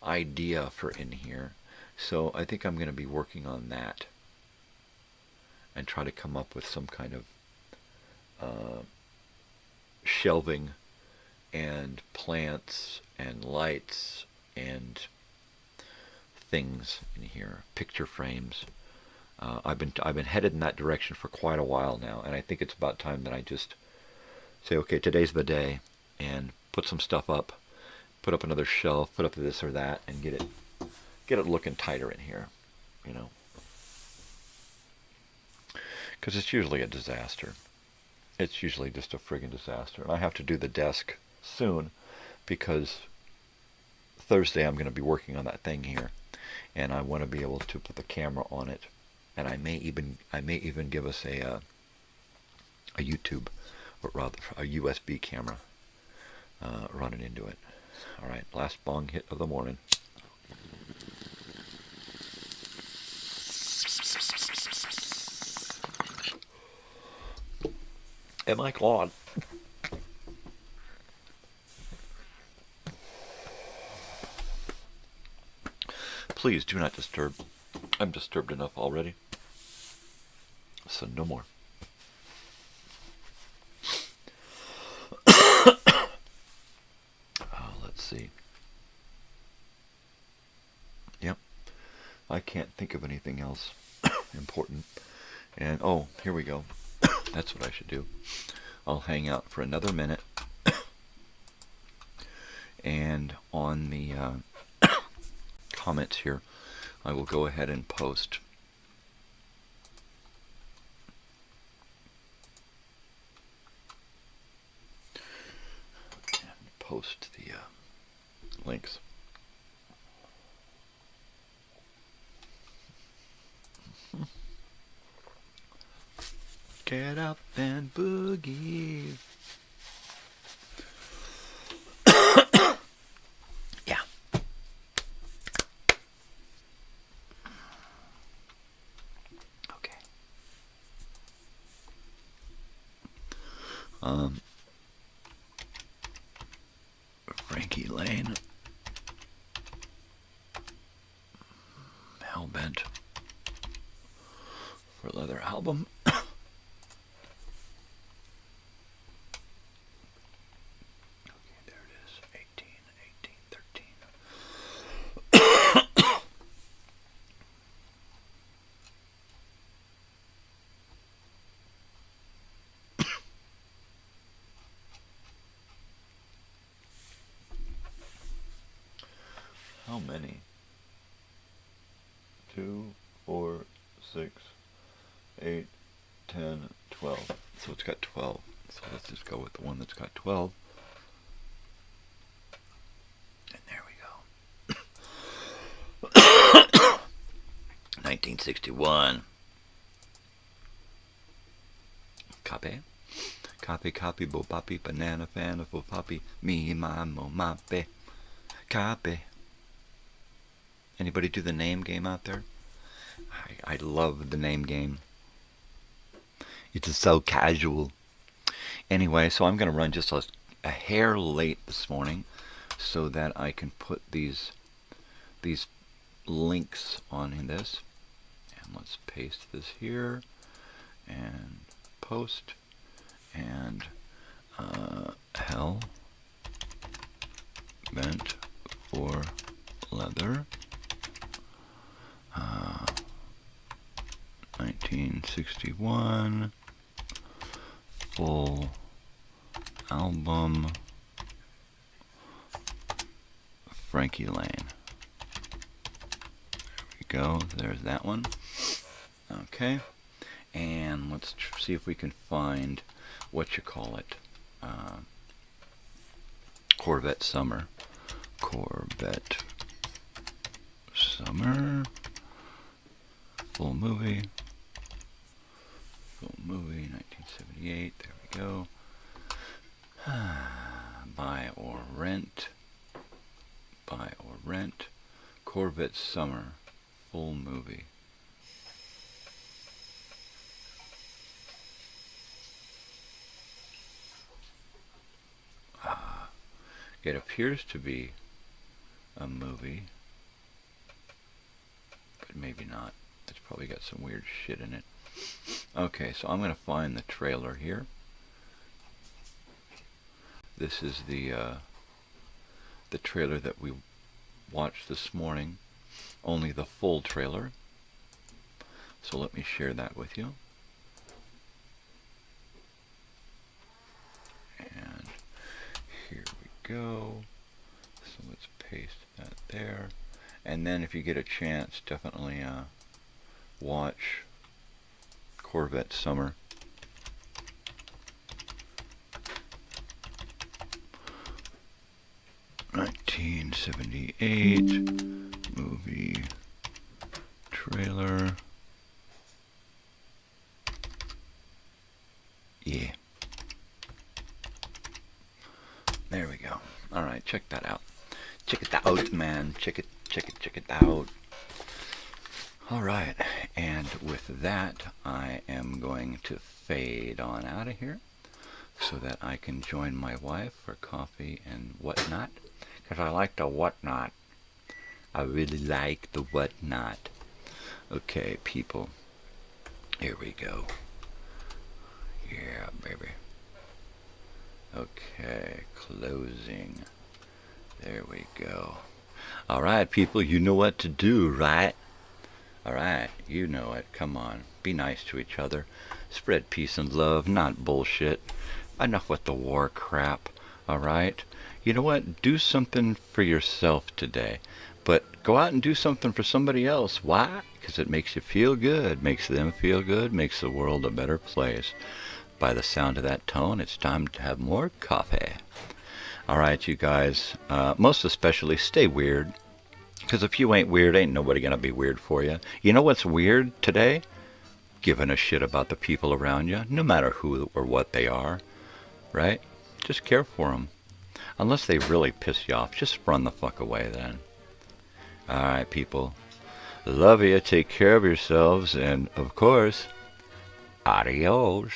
idea for in here, so I think I'm going to be working on that and try to come up with some kind of shelving and plants and lights and things in here, picture frames. I've been headed in that direction for quite a while now, and I think it's about time that I just say, okay, today's the day, and put some stuff up, put up another shelf, put up this or that, and get it looking tighter in here, you know, because it's usually a disaster. It's usually just a friggin' disaster, and I have to do the desk soon because Thursday I'm going to be working on that thing here, and I want to be able to put the camera on it, and I may even give us a YouTube, or rather a USB camera running into it. All right, last bong hit of the morning. Oh my God. Please do not disturb. I'm disturbed enough already. So no more. Let's see. Yep. I can't think of anything else important. And oh, here we go. That's what I should do. I'll hang out for another minute. And on the comments here, I will go ahead and post the links. Get up and boogie. Yeah. Okay. Frankie Lane. Hellbent for leather album. How many? 2, 4, 6, 8, 10, 12. So it's got 12. So let's just go with the one that's got 12. And there we go. 1961. Copy. Copy, copy, bo poppy, banana fan of bo poppy, me, my, mo, my, be. Copy. Anybody do the name game out there? I love the name game. It's so casual. Anyway, so I'm going to run just a hair late this morning so that I can put these links on in this. And let's paste this here and post and hell bent for leather 1961 full album Frankie Lane. There we go. There's that one. Okay. And let's see if we can find what you call it. Corvette Summer. Corvette Summer. Full movie. Full movie, 1978. There we go. Buy or rent. Buy or rent. Corvette Summer. Full movie. It appears to be a movie, but maybe not. It's probably got some weird shit in it. Okay, so I'm going to find the trailer here. This is the trailer that we watched this morning, only the full trailer. So let me share that with you. And here we go. So let's paste that there. And then if you get a chance, definitely watch Corvette Summer. $1978 movie trailer. Yeah. There we go. Alright, check that out. Check it out, man. Check it out. Alright, and with that, I am going to fade on out of here so that I can join my wife for coffee and whatnot. Because I like the whatnot. I really like the whatnot. Okay, people. Here we go. Yeah, baby. Okay, closing. There we go. Alright, people, you know what to do, right? Alright, you know it. Come on. Be nice to each other. Spread peace and love, not bullshit. Enough with the war crap. Alright? You know what? Do something for yourself today. But go out and do something for somebody else. Why? Because it makes you feel good. Makes them feel good. Makes the world a better place. By the sound of that tone, it's time to have more coffee. Alright, you guys. Most especially, stay weird. Because if you ain't weird, ain't nobody going to be weird for you. You know what's weird today? Giving a shit about the people around you, no matter who or what they are. Right? Just care for them. Unless they really piss you off, just run the fuck away then. Alright, people. Love you. Take care of yourselves. And, of course, adios.